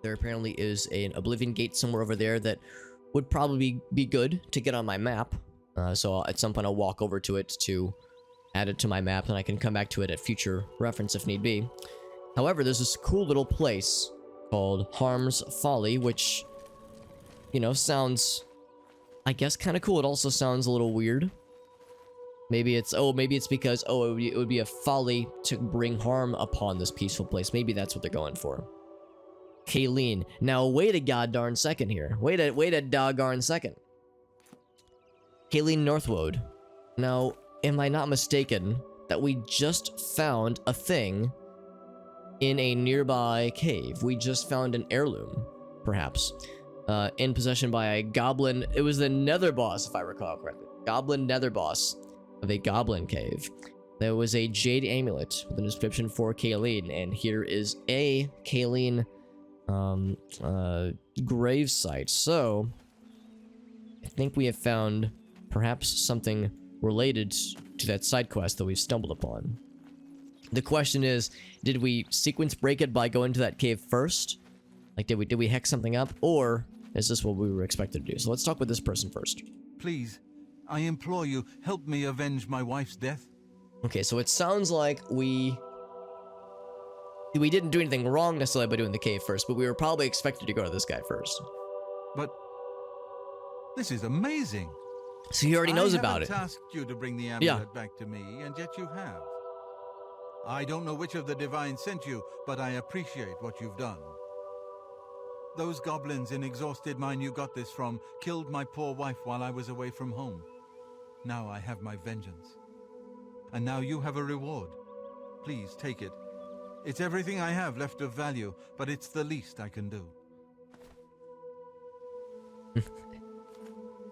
There apparently is an Oblivion gate somewhere over there that would probably be good to get on my map. So at some point I'll walk over to it to add it to my map, and I can come back to it at future reference if need be. However, there's this cool little place called Harm's Folly, which, you know, sounds, I guess, kind of cool. It also sounds a little weird. Maybe it's because, it would be a folly to bring harm upon this peaceful place. Maybe that's what they're going for. Kayleen. Now, wait a goddarn second here. Wait a doggone second. Kayleen Northwood. Now, am I not mistaken that we just found a thing in a nearby cave? We just found an heirloom, perhaps. In possession by a goblin. It was the nether boss, if I recall correctly. Goblin nether boss of a goblin cave. There was a jade amulet with an inscription for Kayleen, and here is a Kayleen grave site. So I think we have found perhaps something related to that side quest that we've stumbled upon. The question is, did we sequence break it by going to that cave first? Like, did we hex something up, or is this what we were expected to do? So let's talk with this person first. Please, I implore you, help me avenge my wife's death. Okay, so it sounds like we didn't do anything wrong necessarily by doing the cave first, but we were probably expected to go to this guy first. But this is amazing. So he already knows about it. I haven't tasked you to bring the amulet back to me, and yet you have. I don't know which of the divines sent you, but I appreciate what you've done. Those goblins in exhausted mine you got this from killed my poor wife while I was away from home. Now I have my vengeance. And now you have a reward. Please take it. It's everything I have left of value, but it's the least I can do.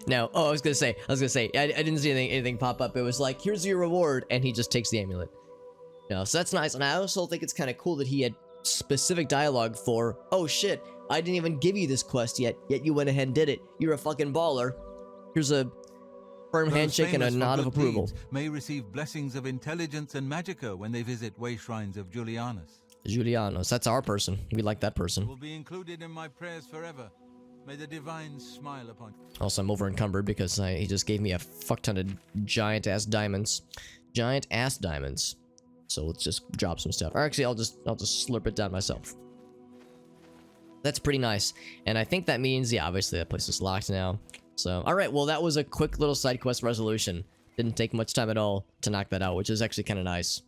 No, I was gonna say, I didn't see anything pop up. It was like, here's your reward, and he just takes the amulet. No, so that's nice, and I also think it's kind of cool that he had specific dialogue for, oh shit, I didn't even give you this quest yet you went ahead and did it. You're a fucking baller. Here's a firm handshake and a nod of approval. May receive blessings of intelligence and magicka when they visit way shrines of Julianus. Julianus, that's our person. We like that person. Will be included in my prayers forever. May the divines smile upon you. Also, I'm over encumbered because he just gave me a fuck ton of giant ass diamonds. Giant ass diamonds. So let's just drop some stuff. Or actually, I'll just slurp it down myself. That's pretty nice. And I think that means, yeah, obviously that place is locked now. So, alright, well, that was a quick little side quest resolution. Didn't take much time at all to knock that out, which is actually kind of nice.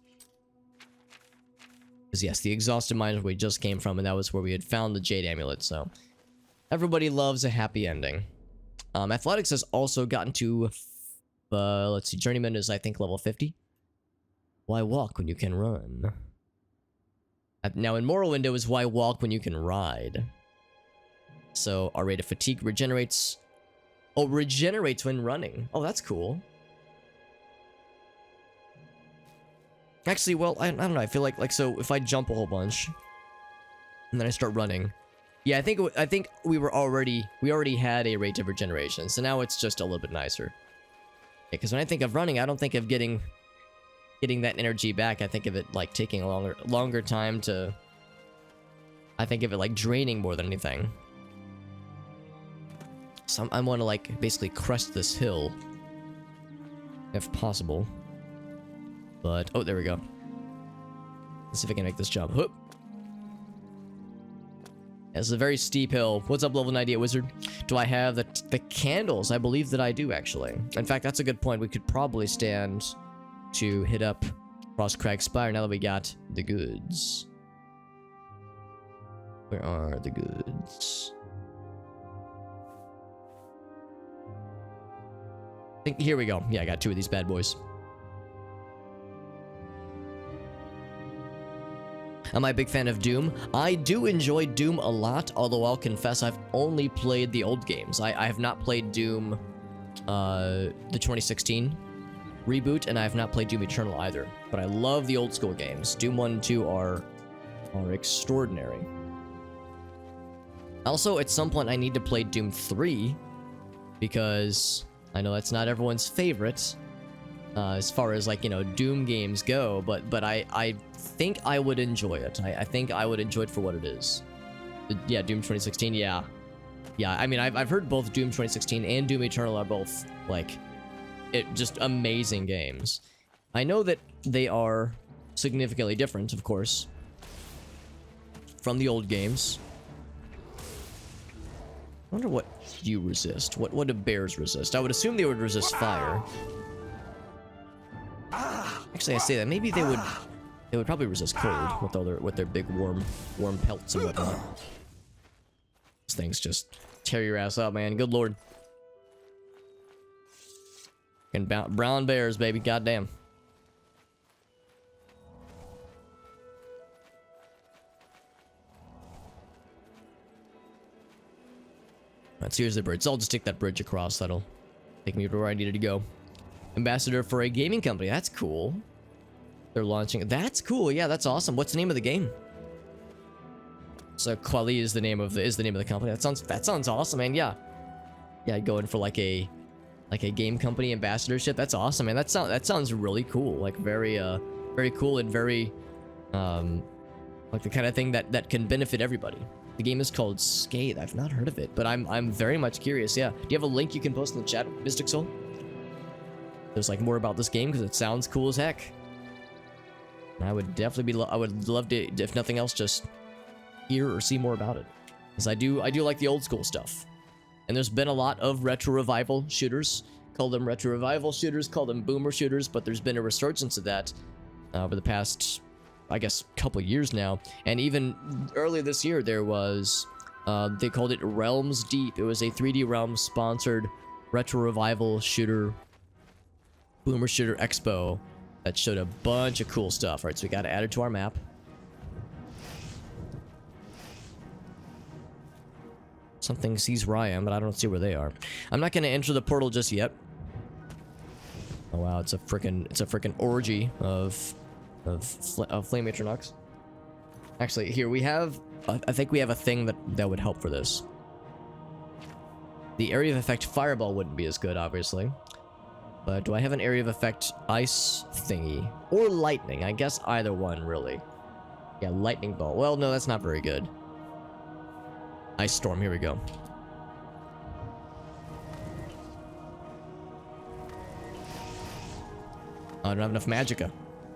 Because, yes, the exhausted mine where we just came from, and that was where we had found the jade amulet, so everybody loves a happy ending. Athletics has also gotten to, let's see, Journeyman is, I think, level 50. Why walk when you can run? Now, in Morrowind, it was why walk when you can ride. So, our rate of fatigue regenerates. Oh, regenerates when running. Oh, that's cool. Actually, well, I don't know. I feel like so if I jump a whole bunch and then I start running, yeah, I think we already had a rate of regeneration. So now it's just a little bit nicer. Because when I think of running, I don't think of getting that energy back. I think of it like taking a longer time to. I think of it like draining more than anything. So I want to like basically crest this hill, if possible. But oh, there we go. Let's see if I can make this jump. Whoop. It's a very steep hill. What's up, level 98 wizard? Do I have the candles? I believe that I do, actually. In fact, that's a good point. We could probably stand to hit up Frostcrag Spire now that we got the goods. Where are the goods? I think here we go. Yeah, I got 2 of these bad boys. Am I a big fan of Doom? I do enjoy Doom a lot, although I'll confess I've only played the old games. I have not played Doom, the 2016 reboot, and I have not played Doom Eternal either. But I love the old school games. Doom 1 and 2 are extraordinary. Also, at some point I need to play Doom 3, because I know that's not everyone's favorite, as far as, like, you know, Doom games go, but I think I would enjoy it. I think I would enjoy it for what it is. Yeah, Doom 2016, yeah. Yeah, I mean, I've heard both Doom 2016 and Doom Eternal are both, like, just amazing games. I know that they are significantly different, of course, from the old games. I wonder what you resist. What do bears resist? I would assume they would resist fire. Actually, I say that. Maybe they would probably resist cold with their big warm pelts and whatnot. These things just tear your ass up, man. Good lord. And brown bears, baby. Goddamn. Alright, so here's the bridge. So I'll just take that bridge across. That'll take me to where I needed to go. Ambassador for a gaming company. That's cool. They're launching. That's cool. Yeah, that's awesome. What's the name of the game? So Quali is the name of the company. That sounds awesome, man. Yeah. Yeah, I'd go in for like a game company ambassadorship. That's awesome, man. That sounds really cool. Like very cool and very like the kind of thing that can benefit everybody. The game is called Scathe. I've not heard of it, but I'm very much curious. Yeah. Do you have a link you can post in the chat, Mystic Soul? There's like more about this game because it sounds cool as heck. I would definitely I would love to, if nothing else, just hear or see more about it. Because I do like the old school stuff. And there's been a lot of retro revival shooters. Call them retro revival shooters, call them boomer shooters, but there's been a resurgence of that over the past, I guess, couple years now. And even earlier this year, there was, they called it Realms Deep. It was a 3D Realms sponsored retro revival shooter, boomer shooter expo that showed a bunch of cool stuff. All right, so we got to add it to our map. Something sees where I am, but I don't see where they are. I'm not going to enter the portal just yet. Oh wow, it's a freaking orgy of flame atronachs. Actually, here we have, I think we have a thing that would help for this. The area of effect fireball wouldn't be as good, obviously. But do I have an area of effect ice thingy? Or lightning? I guess either one, really. Yeah, lightning ball. Well, no, that's not very good. Ice storm, here we go. I don't have enough magicka.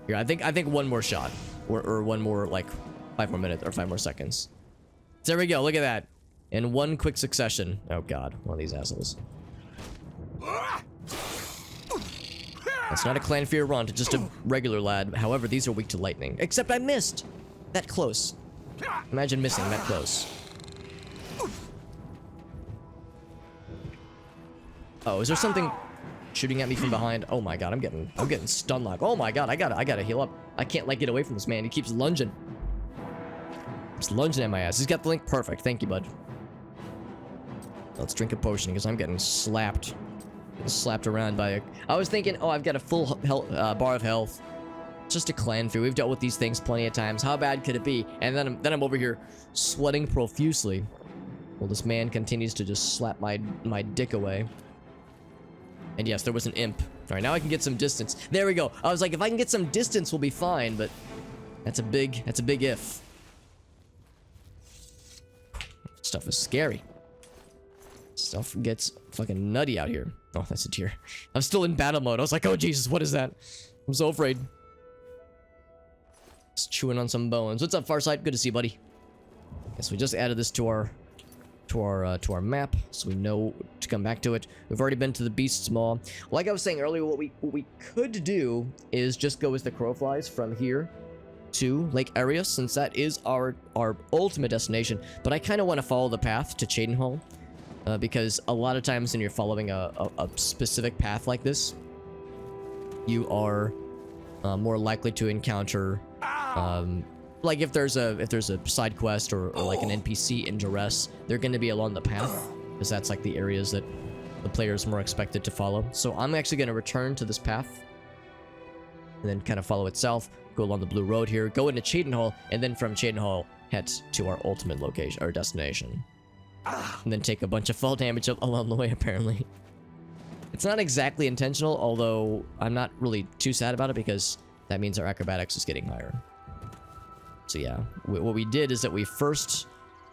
Here, I think one more shot. Or one more, like, 5 more minutes, or 5 more seconds. There we go, look at that. In one quick succession. Oh god, one of these assholes. That's not a clan fear runt, just a regular lad. However, these are weak to lightning. Except I missed! That close. Imagine missing that close. Oh, is there something shooting at me from behind? Oh my god, I'm getting stun locked. Oh my god, I gotta heal up. I can't like get away from this man. He keeps lunging. He's lunging at my ass. He's got the link. Perfect. Thank you, bud. Let's drink a potion because I'm getting slapped. Slapped around by a... I was thinking, oh, I've got a full bar of health. Just a clan fear. We've dealt with these things plenty of times. How bad could it be? And then I'm over here sweating profusely. Well, this man continues to just slap my dick away. And yes, there was an imp. All right, now I can get some distance. There we go. I was like, if I can get some distance, we'll be fine. But that's a big if. Stuff is scary. Stuff gets fucking nutty out here. Oh, that's a tear. I'm still in battle mode. I was like, oh Jesus, what is that? I'm so afraid. Just chewing on some bones. What's up, Farsight? Good to see you, buddy. Guess we just added this to our map, so we know to come back to it. We've already been to the Beast's Maw. Like I was saying earlier, what we could do is just go as the crow flies from here to Lake Area, since that is our ultimate destination. But I kind of want to follow the path to Cheydinhal, because a lot of times when you're following a specific path like this, you are more likely to encounter like if there's a side quest or like an NPC in duress, they're going to be along the path, because that's like the areas that the player is more expected to follow. So I'm actually going to return to this path and then kind of follow itself, go along the blue road here, go into Cheydinhal, and then from Cheydinhal head to our ultimate location or destination, and then take a bunch of fall damage along the way. Apparently it's not exactly intentional, although I'm not really too sad about it because that means our acrobatics is getting higher. So yeah, what we did is that we first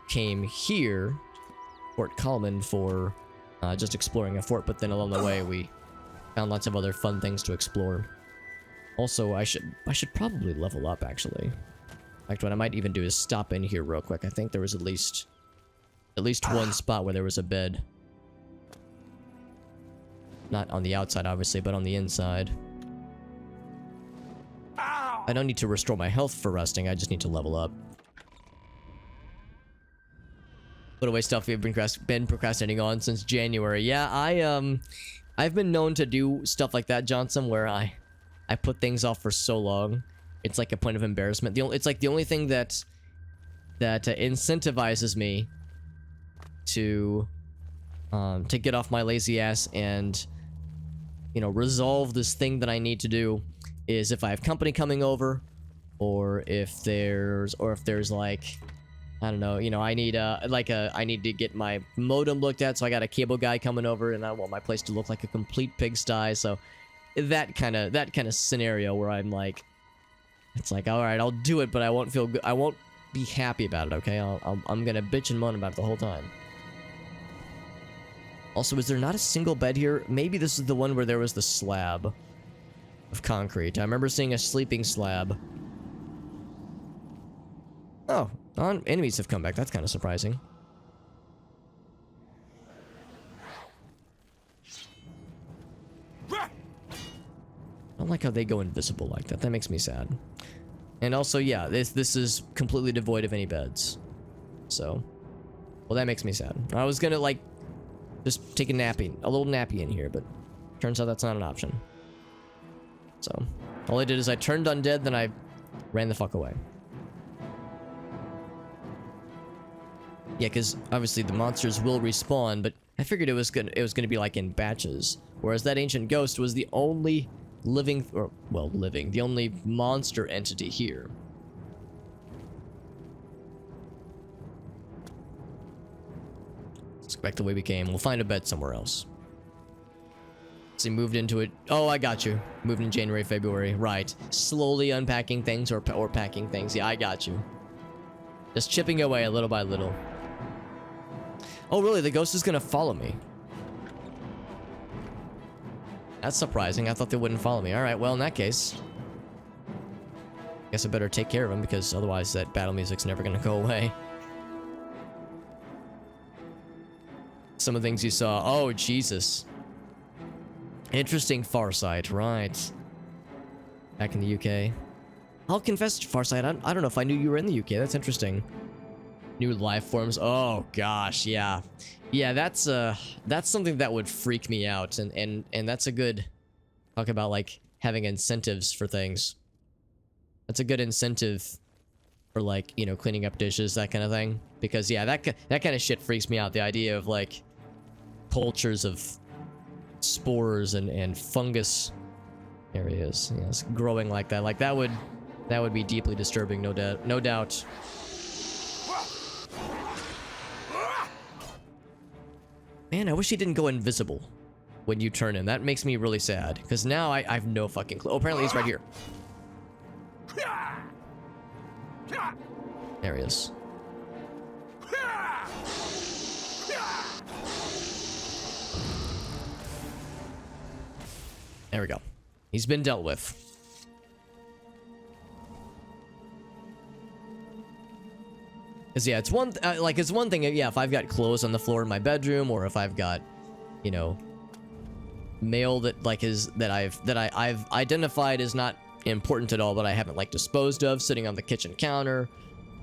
came here, Fort Common, for just exploring a fort, but then along the way we found lots of other fun things to explore. Also, I should probably level up, actually. In fact, what I might even do is stop in here real quick. I think there was at least one spot where there was a bed. Not on the outside, obviously, but on the inside. I don't need to restore my health for resting, I just need to level up. Put away stuff we've been procrastinating on since January. Yeah, I've been known to do stuff like that, Johnson, where I put things off for so long. It's like a point of embarrassment. It's like the only thing that incentivizes me to get off my lazy ass and, you know, resolve this thing that I need to do is if I have company coming over, or if there's like, I don't know, you know, I need to get my modem looked at, so I got a cable guy coming over, and I want my place to look like a complete pigsty. So that kind of scenario where I'm like, it's like, all right, I'll do it, but I won't feel good. I won't be happy about it. Okay, I'm gonna bitch and moan about it the whole time. Also, is there not a single bed here? Maybe this is the one where there was the slab of concrete. I remember seeing a sleeping slab. Oh, enemies have come back. That's kind of surprising. I don't like how they go invisible like that. That makes me sad. And also, yeah, this is completely devoid of any beds. So, well, that makes me sad. I was gonna, like, just take a little nappy in here, but turns out that's not an option. So, all I did is I turned undead, then I ran the fuck away. Yeah, because obviously the monsters will respawn, but I figured it was gonna be like in batches. Whereas that ancient ghost was the only the only monster entity here. Let's go back the way we came. We'll find a bed somewhere else. So he moved into it. Oh, I got you. Moved in January, February. Right. Slowly unpacking things or packing things. Yeah, I got you. Just chipping away a little by little. Oh, really? The ghost is gonna follow me. That's surprising. I thought they wouldn't follow me. Alright, well, in that case, guess I better take care of him, because otherwise that battle music's never gonna go away. Some of the things you saw. Oh, Jesus. Interesting, Farsight, right. Back in the UK. I'll confess, Farsight, I don't know if I knew you were in the UK. That's interesting. New life forms. Oh, gosh, yeah. Yeah, that's something that would freak me out, and that's a good... Talk about, like, having incentives for things. That's a good incentive for, like, you know, cleaning up dishes, that kind of thing. Because, yeah, that kind of shit freaks me out. The idea of, like, cultures of spores and fungus areas, yes, growing like that. Like, that would be deeply disturbing, no doubt. Man, I wish he didn't go invisible when you turn him. That makes me really sad, because now I have no fucking clue. Oh, apparently he's right here. There he is. There we go. He's been dealt with. Cause yeah, it's one thing. Yeah, if I've got clothes on the floor in my bedroom, or if I've got, you know, mail that I've identified as not important at all, but I haven't like disposed of, sitting on the kitchen counter,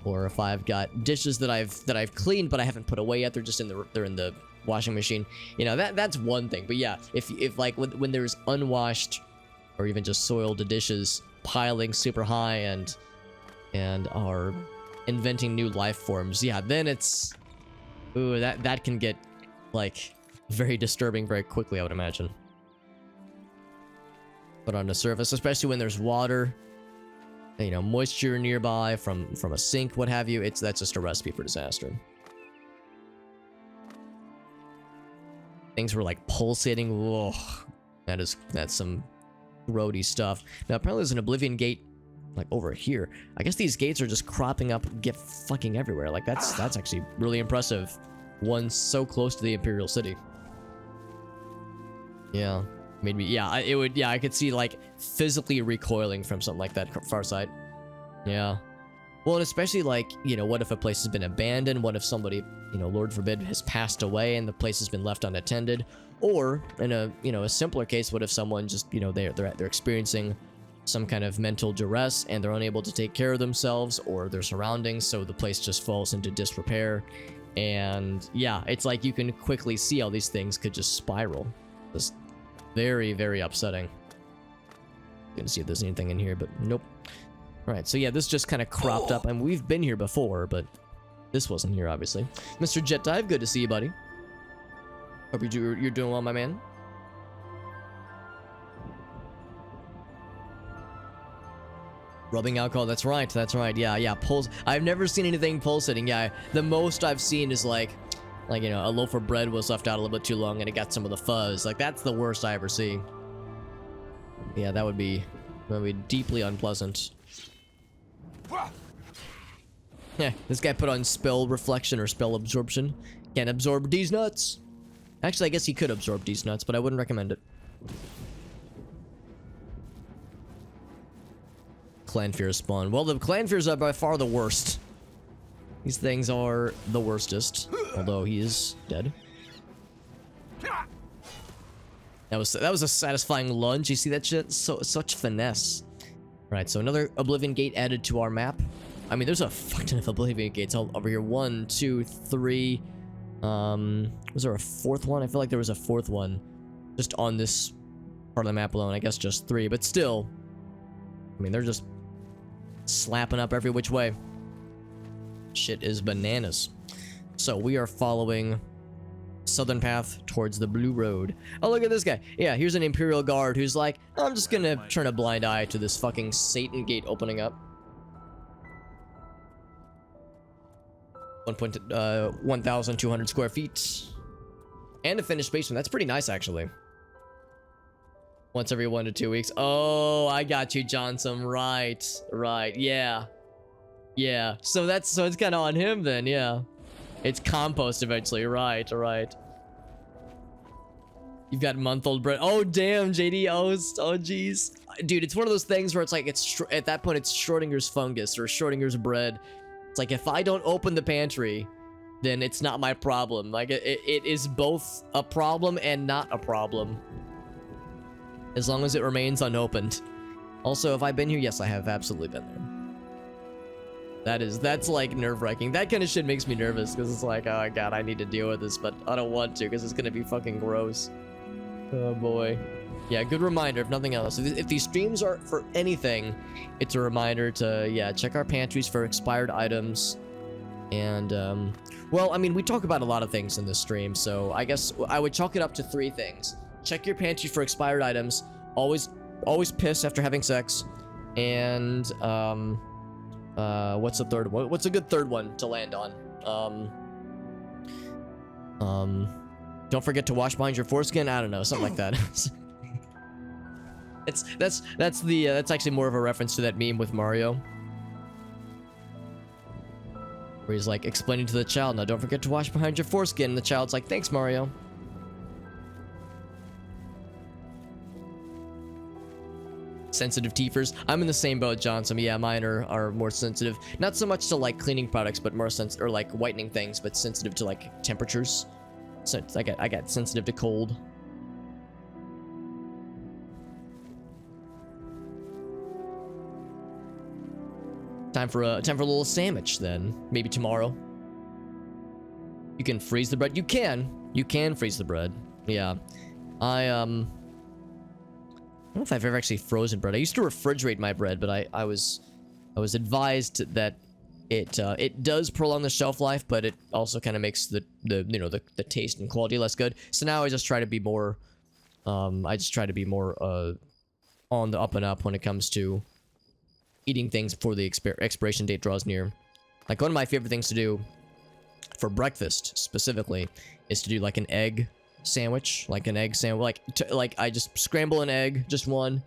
or if I've got dishes that I've cleaned but I haven't put away yet, they're just in the washing machine. You know, that's one thing. But yeah, if like when there's unwashed or even just soiled dishes piling super high and are inventing new life forms, yeah, then it's, ooh, that can get like very disturbing very quickly, I would imagine. But on the surface, especially when there's water, you know, moisture nearby from a sink, what have you, that's just a recipe for disaster. Things were like pulsating. Whoa, that's some grody stuff. Now apparently there's an Oblivion gate like over here. I guess these gates are just cropping up, get fucking everywhere. Like that's actually really impressive. One so close to the Imperial City. Yeah, made me. Yeah, it would. Yeah, I could see like physically recoiling from something like that. Far side. Yeah. Well, and especially like, you know, what if a place has been abandoned? What if somebody, you know, Lord forbid, has passed away and the place has been left unattended? Or in a, you know, a simpler case, what if someone just, you know, they're experiencing some kind of mental duress and they're unable to take care of themselves or their surroundings, so the place just falls into disrepair. And yeah, it's like you can quickly see how these things could just spiral. Just very, very upsetting. Gonna see if there's anything in here, but nope. Alright, so yeah, this just kind of cropped up, and we've been here before, but this wasn't here, obviously. Mr. Jet Dive, good to see you, buddy. Hope you're doing well, my man. Rubbing alcohol, that's right, yeah, pulse. I've never seen anything pulsating, yeah. The most I've seen is like, you know, a loaf of bread was left out a little bit too long and it got some of the fuzz. Like, that's the worst I ever see. Yeah, that would be deeply unpleasant. Yeah, this guy put on spell reflection or spell absorption. Can't absorb these nuts. Actually, I guess he could absorb these nuts, but I wouldn't recommend it. Clan Fears spawn. Well, the Clan Fears are by far the worst. These things are the worstest, although he is dead. That was a satisfying lunge. You see that shit? Such finesse. Right, so another Oblivion gate added to our map. I mean, there's a fuck ton of Oblivion gates all over here. 1, 2, 3. Was there a fourth one? I feel like there was a fourth one just on this part of the map alone. I guess just 3, but still. I mean, they're just slapping up every which way. Shit is bananas. So we are following southern path towards the Blue Road. Oh, look at this guy. Yeah, here's an Imperial Guard who's like, I'm just gonna turn a blind eye to this fucking Satan gate opening up. 1,200 square feet. And a finished basement. That's pretty nice, actually. Once every 1 to 2 weeks. Oh, I got you, Johnson. Right. Yeah. So it's kind of on him then. Yeah. It's compost eventually. Right. You've got month-old bread. Oh, damn, JD. Oh, jeez. Dude, it's one of those things where it's like, at that point, it's Schrodinger's fungus or Schrodinger's bread. It's like, if I don't open the pantry, then it's not my problem. Like, it is both a problem and not a problem. As long as it remains unopened. Also, have I been here? Yes, I have absolutely been there. That's like nerve-wracking. That kind of shit makes me nervous because it's like, oh god, I need to deal with this, but I don't want to because it's gonna be fucking gross. Oh boy. Yeah, good reminder if nothing else. If these streams are for anything, it's a reminder to, yeah, check our pantries for expired items. And, well, I mean, we talk about a lot of things in this stream, so I guess I would chalk it up to 3 things. Check your pantry for expired items. Always piss after having sex. And, what's the third one? What's a good third one to land on? Don't forget to wash behind your foreskin. I don't know, something like that. That's actually more of a reference to that meme with Mario, where he's like explaining to the child, "Now don't forget to wash behind your foreskin." And the child's like, "Thanks, Mario." Sensitive teethers. I'm in the same boat, Johnson. Yeah, mine are more sensitive. Not so much to like cleaning products, but more sensitive, or like whitening things, but sensitive to like temperatures. So I got sensitive to cold. Time for a little sandwich then. Maybe tomorrow. You can freeze the bread. You can freeze the bread. Yeah. I don't know if I've ever actually frozen bread. I used to refrigerate my bread, but I was advised that it does prolong the shelf life, but it also kind of makes the taste and quality less good. So now I just try to be more on the up and up when it comes to eating things before the expiration date draws near. Like, one of my favorite things to do for breakfast specifically is to do like an egg sandwich, like I just scramble an egg, just one,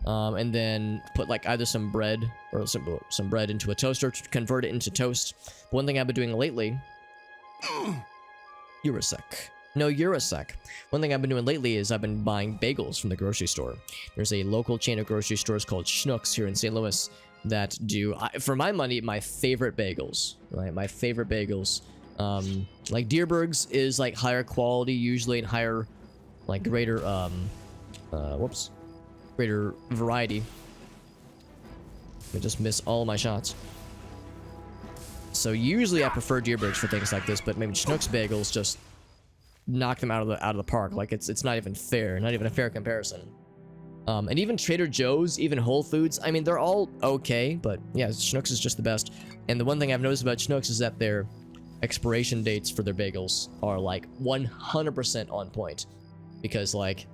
and then put like either some bread or some bread into a toaster to convert it into toast. But one thing I've been doing lately, you're a sec. No, you're a sec. One thing I've been doing lately is I've been buying bagels from the grocery store. There's a local chain of grocery stores called Schnucks here in St. Louis that do, for my money, my favorite bagels. Right? My favorite bagels. Like Dierberg's is like higher quality usually and higher, like greater, greater variety. I just miss all my shots. So usually I prefer Dierberg's for things like this, but maybe Schnucks bagels just knock them out of the park. Like it's not even fair, not even a fair comparison. And even Trader Joe's, even Whole Foods, I mean, they're all okay, but yeah, Schnucks is just the best. And the one thing I've noticed about Schnucks is that their expiration dates for their bagels are like 100% on point. Because like,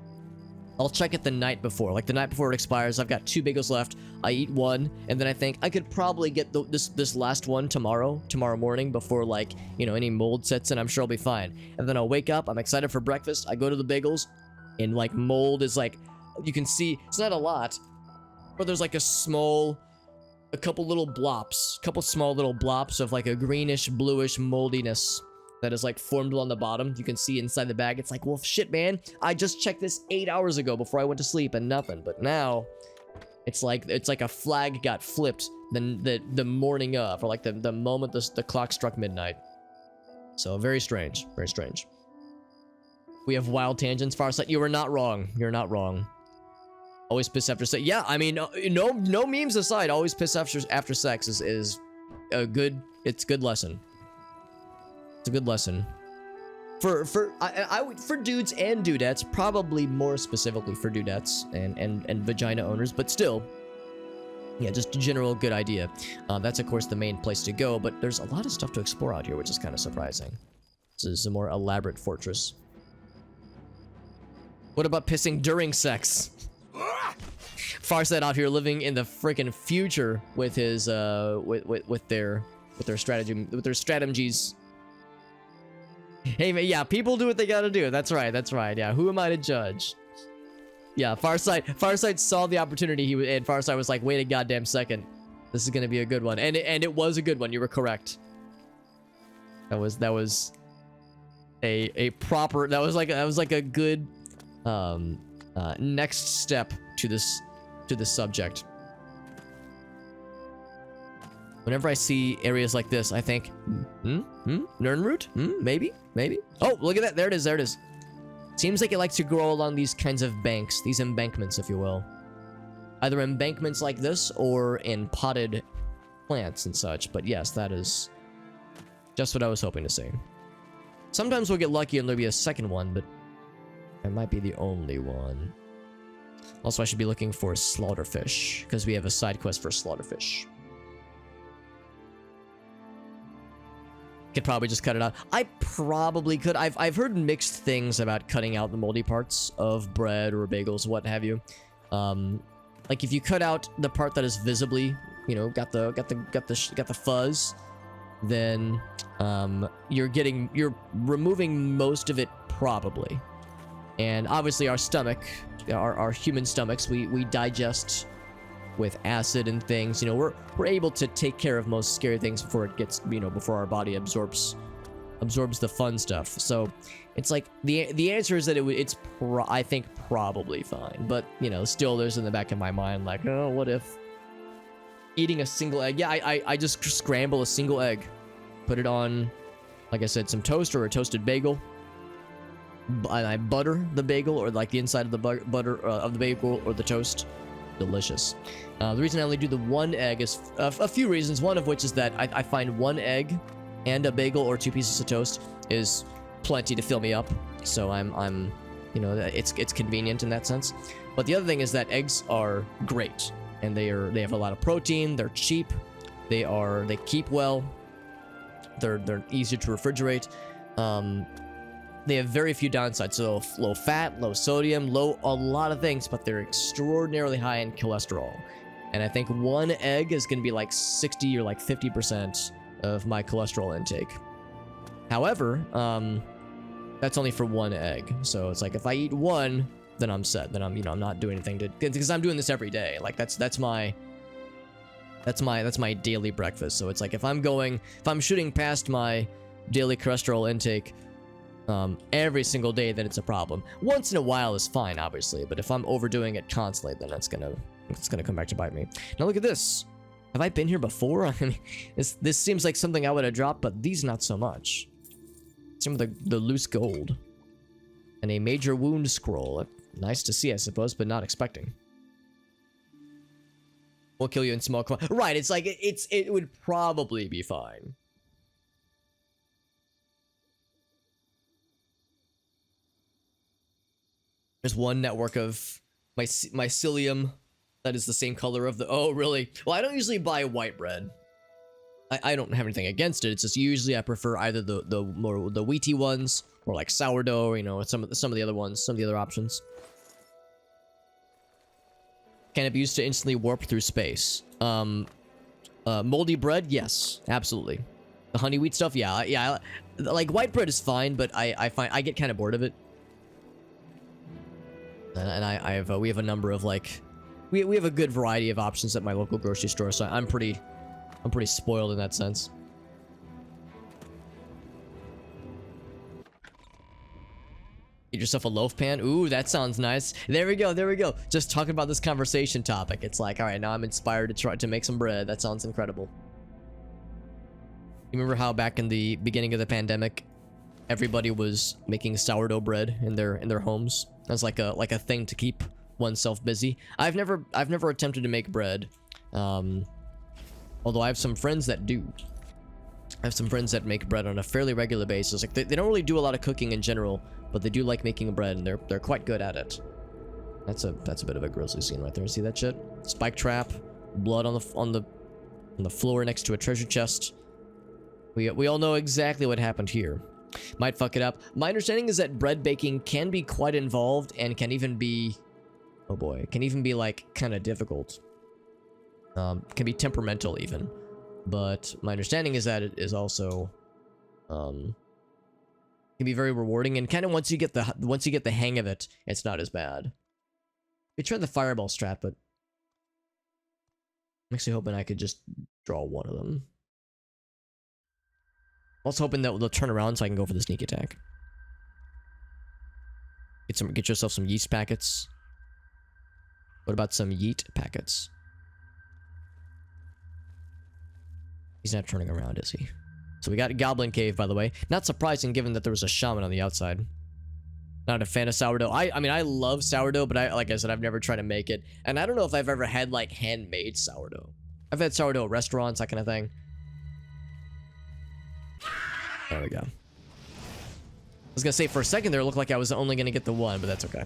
I'll check it the night before. Like the night before it expires, I've got 2 bagels left. I eat one, and then I think I could probably get this last one tomorrow morning before like, you know, any mold sets in. I'm sure I'll be fine. And then I'll wake up, I'm excited for breakfast. I go to the bagels, and like mold is like, you can see, it's not a lot, but there's like a small, a couple little blops, couple small little blops of like a greenish, bluish moldiness that is like formed on the bottom. You can see inside the bag. It's like, well, shit, man. I just checked this 8 hours ago before I went to sleep and nothing. But now, it's like a flag got flipped the morning of, or like the moment the clock struck midnight. So very strange, very strange. We have wild tangents. Farsight, you are not wrong. You're not wrong. Always piss after sex. Yeah, I mean, no memes aside. Always piss after sex is a good. It's a good lesson. It's a good lesson. For dudes and dudettes, probably more specifically for dudettes and vagina owners, but still, yeah, just a general good idea. That's of course the main place to go, but there's a lot of stuff to explore out here, which is kind of surprising. This is a more elaborate fortress. What about pissing during sex? Farsight out here living in the freaking future with his with their strategies. Hey man, yeah, people do what they gotta do. That's right, that's right. Yeah, who am I to judge? Yeah, Farsight saw the opportunity. And Farsight was like, wait a goddamn second, this is gonna be a good one, and it was a good one. You were correct. That was a proper. That was like a good next step to this subject. Whenever I see areas like this, I think, Nernroot? Maybe? Oh, look at that. There it is. There it is. Seems like it likes to grow along these kinds of banks, these embankments, if you will. Either embankments like this or in potted plants and such. But yes, that is just what I was hoping to see. Sometimes we'll get lucky and there'll be a second one, but it might be the only one. Also, I should be looking for slaughterfish, because we have a side quest for slaughterfish. Could probably just cut it out. I probably could. I've heard mixed things about cutting out the moldy parts of bread or bagels, what have you. Like if you cut out the part that is visibly, you know, got the fuzz, then you're removing most of it probably. And obviously our stomach, our human stomachs, we digest with acid and things, you know, we're able to take care of most scary things before it gets, you know, before our body absorbs the fun stuff. So it's like the answer is that I think probably fine, but you know, still there's in the back of my mind like, oh, what if eating a single egg? Yeah, I just scramble a single egg, put it on, like I said, some toast or a toasted bagel. I butter the bagel, or like the inside of the butter of the bagel or the toast. Delicious. The reason I only do the one egg is a few reasons. One of which is that I find one egg and a bagel or 2 pieces of toast is plenty to fill me up. So I'm you know, it's convenient in that sense. But the other thing is that eggs are great, and they have a lot of protein. They're cheap. They keep well. They're easy to refrigerate. They have very few downsides, so low fat, low sodium, a lot of things, but they're extraordinarily high in cholesterol. And I think one egg is going to be like 60 or like 50% of my cholesterol intake. However, that's only for one egg. So it's like if I eat one, I'm set. Then I'm, you know, I'm not doing anything to, because I'm doing this every day. Like that's my daily breakfast. So it's like if I'm shooting past my daily cholesterol intake every single day, then it's a problem. Once in a while is fine, obviously, but if I'm overdoing it constantly, then it's gonna come back to bite me. Now look at this. Have I been here before? I mean, this seems like something I would have dropped, but these not so much. Some of the loose gold. And a major wound scroll. Nice to see, I suppose, but not expecting. We'll kill you in small quantities. Right, it's like, it would probably be fine. There's one network of mycelium that is the same color of the... Oh, really? Well, I don't usually buy white bread. I don't have anything against it. It's just usually I prefer either the wheaty ones or like sourdough, you know, some of the other ones, some of the other options. Can it be used to instantly warp through space? Moldy bread, yes, absolutely. The honey wheat stuff, yeah. Like white bread is fine, but I find I get kind of bored of it. And we have a number of like, we have a good variety of options at my local grocery store, so I'm pretty spoiled in that sense. Get yourself a loaf pan. Ooh, that sounds nice. There we go. Just talking about this conversation topic. It's like, all right, now I'm inspired to try to make some bread. That sounds incredible. You remember how back in the beginning of the pandemic, everybody was making sourdough bread in their homes? That's like a thing to keep oneself busy. I've never attempted to make bread. Although I have some friends that do. I have some friends that make bread on a fairly regular basis. Like they don't really do a lot of cooking in general, but they do like making bread, and they're quite good at it. That's a bit of a grisly scene right there. See that shit? Spike trap, blood on the floor next to a treasure chest. We all know exactly what happened here. Might fuck it up. My understanding is that bread baking can be quite involved and can even be, oh boy, can even be like kind of difficult. Can be temperamental even, but my understanding is that it is also can be very rewarding, and kind of once you get the hang of it, it's not as bad. We tried the fireball strat, but I'm actually hoping I could just draw one of them. Also hoping that they'll turn around so I can go for the sneak attack. Get yourself some yeast packets. What about some yeet packets? He's not turning around, is he? So we got Goblin Cave, by the way. Not surprising, given that there was a shaman on the outside. Not a fan of sourdough. I mean, I love sourdough, but like I said, I've never tried to make it. And I don't know if I've ever had, like, handmade sourdough. I've had sourdough at restaurants, that kind of thing. There we go. I was gonna say, for a second there, it looked like I was only gonna get the one, but that's okay.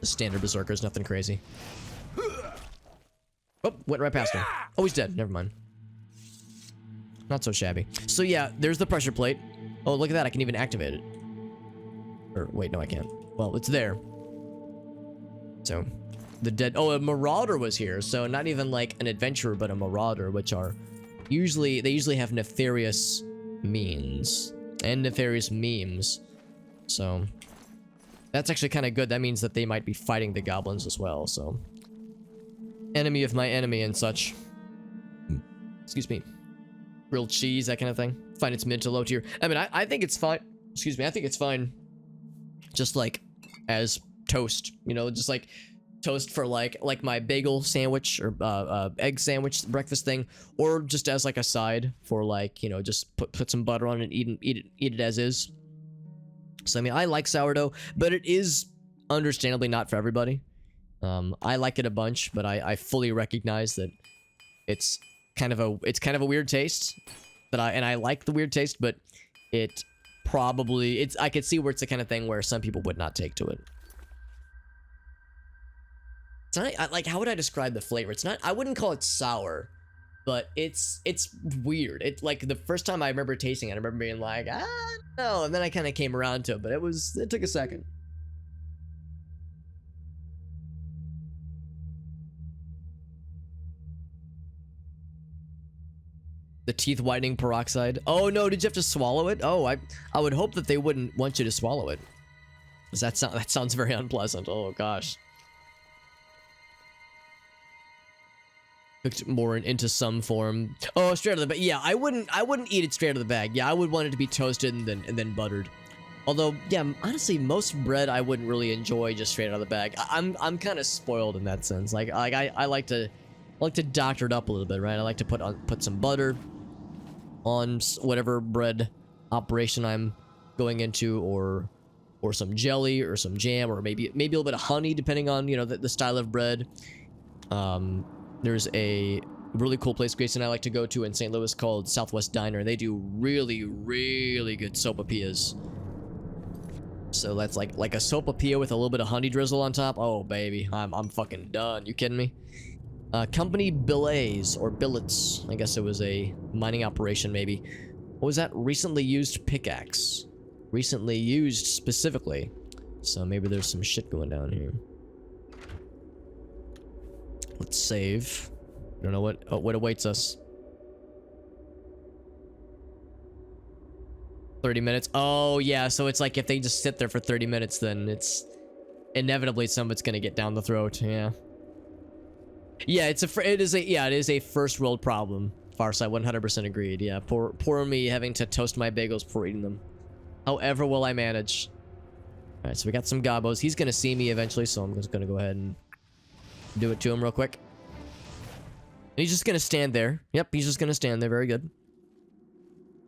The standard berserkers, nothing crazy. Oh, went right past him. Oh, he's dead. Never mind. Not so shabby. So yeah, there's the pressure plate. Oh, look at that. I can even activate it. Or, wait, no, I can't. Well, it's there. So, the dead... Oh, a marauder was here. So, not even like an adventurer, but a marauder, which are... They usually have nefarious means. And nefarious memes. So, that's actually kind of good. That means that they might be fighting the goblins as well, so... Enemy of my enemy and such. Excuse me. Grilled cheese, that kind of thing. Find it's mid to low tier. I mean, I think it's fine. Excuse me, I think it's fine. Just like as toast, you know, just like toast for like my bagel sandwich or egg sandwich breakfast thing, or just as like a side for like, you know, just put some butter on it and eat it as is. So I mean, I like sourdough, but it is understandably not for everybody. I like it a bunch, but I fully recognize that it's kind of a weird taste. I like the weird taste, but it probably I could see where it's the kind of thing where some people would not take to it. It's not like, how would I describe the flavor? It's not, I wouldn't call it sour, but it's weird. It like the first time I remember tasting it, I remember being like, no, and then I kind of came around to it, but it took a second. The teeth whitening peroxide. Oh no, did you have to swallow it? Oh, I would hope that they wouldn't want you to swallow it. Does that sounds very unpleasant. Oh gosh. Cooked more into some form. Oh, straight out of the bag. Yeah, I wouldn't eat it straight out of the bag. Yeah, I would want it to be toasted and then buttered. Although, yeah, honestly, most bread I wouldn't really enjoy just straight out of the bag. I'm kind of spoiled in that sense. Like I like to doctor it up a little bit, right? I like to put some butter on whatever bread operation I'm going into, or some jelly or some jam, or maybe a little bit of honey, depending on, you know, the style of bread. There's a really cool place Grace and I like to go to in St. Louis called Southwest Diner. They do really, really good sopapillas. So that's like a sopapilla with a little bit of honey drizzle on top. Oh baby, I'm fucking done. You kidding me? Company Billets or Billets. I guess it was a mining operation maybe. What was that? Recently used pickaxe. Recently used specifically. So maybe there's some shit going down here. Let's save. I don't know what awaits us. 30 minutes. Oh yeah, so it's like if they just sit there for 30 minutes, then it's inevitably somebody's gonna get down the throat. Yeah. Yeah, it is a first world problem. Farside 100% agreed. Yeah, poor me having to toast my bagels before eating them. However will I manage. All right, so we got some gobos. He's gonna see me eventually, so I'm just gonna go ahead and do it to him real quick. He's just gonna stand there. Yep, he's just gonna stand there. Very good.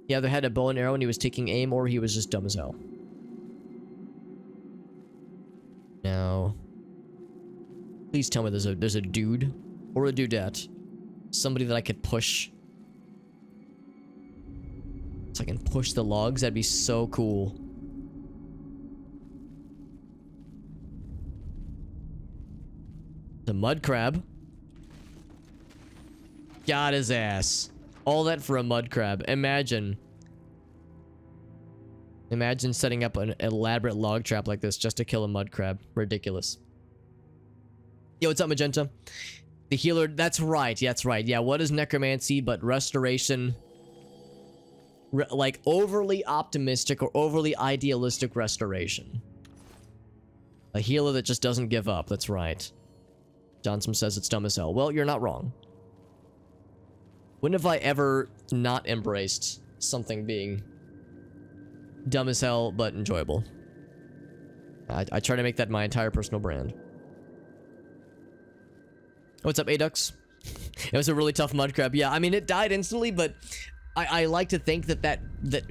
He either had a bow and arrow and he was taking aim, or he was just dumb as hell. Now, please tell me there's a dude or a dudette, somebody that I could push. So I can push the logs. That'd be so cool. The mud crab. Got his ass. All that for a mud crab. Imagine setting up an elaborate log trap like this just to kill a mud crab. Ridiculous. Yo, what's up, Magenta? The healer. That's right. Yeah, that's right. Yeah, what is necromancy but restoration? Like overly optimistic or overly idealistic restoration. A healer that just doesn't give up. That's right. Johnson says it's dumb as hell. Well, you're not wrong. When have I ever not embraced something being dumb as hell but enjoyable? I try to make that my entire personal brand. What's up, Adux? It was a really tough mud crab. Yeah, I mean, it died instantly, but I like to think that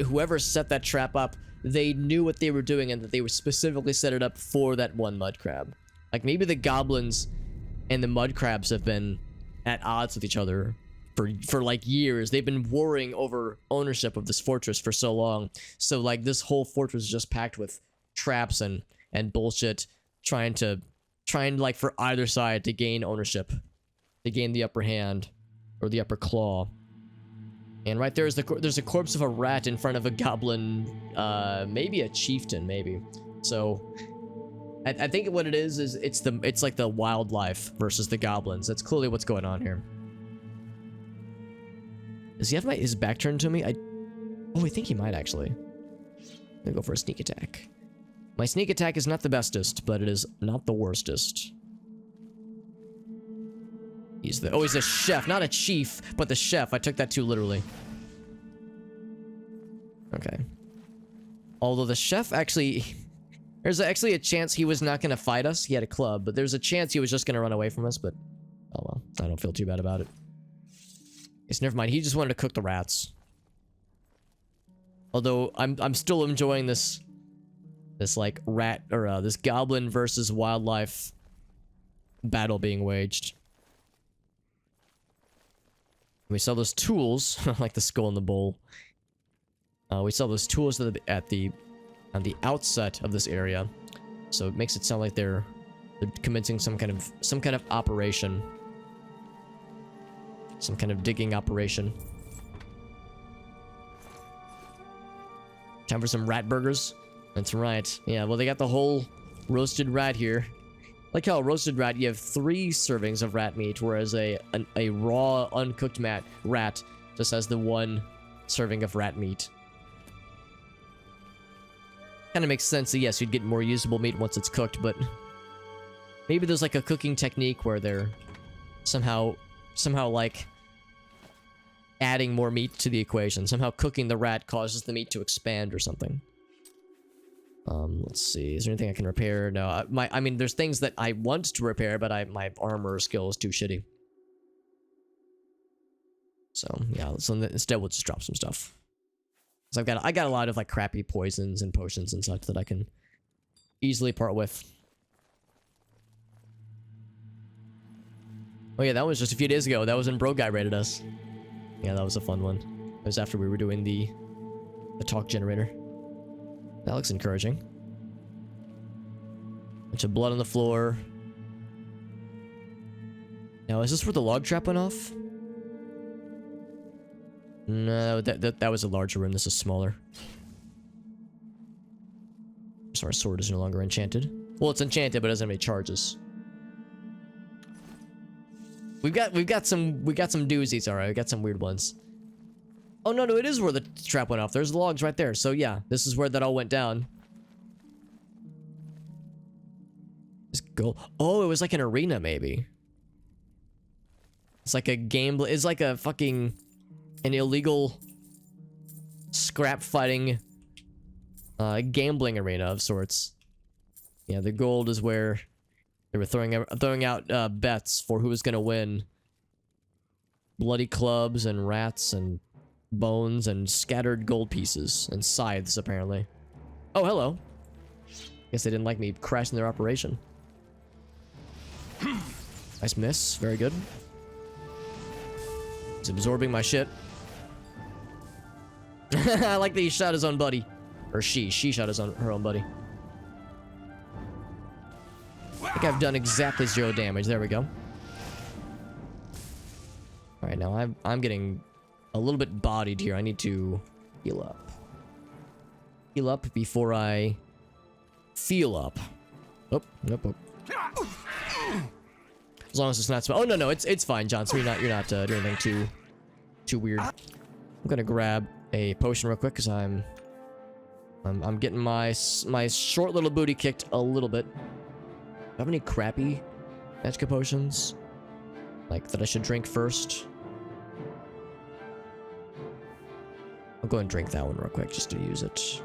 whoever set that trap up, they knew what they were doing and that they were specifically set it up for that one mud crab. Like, maybe the goblins and the mud crabs have been at odds with each other for like years. They've been warring over ownership of this fortress for so long. So like this whole fortress is just packed with traps and bullshit, trying like for either side to gain ownership, to gain the upper hand or the upper claw. And right there's a corpse of a rat in front of a goblin, maybe a chieftain, maybe. So I think what it is it's like the wildlife versus the goblins. That's clearly what's going on here. Does he have his back turned to me? I think he might actually. I'm gonna go for a sneak attack. My sneak attack is not the bestest, but it is not the worstest. He's a chef, not a chief, but the chef. I took that too literally. Okay. Although the chef actually, there's actually a chance he was not gonna fight us. He had a club, but there's a chance he was just gonna run away from us. But oh well, I don't feel too bad about it. It's never mind. He just wanted to cook the rats. Although I'm still enjoying this like rat or this goblin versus wildlife battle being waged. We sell those tools, like the skull and the bowl. We sell those tools on the outset of this area, so it makes it sound like they're commencing some kind of operation. Some kind of digging operation. Time for some rat burgers? That's right. Yeah, well, they got the whole roasted rat here. Like how roasted rat, you have 3 servings of rat meat, whereas a raw, uncooked rat just has the 1 serving of rat meat. Kind of makes sense that yes, you'd get more usable meat once it's cooked, but maybe there's like a cooking technique where they're somehow like adding more meat to the equation. Somehow cooking the rat causes the meat to expand or something. Let's see. Is there anything I can repair? No. I mean, there's things that I want to repair, but my armor skill is too shitty. So yeah. So instead, we'll just drop some stuff. So I got a lot of like crappy poisons and potions and such that I can easily part with. Oh yeah, that was just a few days ago. That was when Bro Guy raided us. Yeah, that was a fun one. It was after we were doing the talk generator. That looks encouraging. Bunch of blood on the floor. Now, is this where the log trap went off? No, that was a larger room. This is smaller. So our sword is no longer enchanted. Well, it's enchanted, but it doesn't have any charges. We've got some doozies, alright. We got some weird ones. Oh no, it is where the trap went off. There's the logs right there. So yeah, this is where that all went down. Let's go. Oh, it was like an arena, maybe. It's like a game. It's like a fucking an illegal scrap fighting gambling arena of sorts. Yeah, the gold is where they were throwing out bets for who was gonna win. Bloody clubs and rats and bones and scattered gold pieces and scythes, apparently. Oh, hello. Guess they didn't like me crashing their operation. Nice miss. Very good. He's absorbing my shit. I like that he shot his own buddy. Or she shot her own buddy. I think I've done exactly 0 damage. There we go. Alright, now I'm getting a little bit bodied here. I need to heal up. Heal up before I feel up. Oh, nope. As long as it's not oh no, it's fine, Johnson. You're not doing anything too weird. I'm gonna grab a potion real quick because I'm getting my short little booty kicked a little bit. Do I have any crappy magic potions like that I should drink first? I'll go and drink that one real quick just to use it.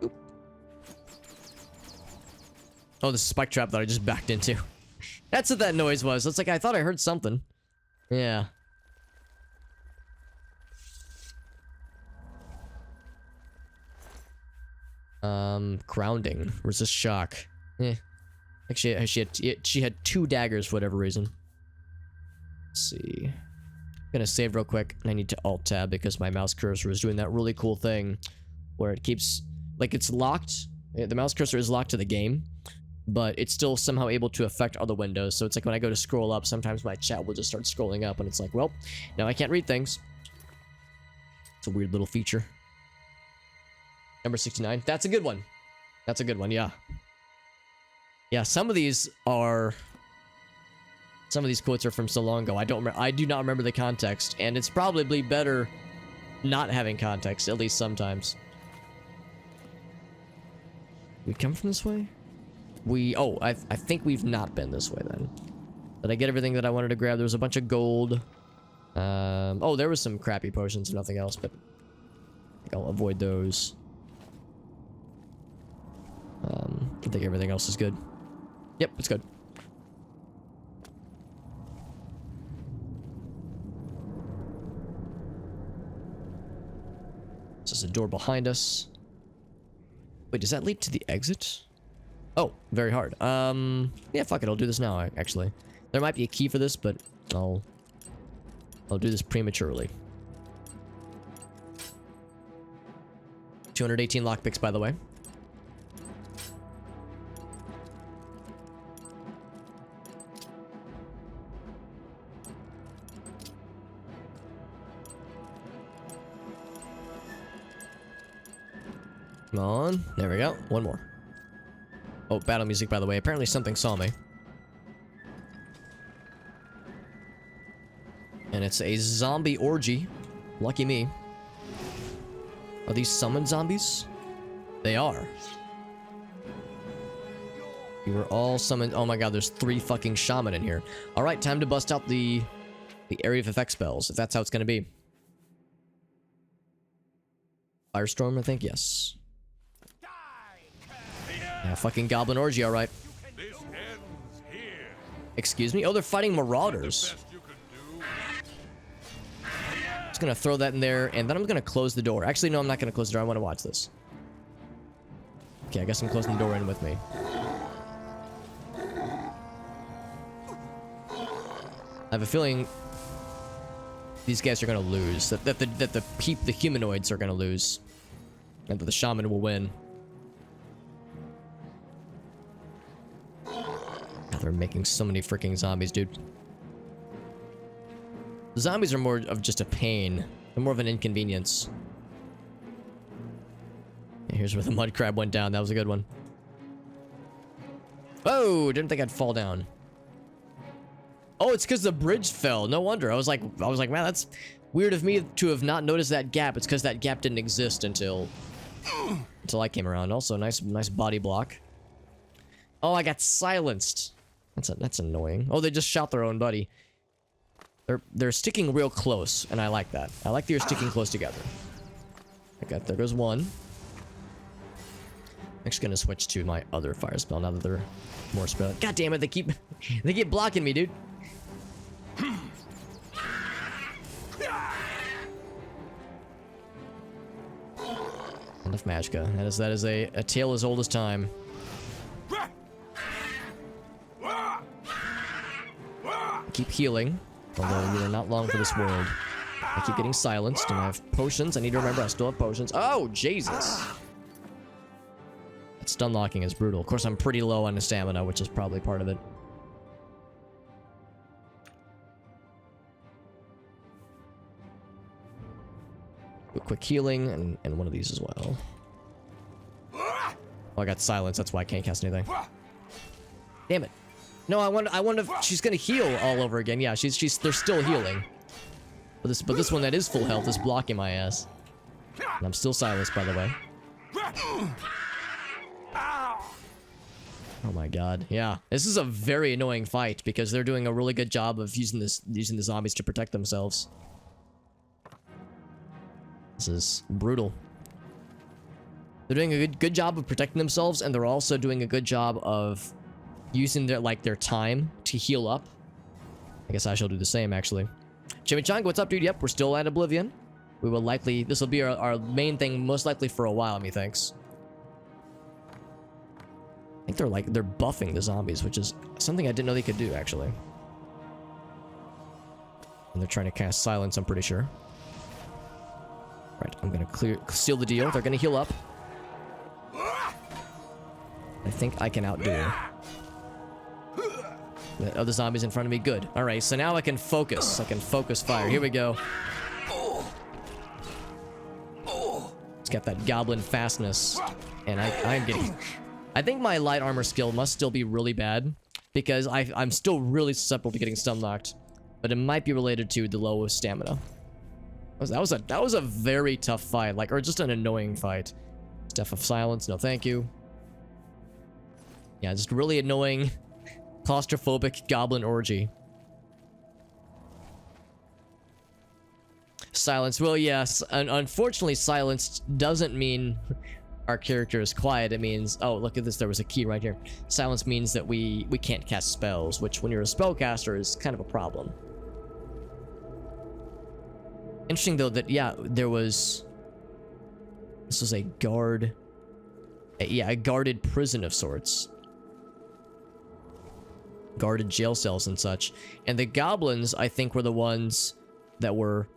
Oop. Oh, the spike trap that I just backed into. That's what that noise was. It's like I thought I heard something. Yeah. Grounding. Resist shock. Actually, she had 2 daggers for whatever reason. Let's see. I'm gonna save real quick, and I need to alt-tab because my mouse cursor is doing that really cool thing where it keeps, like, it's locked. The mouse cursor is locked to the game, but it's still somehow able to affect other windows. So it's like when I go to scroll up, sometimes my chat will just start scrolling up, and it's like, well, now I can't read things. It's a weird little feature. Number 69. That's a good one. That's a good one, yeah. Yeah, some of these quotes are from so long ago. I do not remember the context, and it's probably better not having context, at least sometimes. We come from this way? I think we've not been this way then. Did I get everything that I wanted to grab? There was a bunch of gold. Oh, there was some crappy potions and nothing else, but I think I'll avoid those. I think everything else is good. Yep, it's good. There's a door behind us. Wait, does that lead to the exit? Oh, very hard. Yeah, fuck it. I'll do this now, actually. There might be a key for this, but I'll do this prematurely. 218 lockpicks, by the way. Come on. There we go. One more. Oh, battle music, by the way. Apparently something saw me. And it's a zombie orgy. Lucky me. Are these summoned zombies? They are. You were all summoned. Oh my god, there's 3 fucking shaman in here. Alright, time to bust out the area of effect spells, if that's how it's gonna be. Firestorm, I think? Yes. Yeah, fucking Goblin Orgy, alright. Excuse me? Oh, they're fighting Marauders. Just gonna throw that in there, and then I'm gonna close the door. Actually, no, I'm not gonna close the door. I want to watch this. Okay, I guess I'm closing the door in with me. I have a feeling these guys are gonna lose. That the humanoids are gonna lose, and that the shaman will win. God, they're making so many freaking zombies, dude. The zombies are more of just a pain. They're more of an inconvenience. Yeah, here's where the mud crab went down. That was a good one. Oh, didn't think I'd fall down. Oh, it's because the bridge fell. No wonder. I was like, man, that's weird of me to have not noticed that gap. It's because that gap didn't exist until I came around. Also, nice body block. Oh, I got silenced. That's annoying. Oh, they just shot their own buddy. They're sticking real close, and I like that. I like that you're sticking close together. Okay, there goes one. I'm actually gonna switch to my other fire spell now that they're more spell. God damn it, they keep blocking me, dude. Enough Magicka. That is a tale as old as time. Keep healing, although we are not long for this world. I keep getting silenced, and I have potions. I need to remember I still have potions. Oh, Jesus. That stun locking is brutal. Of course, I'm pretty low on the stamina, which is probably part of it. Quick healing, and one of these as well. Oh, I got silence. That's why I can't cast anything. Damn it. No, I wonder if she's gonna heal all over again. Yeah, they're still healing. But this one that is full health is blocking my ass. And I'm still silenced, by the way. Oh my god. Yeah, this is a very annoying fight because they're doing a really good job of using the zombies to protect themselves. This is brutal. They're doing a good job of protecting themselves, and they're also doing a good job of using their time to heal up. I guess I shall do the same, actually. Chimichanga, what's up, dude? Yep, we're still at Oblivion. We will likely... This will be our main thing, most likely for a while, methinks. I think they're buffing the zombies, which is something I didn't know they could do, actually. And they're trying to cast silence, I'm pretty sure. Right, I'm gonna seal the deal. They're gonna heal up. I think I can outdo her. The other zombies in front of me, good. Alright, so now I can focus. I can focus fire. Here we go. It's got that goblin fastness. And I'm getting... I think my light armor skill must still be really bad. Because I'm still really susceptible to getting stun locked. But it might be related to the low stamina. That was a very tough fight. Or just an annoying fight. Death of silence, no thank you. Yeah, just really annoying... claustrophobic goblin orgy. Silence. Well, yes. Unfortunately, silence doesn't mean our character is quiet. It means... Oh, look at this. There was a key right here. Silence means that we can't cast spells, which when you're a spellcaster is kind of a problem. Interesting, though, that, yeah, there was... This was a guard... Yeah, a guarded prison of sorts. Guarded jail cells and such. And the goblins, I think, were the ones that were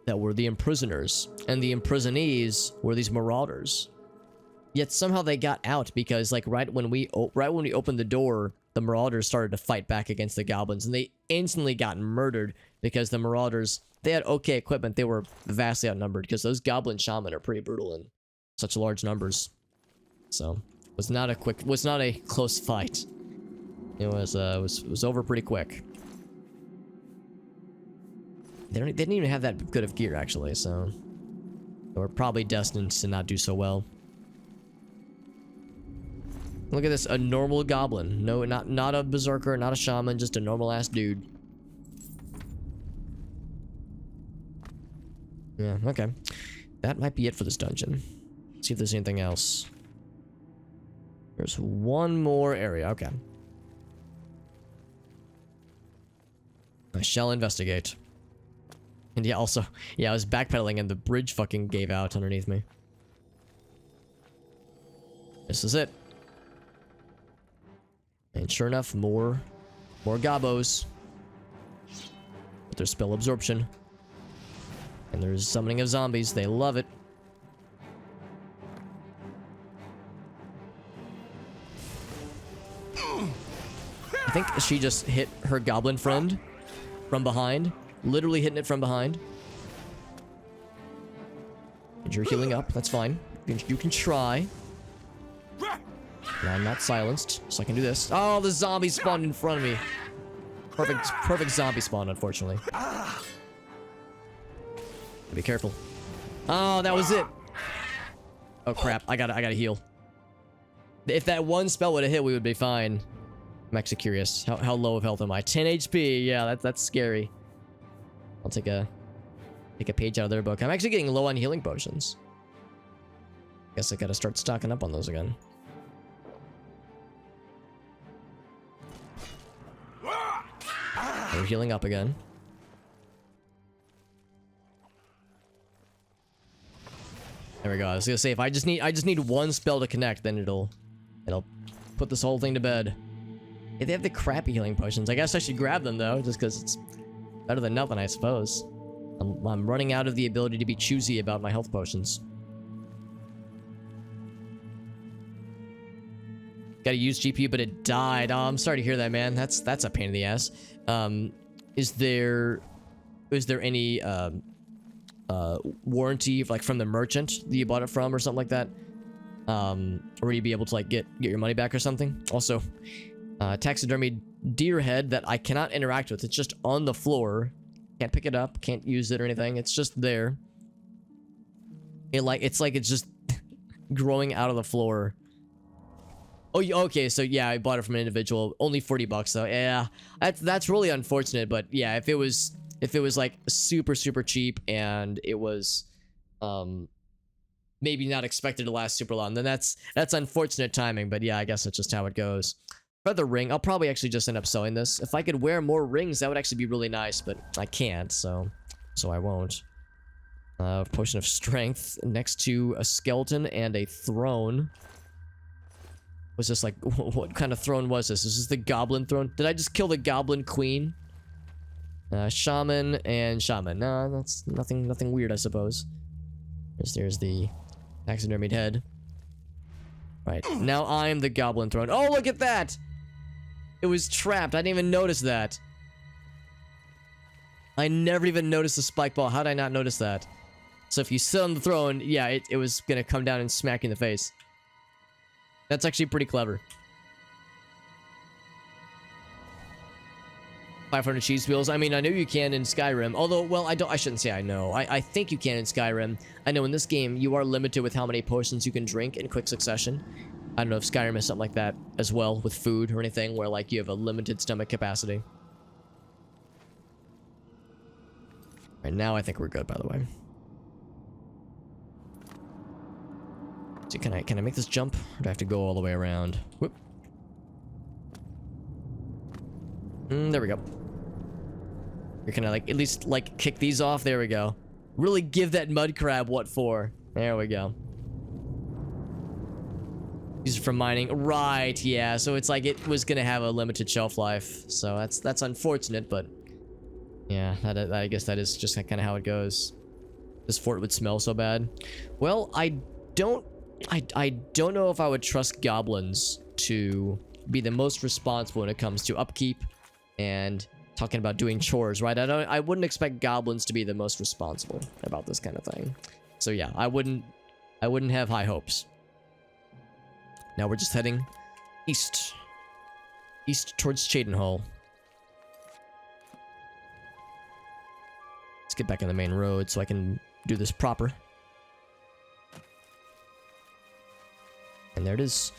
the imprisoners. And the imprisonees were these marauders. Yet somehow they got out because, like, right when we opened the door, the marauders started to fight back against the goblins. And they instantly got murdered because the marauders, they had okay equipment. They were vastly outnumbered because those goblin shaman are pretty brutal in such large numbers. So, was not a close fight. It was over pretty quick. They didn't even have that good of gear, actually, so... We're probably destined to not do so well. Look at this, a normal goblin. No, not a berserker, not a shaman, just a normal ass dude. Yeah, okay. That might be it for this dungeon. Let's see if there's anything else. There's one more area, okay. I shall investigate. And yeah, also, yeah, I was backpedaling and the bridge fucking gave out underneath me. This is it. And sure enough, more gobbos. But there's spell absorption. And there's summoning of zombies. They love it. I think she just hit her goblin friend from behind. Literally hitting it from behind. And you're healing up. That's fine. You can try. And I'm not silenced, so I can do this. Oh, the zombie spawned in front of me. Perfect zombie spawn, unfortunately. Be careful. Oh, that was it. Oh crap! I gotta heal. If that one spell would have hit, we would be fine. I'm actually curious. How low of health am I? 10 HP. Yeah, that's scary. I'll take a page out of their book. I'm actually getting low on healing potions. Guess I gotta start stocking up on those again. We're healing up again. There we go. I was gonna say if I just need one spell to connect, then it'll put this whole thing to bed. Hey, they have the crappy healing potions. I guess I should grab them though, just because it's better than nothing, I suppose. I'm running out of the ability to be choosy about my health potions. Gotta use GPU, but it died. Oh, I'm sorry to hear that, man. That's a pain in the ass. Is there any warranty like from the merchant that you bought it from or something like that? Or would you be able to like get your money back or something? Also, taxidermy deer head that I cannot interact with. It's just on the floor. Can't pick it up. Can't use it or anything. It's just there. It's just growing out of the floor. Oh, okay. So yeah, I bought it from an individual. Only 40 bucks though. Yeah, that's really unfortunate. But yeah, if it was like super cheap and it was maybe not expected to last super long, then that's unfortunate timing. But yeah, I guess that's just how it goes. Feather ring, I'll probably actually just end up selling this. If I could wear more rings, that would actually be really nice, but I can't, so I won't. Potion of strength next to a skeleton and a throne. Was this like, what kind of throne was this? Is this the goblin throne? Did I just kill the goblin queen? Shaman and shaman. No, that's nothing weird, I suppose. There's the taxidermied head. Right, now I'm the goblin throne. Oh, look at that! It was trapped. I didn't even notice that. I never even noticed the spike ball. How did I not notice that? So if you sit on the throne, yeah, it was gonna come down and smack you in the face. That's actually pretty clever. 500 cheese wheels. I mean, I know you can in Skyrim. Although, well, I shouldn't say I know. I think you can in Skyrim. I know in this game, you are limited with how many potions you can drink in quick succession. I don't know if Skyrim is something like that as well with food or anything where like you have a limited stomach capacity. Right now, I think we're good, by the way. So can I make this jump? Or do I have to go all the way around? Whoop. There we go. You're gonna like at least like kick these off. There we go. Really give that mud crab what for. There we go. These are from mining. Right, yeah. So it's like it was gonna have a limited shelf life. So that's unfortunate, but yeah, I guess that is just kind of how it goes. This fort would smell so bad. Well, I don't know if I would trust goblins to be the most responsible when it comes to upkeep and talking about doing chores, right? I wouldn't expect goblins to be the most responsible about this kind of thing. So yeah, I wouldn't have high hopes. Now we're just heading east towards Cheydinhal. Let's get back on the main road so I can do this proper. And there it is.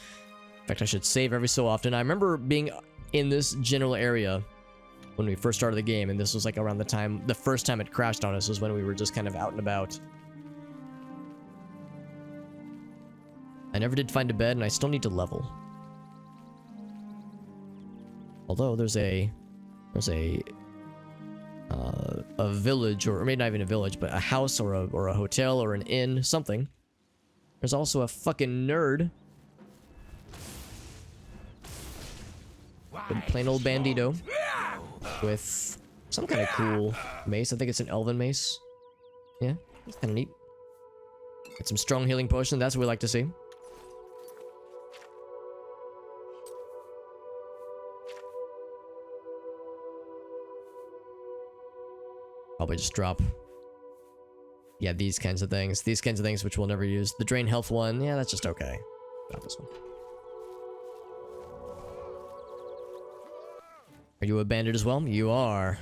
In fact, I should save every so often. I remember being in this general area when we first started the game, and this was like around the first time it crashed on us was when we were just kind of out and about. I never did find a bed, and I still need to level. Although there's a village, or maybe not even a village, but a house or a hotel or an inn, something. There's also a fucking nerd. A plain old bandito with some kind of cool mace. I think it's an elven mace. Yeah, it's kind of neat. Got some strong healing potion. That's what we like to see. Probably just drop. Yeah, these kinds of things. These kinds of things which we'll never use. The drain health one, yeah, that's just okay. Not this one. Are you a bandit as well? You are.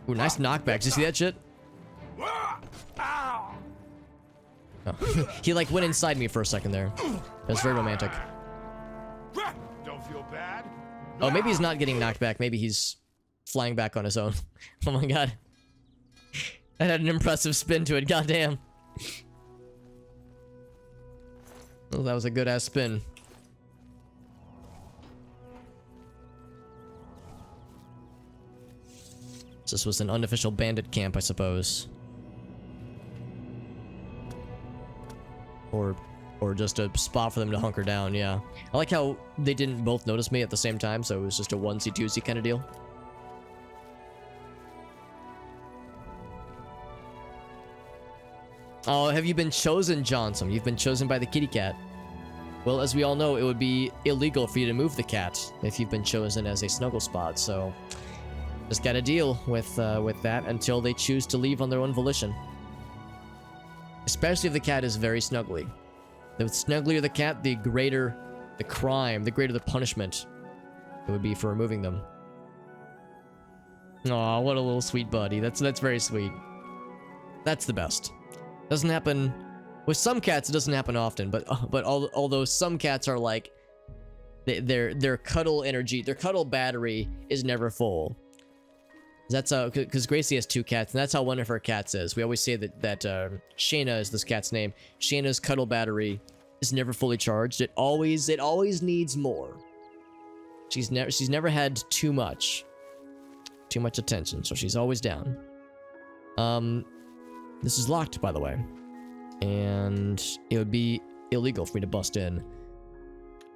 Ooh, nice knockback. Did you see that shit? Oh. He like went inside me for a second there. That was very romantic. Don't feel bad? Oh, maybe he's not getting knocked back. Maybe he's flying back on his own. Oh my god. That had an impressive spin to it. Goddamn. Oh, that was a good ass spin. This was an unofficial bandit camp, I suppose. Or just a spot for them to hunker down, yeah. I like how they didn't both notice me at the same time, so it was just a onesie-twosie kind of deal. Oh, have you been chosen, Johnson? You've been chosen by the kitty cat. Well, as we all know, it would be illegal for you to move the cat if you've been chosen as a snuggle spot, so... just gotta deal with that until they choose to leave on their own volition. Especially if the cat is very snuggly. The snugglier the cat, the greater the crime, the greater the punishment it would be for removing them. Aw, what a little sweet buddy. That's very sweet. That's the best. Doesn't happen with some cats. It doesn't happen often, but although some cats are like their cuddle energy, their cuddle battery is never full. That's because Gracie has 2 cats, and that's how one of her cats is. We always say that Shayna is this cat's name. Shayna's cuddle battery is never fully charged. It always needs more. She's never had too much attention, so she's always down. This is locked, by the way, and it would be illegal for me to bust in.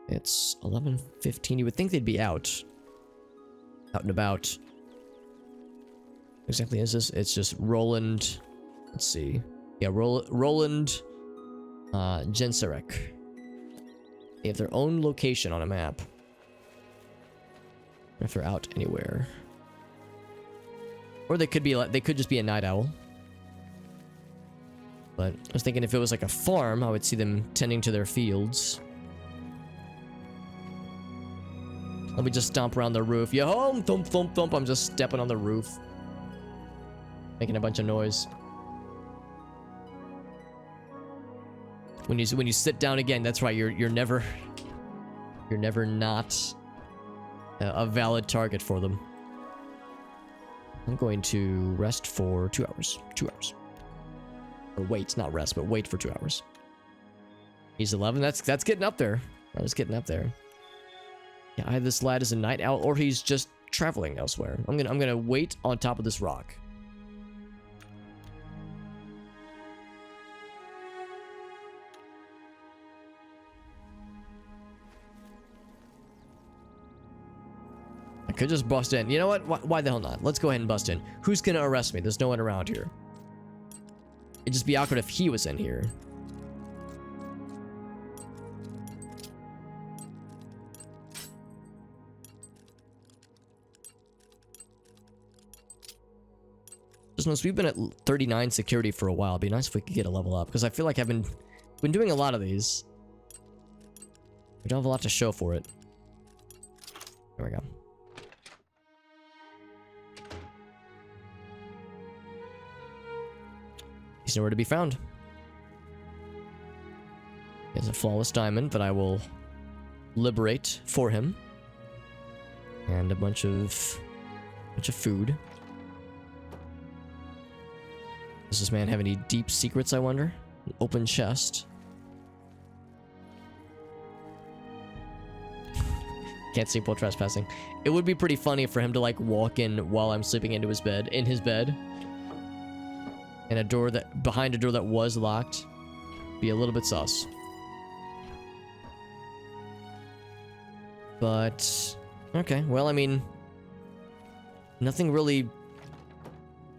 It's 11:15. You would think they'd be out and about. Exactly is this? It's just Roland. Let's see. Yeah, Roland Genseric. They have their own location on a map. If they're out anywhere. Or they could just be a night owl. But I was thinking if it was like a farm, I would see them tending to their fields. Let me just stomp around the roof. Yo home! Thump, thump, thump. I'm just stepping on the roof. Making a bunch of noise. When you sit down again, that's right. You're never not a valid target for them. I'm going to rest for 2 hours. 2 hours. Or wait, not rest, but wait for 2 hours. He's 11. That's getting up there. That is getting up there. Yeah, either this lad is a night owl or he's just traveling elsewhere. I'm gonna wait on top of this rock. I could just bust in. You know what? Why the hell not? Let's go ahead and bust in. Who's gonna arrest me? There's no one around here. It'd just be awkward if he was in here. Just notice we've been at 39 security for a while. It'd be nice if we could get a level up, because I feel like I've been doing a lot of these. We don't have a lot to show for it. There we go. He's nowhere to be found. There's a flawless diamond that I will liberate for him. And a bunch of food. Does this man have any deep secrets, I wonder? An open chest. Can't sleep while trespassing. It would be pretty funny for him to like walk in while I'm sleeping in his bed. And a door that, behind a door that was locked. Be a little bit sus. But, okay, well, I mean, nothing really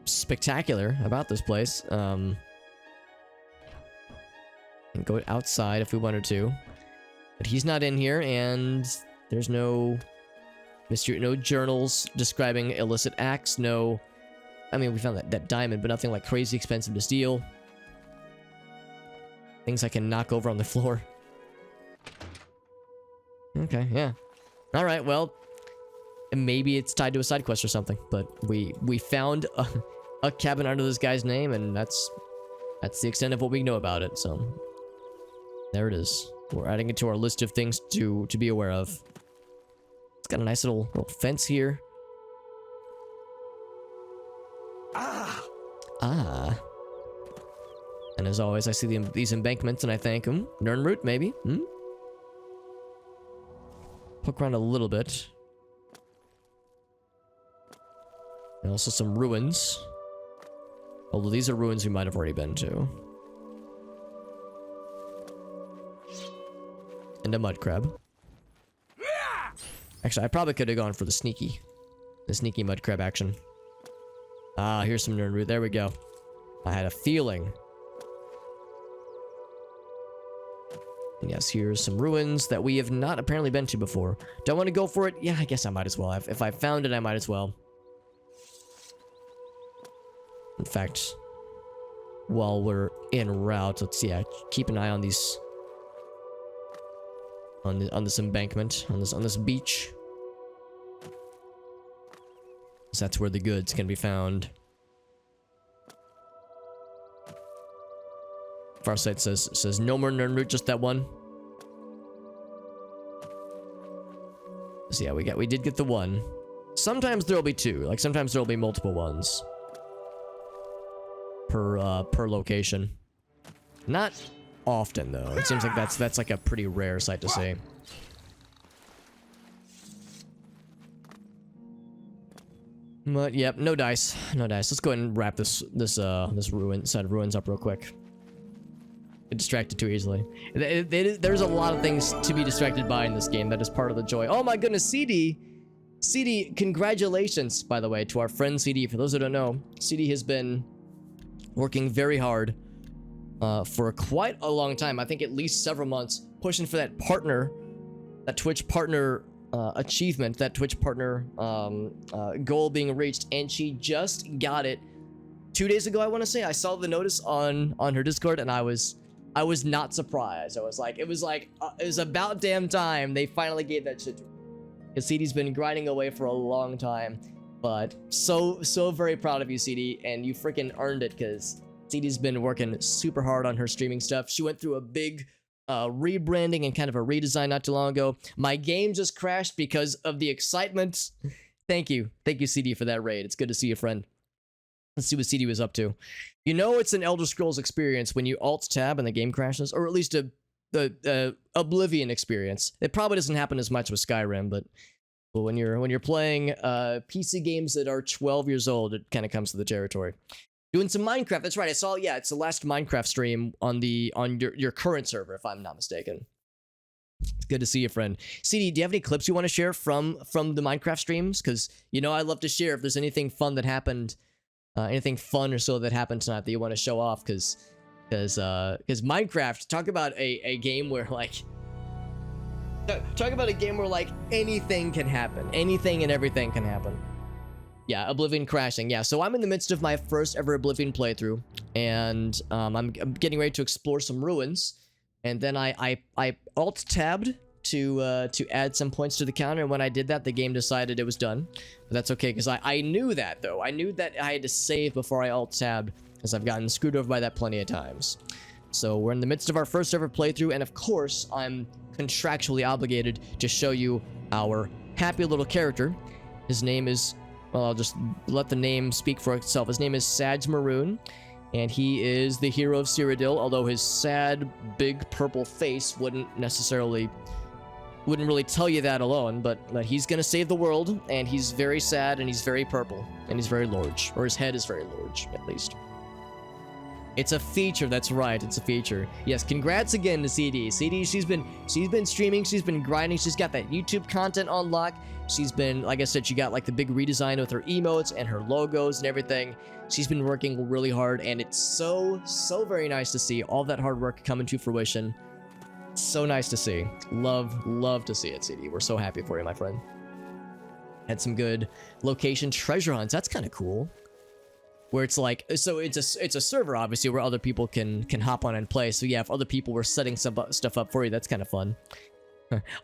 spectacular about this place. And go outside if we wanted to. But he's not in here, and there's no journals describing illicit acts, no... I mean, we found that diamond, but nothing like crazy expensive to steal. Things I can knock over on the floor. Okay, yeah. Alright, well, maybe it's tied to a side quest or something, but we found a cabin under this guy's name, and that's the extent of what we know about it, so... There it is. We're adding it to our list of things to be aware of. It's got a nice little fence here. Ah. And as always, I see these embankments and I think, Nirnroot, maybe? Poke around a little bit. And also some ruins. Although these are ruins we might have already been to. And a mud crab. Actually, I probably could have gone for the sneaky mud crab action. Ah, here's some Nirnroot. There we go. I had a feeling. And yes, here's some ruins that we have not apparently been to before. Do I want to go for it? Yeah, I guess I might as well. If I found it, I might as well. In fact, while we're en route, let's see. Keep an eye on these. On this embankment, on this beach. So that's where the goods can be found. Farsight says no more Nirnroot, just that one. So yeah, we did get the one. Sometimes there'll be two. Like sometimes there'll be multiple ones per location. Not often though. It seems like that's like a pretty rare sight to see. But yep, no dice. Let's go ahead and wrap this set of ruins up real quick. Get distracted too easily. There's a lot of things to be distracted by in this game. That is part of the joy. Oh my goodness, CD, congratulations, by the way, to our friend CD. For those who don't know, CD has been working very hard for quite a long time. I think at least several months, pushing for that Twitch partner achievement, that Twitch partner goal being reached, and she just got it 2 days ago. I want to say I saw the notice on her Discord, and I was not surprised. It was about damn time they finally gave that shit to her. Because CD's been grinding away for a long time, but so very proud of you, CD, and you freaking earned it, because CD's been working super hard on her streaming stuff. She went through a big rebranding and kind of a redesign not too long ago. My game just crashed because of the excitement. Thank you CD for that raid. It's good to see you, friend. Let's see what CD was up to. You know it's an Elder Scrolls experience when you alt-tab and the game crashes, or at least the Oblivion experience. It probably doesn't happen as much with Skyrim, but when you're playing PC games that are 12 years old, it kind of comes to the territory. Doing some Minecraft. That's right. I saw. Yeah, it's the last Minecraft stream on your current server, if I'm not mistaken. It's good to see you, friend. CD, do you have any clips you want to share from the Minecraft streams? Because I'd love to share if there's anything fun that happened, anything fun or so that happened tonight that you want to show off. Because Minecraft, talk about a game where anything can happen, anything and everything can happen. Yeah, Oblivion crashing. Yeah, so I'm in the midst of my first ever Oblivion playthrough, and I'm getting ready to explore some ruins, and then I alt-tabbed to add some points to the counter, and when I did that, the game decided it was done. But that's okay, because I knew that, though. I knew that I had to save before I alt-tabbed, because I've gotten screwed over by that plenty of times. So we're in the midst of our first ever playthrough, and of course, I'm contractually obligated to show you our happy little character. His name is, well, I'll just let the name speak for itself. His name is Sadge Maroon, and he is the hero of Cyrodiil, although his sad, big purple face wouldn't really tell you that alone, but he's gonna save the world, and he's very sad, and he's very purple, and he's very large, or his head is very large, at least. It's a feature, that's right, it's a feature. Yes, congrats again to CD. CD, she's been streaming, she's been grinding, she's got that YouTube content on lock. She's been, like I said, she got like the big redesign with her emotes and her logos and everything. She's been working really hard, and it's so very nice to see all that hard work coming to fruition. So nice to see. Love to see it, CD. We're so happy for you, my friend. Had some good location treasure hunts. That's kind of cool. Where it's like, so it's a server, obviously, where other people can hop on and play. So yeah, if other people were setting some stuff up for you, that's kind of fun.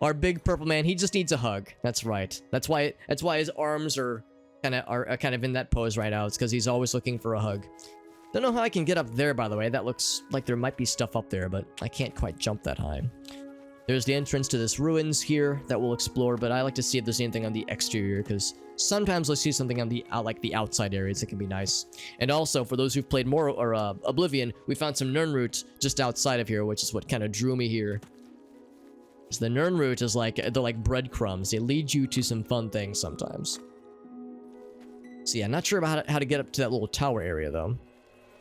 Our big purple man, he just needs a hug. That's right. That's why his arms are kind of in that pose right now. It's because he's always looking for a hug. Don't know how I can get up there, by the way. That looks like there might be stuff up there, but I can't quite jump that high. There's the entrance to this ruins here that we'll explore, but I like to see if there's anything on the exterior, because sometimes we'll see something on the outside areas that can be nice. And also, for those who've played Oblivion, we found some Nirnroot just outside of here, which is what kind of drew me here. So the Nirnroot is they're like breadcrumbs. They lead you to some fun things sometimes. So yeah, not sure about how to get up to that little tower area, though.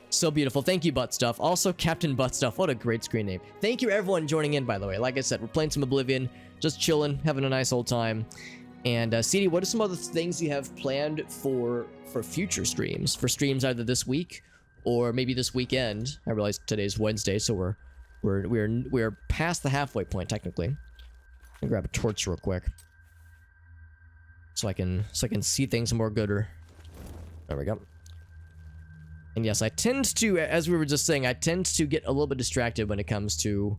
So beautiful. Thank you, Buttstuff. Also, Captain Buttstuff. What a great screen name. Thank you, everyone, joining in, by the way. Like I said, we're playing some Oblivion, just chilling, having a nice old time. And, CD, what are some other things you have planned for future streams? For streams either this week or maybe this weekend. I realize today's Wednesday, so we're past the halfway point, technically. Let me grab a torch real quick. So I can see things more gooder. There we go. And yes, I tend to, as we were just saying, I tend to get a little bit distracted when it comes to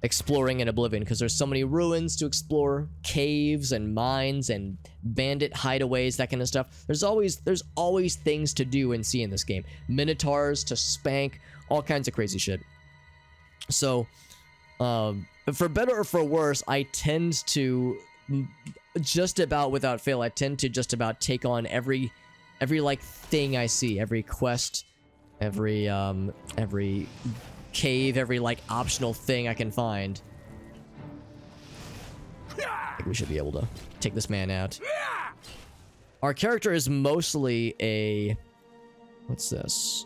exploring in Oblivion, because there's so many ruins to explore, caves and mines and bandit hideaways, that kind of stuff. There's always things to do and see in this game. Minotaurs to spank, all kinds of crazy shit. So, for better or for worse, I tend to, just about without fail, I tend to just about take on every like thing I see, every quest, every cave, every like optional thing I can find. I think we should be able to take this man out. Our character is mostly a, what's this?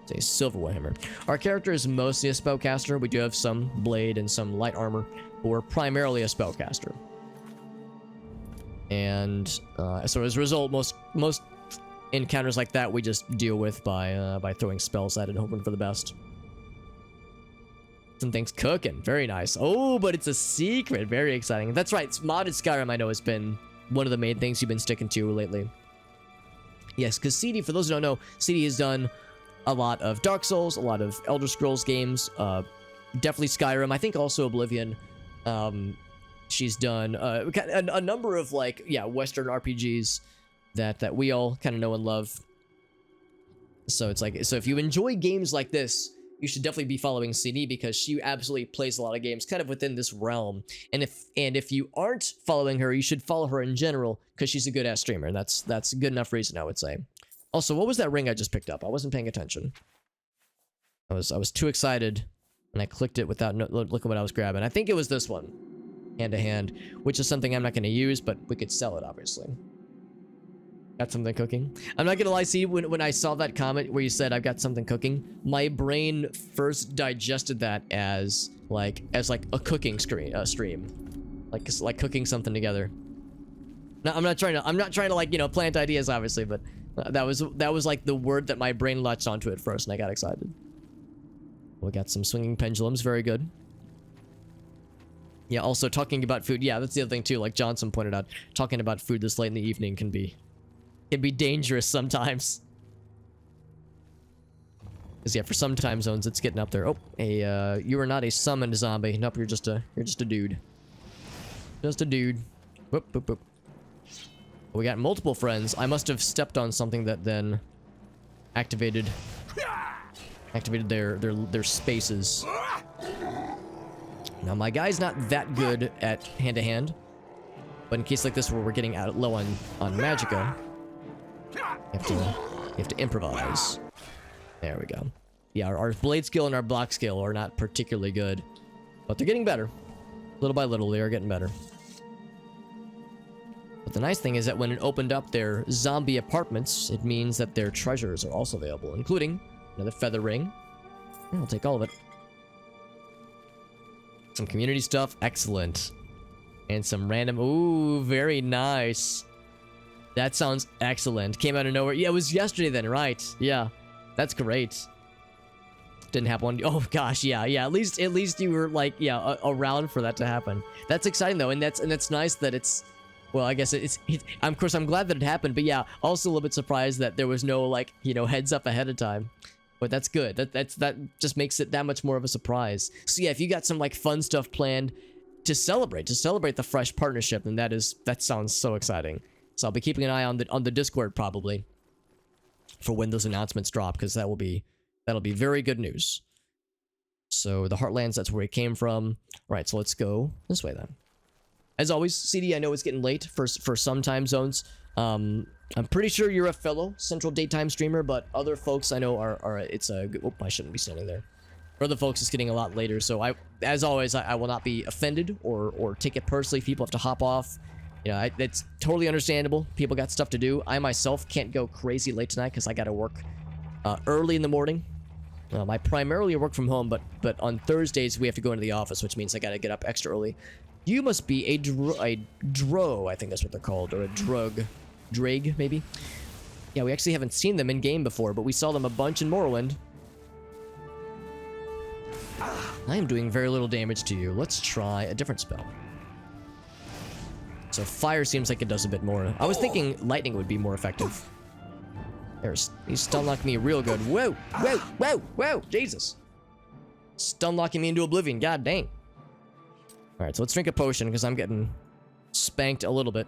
It's a Silverhammer. Our character is mostly a spellcaster. We do have some blade and some light armor, but we're primarily a spellcaster. And so as a result, most encounters like that we just deal with by throwing spells at it and hoping for the best. Some things cooking, very nice. Oh, but it's a secret, very exciting. That's right, modded Skyrim I know has been one of the main things you've been sticking to lately. Yes, because CD, for those who don't know, CD has done a lot of Dark Souls, a lot of Elder Scrolls games, definitely Skyrim, I think also Oblivion. She's done a number of like, yeah, Western RPGs that we all kind of know and love. So it's like, so if you enjoy games like this, you should definitely be following CD, because she absolutely plays a lot of games kind of within this realm. And if you aren't following her, you should follow her in general, because she's a good ass streamer, and that's a good enough reason, I would say. Also, what was that ring I just picked up? I wasn't paying attention. I was too excited, and I clicked it without looking what I was grabbing. I think it was this one, hand to hand, which is something I'm not going to use, but we could sell it, obviously. Got something cooking. I'm not gonna lie, see, when I saw that comment where you said I've got something cooking, my brain first digested that as like a cooking stream, like cooking something together. No, I'm not trying to like, you know, plant ideas, obviously, but that was like the word that my brain latched onto at first, and I got excited. We got some swinging pendulums, very good. Yeah, also talking about food, yeah, that's the other thing too, like Johnson pointed out, talking about food this late in the evening can be dangerous sometimes. Because yeah, for some time zones, it's getting up there. Oh, you are not a summoned zombie. Nope, you're just a dude. Just a dude. Whoop, whoop, whoop. We got multiple friends. I must have stepped on something that then activated activated their spaces. Now my guy's not that good at hand-to-hand, but in case like this where we're getting out low on magicka, you have to improvise. There we go. Yeah, our blade skill and our block skill are not particularly good, but they're getting better. Little by little, they are getting better. But the nice thing is that when it opened up their zombie apartments, it means that their treasures are also available, including another feather ring. I'll take all of it. Some community stuff, excellent. And some random, ooh, very nice. That sounds excellent. Came out of nowhere. Yeah, it was yesterday then, right? Yeah, that's great. Didn't happen one. Oh gosh, yeah. At least you were like, yeah, around for that to happen. That's exciting though, and that's nice that it's. Well, I guess of course, I'm glad that it happened, but yeah, also a little bit surprised that there was no like, heads up ahead of time. But that's good. That just makes it that much more of a surprise. So yeah, if you got some like fun stuff planned to celebrate the fresh partnership, then that sounds so exciting. So I'll be keeping an eye on the Discord probably for when those announcements drop, because that'll be very good news. So the Heartlands, that's where it came from. All right, so let's go this way then. As always, CD, I know it's getting late for some time zones. I'm pretty sure you're a fellow Central Daytime streamer, but other folks I know are it's a good, oh, I shouldn't be standing there. For other folks, it's getting a lot later, so as always, I will not be offended or take it personally if people have to hop off. It's totally understandable. People got stuff to do. I myself can't go crazy late tonight because I got to work early in the morning. I primarily work from home, but on Thursdays we have to go into the office, which means I got to get up extra early. You must be a dro, I think that's what they're called, or a drag, maybe. Yeah, we actually haven't seen them in game before, but we saw them a bunch in Morrowind. I am doing very little damage to you. Let's try a different spell. So fire seems like it does a bit more. I was thinking lightning would be more effective. He's stun locked me real good. Whoa, Jesus. Stun locking me into Oblivion, god dang. Alright, so let's drink a potion, because I'm getting spanked a little bit.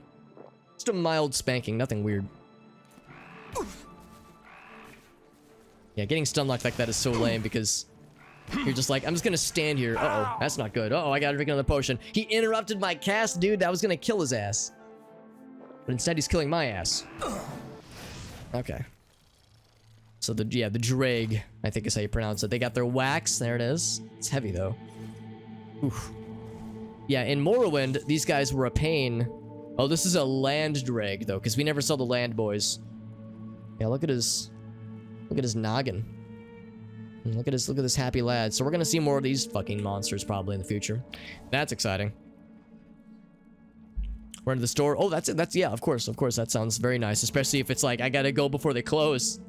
Just a mild spanking, nothing weird. Yeah, getting stun locked like that is so lame, because you're just like, I'm just gonna stand here. Uh-oh, that's not good. Uh-oh, I gotta drink another potion. He interrupted my cast, dude. That was gonna kill his ass. But instead, he's killing my ass. Okay. So the drag, I think is how you pronounce it. They got their wax. There it is. It's heavy, though. Oof. Yeah, in Morrowind, these guys were a pain. Oh, this is a land drag, though, because we never saw the land boys. Yeah, look at his noggin. Look at this happy lad. So we're gonna see more of these fucking monsters probably in the future. That's exciting. We're into the store. Oh, that's yeah, of course. That sounds very nice, especially if it's like I gotta go before they close.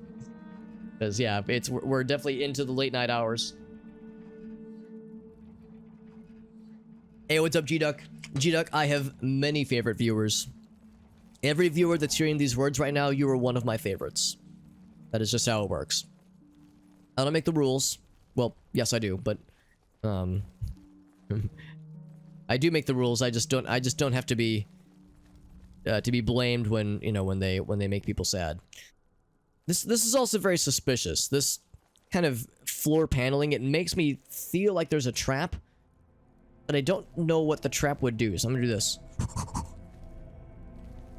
Because yeah, we're definitely into the late night hours. Hey, what's up, G-Duck? G-Duck, I have many favorite viewers. Every viewer that's hearing these words right now, you are one of my favorites. That is just how it works. I don't make the rules. Well, yes, I do, but I do make the rules. I just don't have to be blamed when when they make people sad. This is also very suspicious. This kind of floor paneling, it makes me feel like there's a trap, but I don't know what the trap would do. So I'm gonna do this. I'm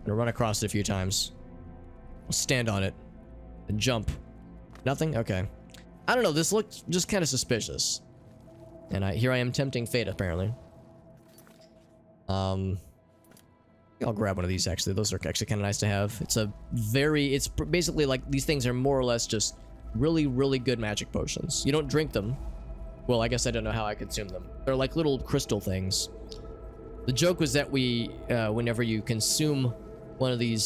gonna run across it a few times. I'll stand on it and jump. Nothing? Okay. I don't know, this looked just kind of suspicious. And here I am tempting fate, apparently. I'll grab one of these, actually. Those are actually kind of nice to have. It's basically like, these things are more or less just really, really good magic potions. You don't drink them. Well, I guess I don't know how I consume them. They're like little crystal things. The joke was that whenever you consume one of these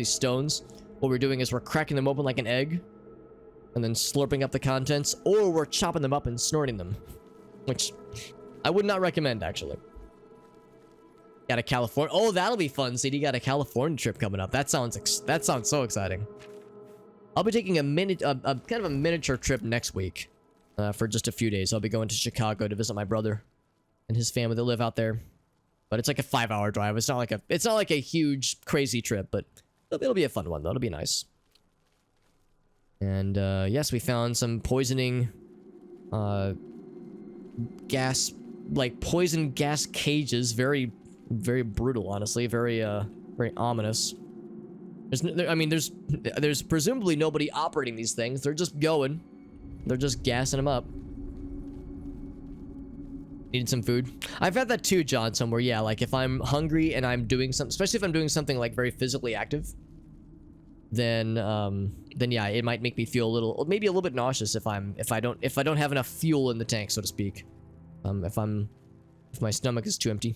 stones, what we're doing is we're cracking them open like an egg, and then slurping up the contents, or we're chopping them up and snorting them, which I would not recommend, actually. Got a California. Oh, that'll be fun. CD got a California trip coming up. That sounds so exciting. I'll be taking a kind of a miniature trip next week, for just a few days. I'll be going to Chicago to visit my brother and his family that live out there. But it's like a 5-hour drive. It's not like a huge crazy trip, but it'll be a fun one though. It'll be nice. And yes, we found some poisoning gas, like poison gas cages. Very, very brutal, honestly. Very very ominous. I mean, there's presumably nobody operating these things. They're just going. They're just gassing them up. Needed some food. I've had that too, John, somewhere. Yeah, like if I'm hungry and I'm doing something, especially if I'm doing something like very physically active, then yeah, it might make me feel a little, maybe a little bit nauseous if I don't have enough fuel in the tank, so to speak. If my stomach is too empty.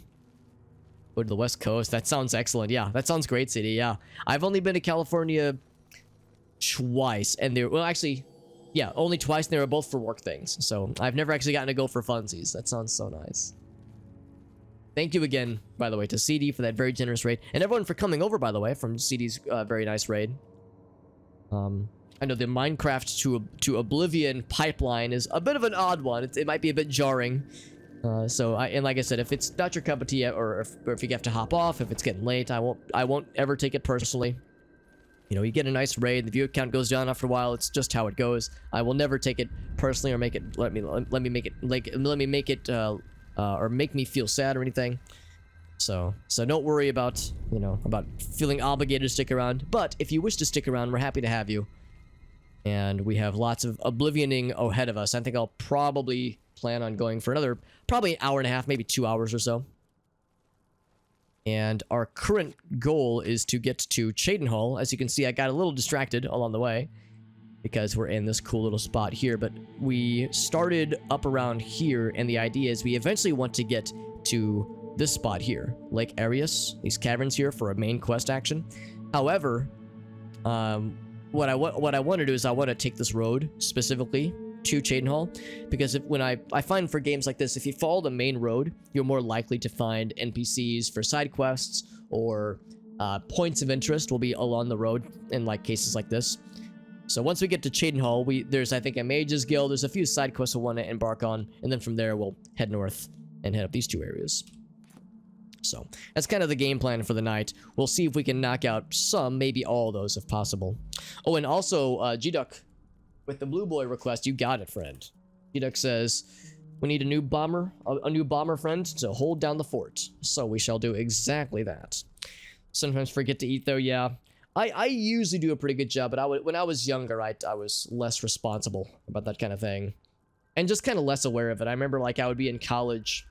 Go to the West Coast. That sounds excellent. Yeah, that sounds great, CD. Yeah, I've only been to California twice, and well, actually, yeah, only twice, and they were both for work things. So I've never actually gotten to go for funsies. That sounds so nice. Thank you again, by the way, to CD for that very generous raid, and everyone for coming over, by the way, from CD's very nice raid. I know the Minecraft to Oblivion pipeline is a bit of an odd one. It might be a bit jarring. And like I said, if it's not your cup of tea, or if you have to hop off, if it's getting late, I won't ever take it personally. You know, you get a nice raid, the view count goes down after a while. It's just how it goes. I will never take it personally or make it let me make it or make me feel sad or anything. So don't worry about, you know, about feeling obligated to stick around. But if you wish to stick around, we're happy to have you. And we have lots of Oblivioning ahead of us. I think I'll probably plan on going for another, probably an hour and a half, maybe 2 hours or so. And our current goal is to get to Cheydinhal. As you can see, I got a little distracted along the way because we're in this cool little spot here. But we started up around here, and the idea is we eventually want to get to this spot here, Lake Arius, these caverns here for a main quest action. However, what I want to do is I want to take this road specifically to Cheydinhal, because when I find for games like this, if you follow the main road, you're more likely to find NPCs for side quests, or points of interest will be along the road in like cases like this. So once we get to Cheydinhal, there's, I think, a Mage's Guild, there's a few side quests we'll want to embark on, and then from there we'll head north and head up these two areas. So that's kind of the game plan for the night. We'll see if we can knock out some, maybe all of those if possible. Oh, and also, G-Duck, with the Blue Boy request, you got it, friend. G-Duck says, we need a new bomber friend to hold down the fort. So we shall do exactly that. Sometimes forget to eat, though, yeah. I usually do a pretty good job, but when I was younger, I was less responsible about that kind of thing. And just kind of less aware of it. I remember, like, I would be in college.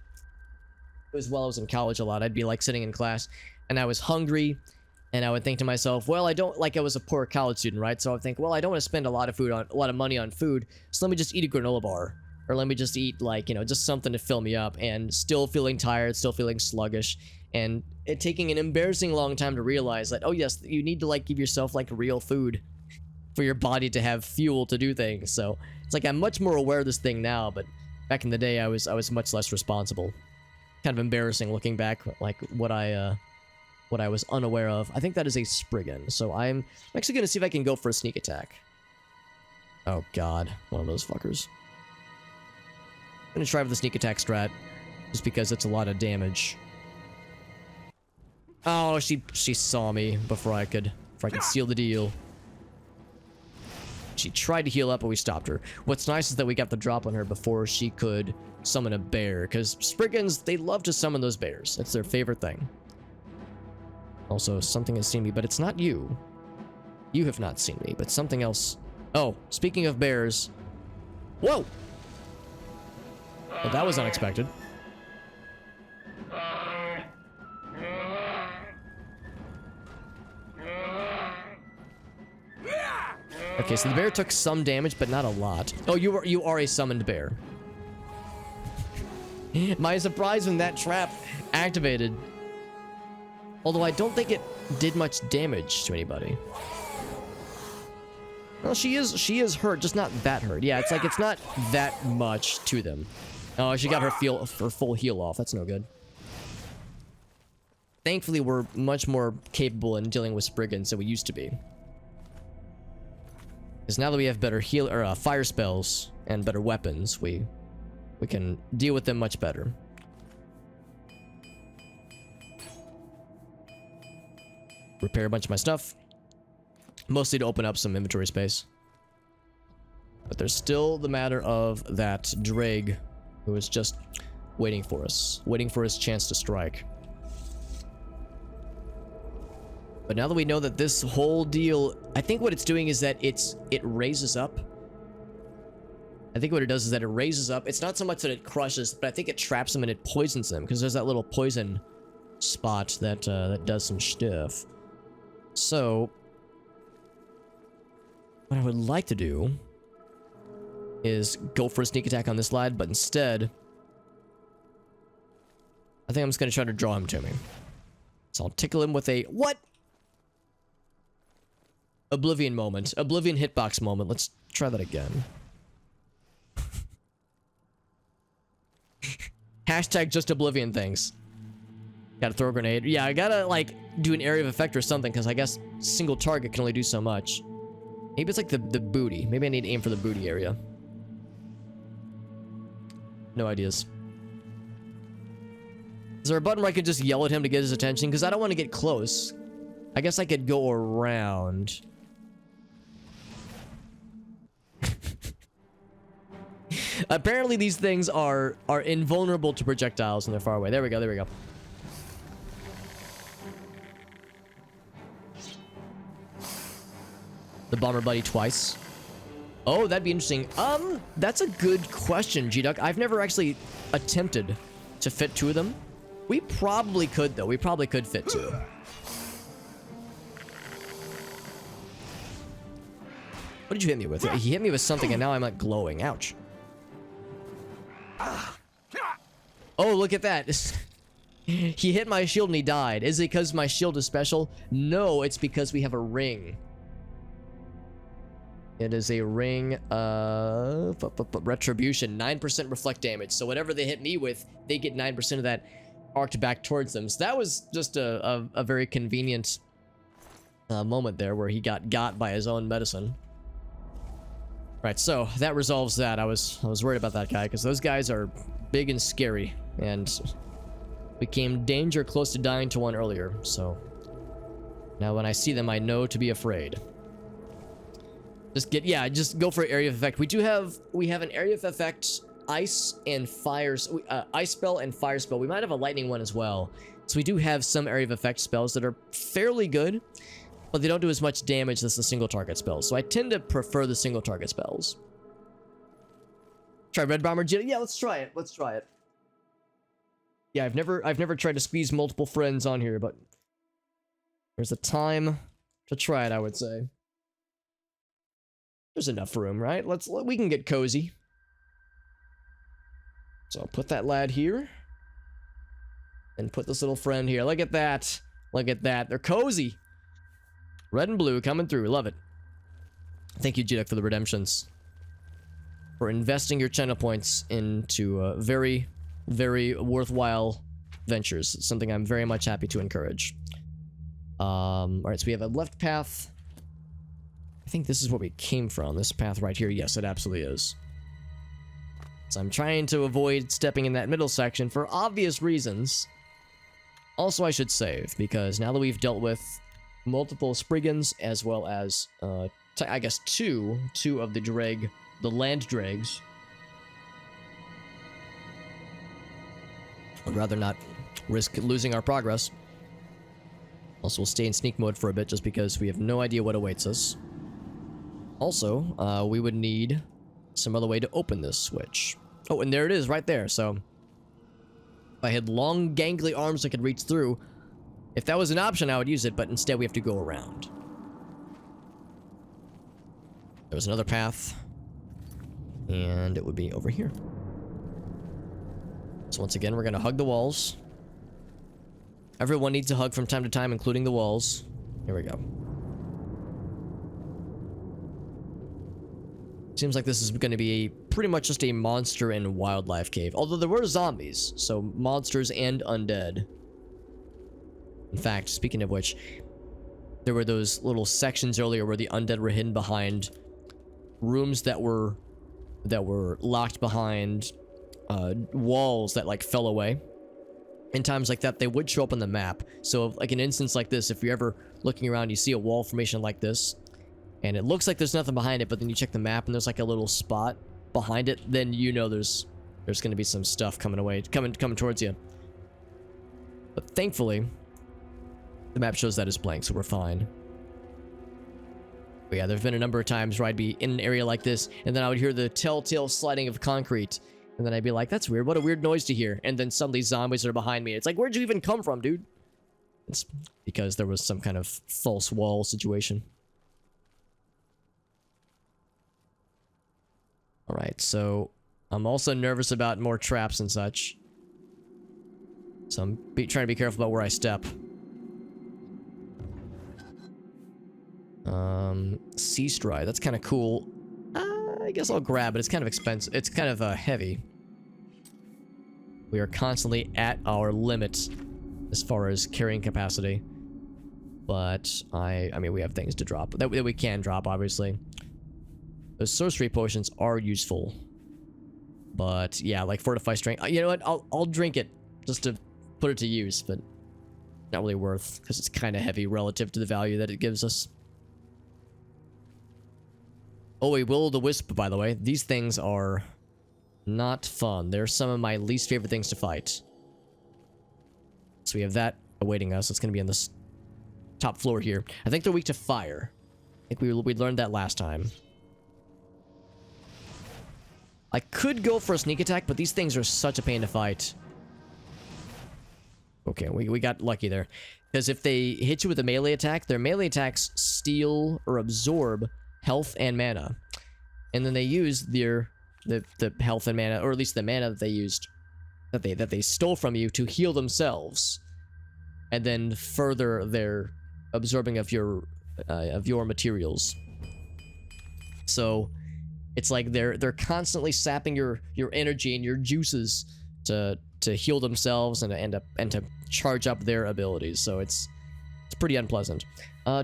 It was while I was in college a lot. I'd be, like, sitting in class, and I was hungry. And I would think to myself, well, I was a poor college student, right? So I would think, well, I don't want to spend a lot of money on food. So let me just eat a granola bar, or let me just eat, like, you know, just something to fill me up. And still feeling tired, still feeling sluggish, and it taking an embarrassing long time to realize that, oh yes, you need to, like, give yourself, like, real food for your body to have fuel to do things. So it's like I'm much more aware of this thing now, but back in the day, I was much less responsible. Kind of embarrassing looking back, like what I was unaware of. I think that is a Spriggan, so I'm actually going to see if I can go for a sneak attack. Oh god, one of those fuckers. I'm going to try with the sneak attack strat, just because it's a lot of damage. Oh, she saw me before I could seal the deal. She tried to heal up, but we stopped her. What's nice is that we got the drop on her before she could summon a bear, because Spriggans, they love to summon those bears. That's their favorite thing. Also, something has seen me, but it's not you. You have not seen me, but something else. Oh, speaking of bears. Whoa! Well, that was unexpected. Okay, so the bear took some damage, but not a lot. Oh, you are a summoned bear. My surprise when that trap activated. Although I don't think it did much damage to anybody. Well, she is hurt, just not that hurt. Yeah, it's like it's not that much to them. Oh, she got her full heal off. That's no good. Thankfully, we're much more capable in dealing with Spriggans than we used to be. Because now that we have better fire spells and better weapons, we can deal with them much better. Repair a bunch of my stuff. Mostly to open up some inventory space. there's still the matter of that Dreg who is just waiting for us, waiting for his chance to strike. But now that we know that this whole deal, I think what it's doing is that it raises up. I think what it does is that it raises up. It's not so much that it crushes, but I think it traps them and it poisons them, because there's that little poison spot that that does some stuff. So what I would like to do is go for a sneak attack on this lad, but instead I think I'm just going to try to draw him to me. So I'll tickle him with a what? Oblivion moment. Oblivion hitbox moment. Let's try that again. Hashtag just Oblivion things. Gotta throw a grenade. Yeah, I gotta, like, do an area of effect or something, because I guess single target can only do so much. Maybe it's like the booty. Maybe I need to aim for the booty area. No ideas. Is there a button where I could just yell at him to get his attention? Because I don't want to get close. I guess I could go around. Apparently these things are invulnerable to projectiles when they're far away. There we go, there we go. The bomber buddy twice. Oh, that'd be interesting. That's a good question, G-Duck. I've never actually attempted to fit two of them. We probably could, though. We probably could fit two. What did you hit me with? He hit me with something, and now I'm, like, glowing. Ouch. Oh, look at that. He hit my shield and he died. Is it because my shield is special? No, it's because we have a ring. It is a ring of retribution. 9% reflect damage. So whatever they hit me with, they get 9% of that arced back towards them. So that was just a very convenient moment there where he got by his own medicine. Right, so that resolves that. I was worried about that guy because those guys are big and scary, and we came danger close to dying to one earlier. So now when I see them, I know to be afraid. Just go for area of effect. We have an area of effect, ice and fires, ice spell and fire spell. We might have a lightning one as well. So we do have some area of effect spells that are fairly good, but they don't do as much damage as the single target spells. So I tend to prefer the single target spells. Try Red Bomber Jitty. Yeah, let's try it. Let's try it. Yeah, I've never tried to squeeze multiple friends on here, but there's a time to try it, I would say. There's enough room, right? We can get cozy. So I'll put that lad here. And put this little friend here. Look at that. Look at that. They're cozy. Red and blue coming through. Love it. Thank you, G-Duck, for the redemptions. For investing your channel points into very, very worthwhile ventures. It's something I'm very much happy to encourage. Alright, so we have a left path. I think this is where we came from. This path right here. Yes, it absolutely is. So I'm trying to avoid stepping in that middle section for obvious reasons. Also, I should save, because now that we've dealt with multiple Spriggans, as well as, I guess two of the land dregs. I'd rather not risk losing our progress. Also, we'll stay in sneak mode for a bit, just because we have no idea what awaits us. Also, we would need some other way to open this switch. Oh, and there it is, right there. So, if I had long, gangly arms that could reach through, if that was an option, I would use it, but instead we have to go around. There's another path, and it would be over here. So once again, we're going to hug the walls. Everyone needs a hug from time to time, including the walls. Here we go. Seems like this is going to be pretty much just a monster and wildlife cave. Although there were zombies, so monsters and undead. In fact, speaking of which, there were those little sections earlier where the undead were hidden behind rooms that were locked behind walls that like fell away. In times like that, they would show up on the map. So like an instance like this, if you're ever looking around, you see a wall formation like this, and it looks like there's nothing behind it, but then you check the map and there's like a little spot behind it, then you know there's going to be some stuff coming towards you. But thankfully, the map shows that it's blank, so we're fine. But yeah, there's been a number of times where I'd be in an area like this, and then I would hear the telltale sliding of concrete, and then I'd be like, that's weird, what a weird noise to hear. And then suddenly zombies are behind me. It's like, where'd you even come from, dude? It's because there was some kind of false wall situation. Alright, so I'm also nervous about more traps and such. So I'm trying to be careful about where I step. Sea Stride, that's kind of cool. I guess I'll grab it. It's kind of expensive. It's kind of heavy. We are constantly at our limit as far as carrying capacity. But I mean, we have things to drop that we can drop, obviously. Those sorcery potions are useful. But yeah, like fortify strength. You know what? I'll drink it just to put it to use, but not really worth because it's kind of heavy relative to the value that it gives us. Oh, wait, Will-o'-the-Wisp, by the way. These things are not fun. They're some of my least favorite things to fight. So we have that awaiting us. It's going to be on this top floor here. I think they're weak to fire. I think we learned that last time. I could go for a sneak attack, but these things are such a pain to fight. Okay, we got lucky there. Because if they hit you with a melee attack, their melee attacks steal or absorb health and mana. And then they use the health and mana, or at least the mana that they used, that they stole from you to heal themselves. And then further their absorbing of your materials. So it's like they're constantly sapping your energy and your juices to heal themselves and to charge up their abilities. So it's pretty unpleasant.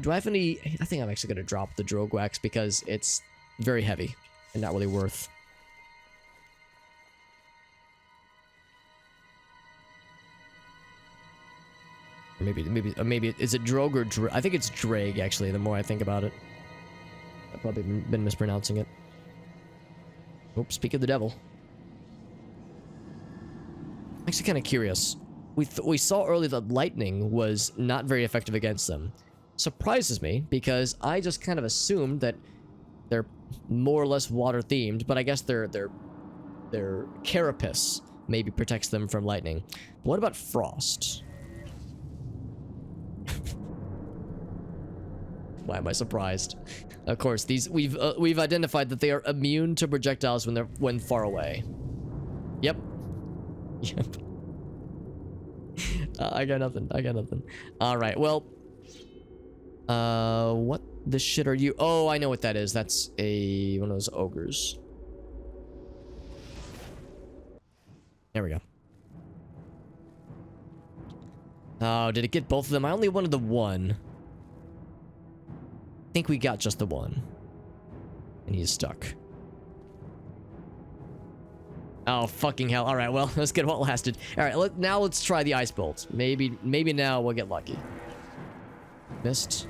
Do I have any? I think I'm actually going to drop the Drogwax because it's very heavy and not really worth. Or maybe is it Drog or Drag? I think it's Drag, actually, the more I think about it. I've probably been mispronouncing it. Oops, speak of the devil. I'm actually kind of curious. We saw earlier that lightning was not very effective against them. Surprises me, because I just kind of assumed that they're more or less water themed, but I guess their carapace maybe protects them from lightning. But what about frost? Why am I surprised? Of course, these we've identified that they are immune to projectiles when far away. Yep. Yep. I got nothing. All right. Well, what the shit are you? Oh, I know what that is. That's one of those ogres. There we go. Oh, did it get both of them? I only wanted the one. I think we got just the one. And he's stuck. Oh, fucking hell. Alright, well, let's get what lasted. Alright, now let's try the ice bolt. Maybe now we'll get lucky. Missed.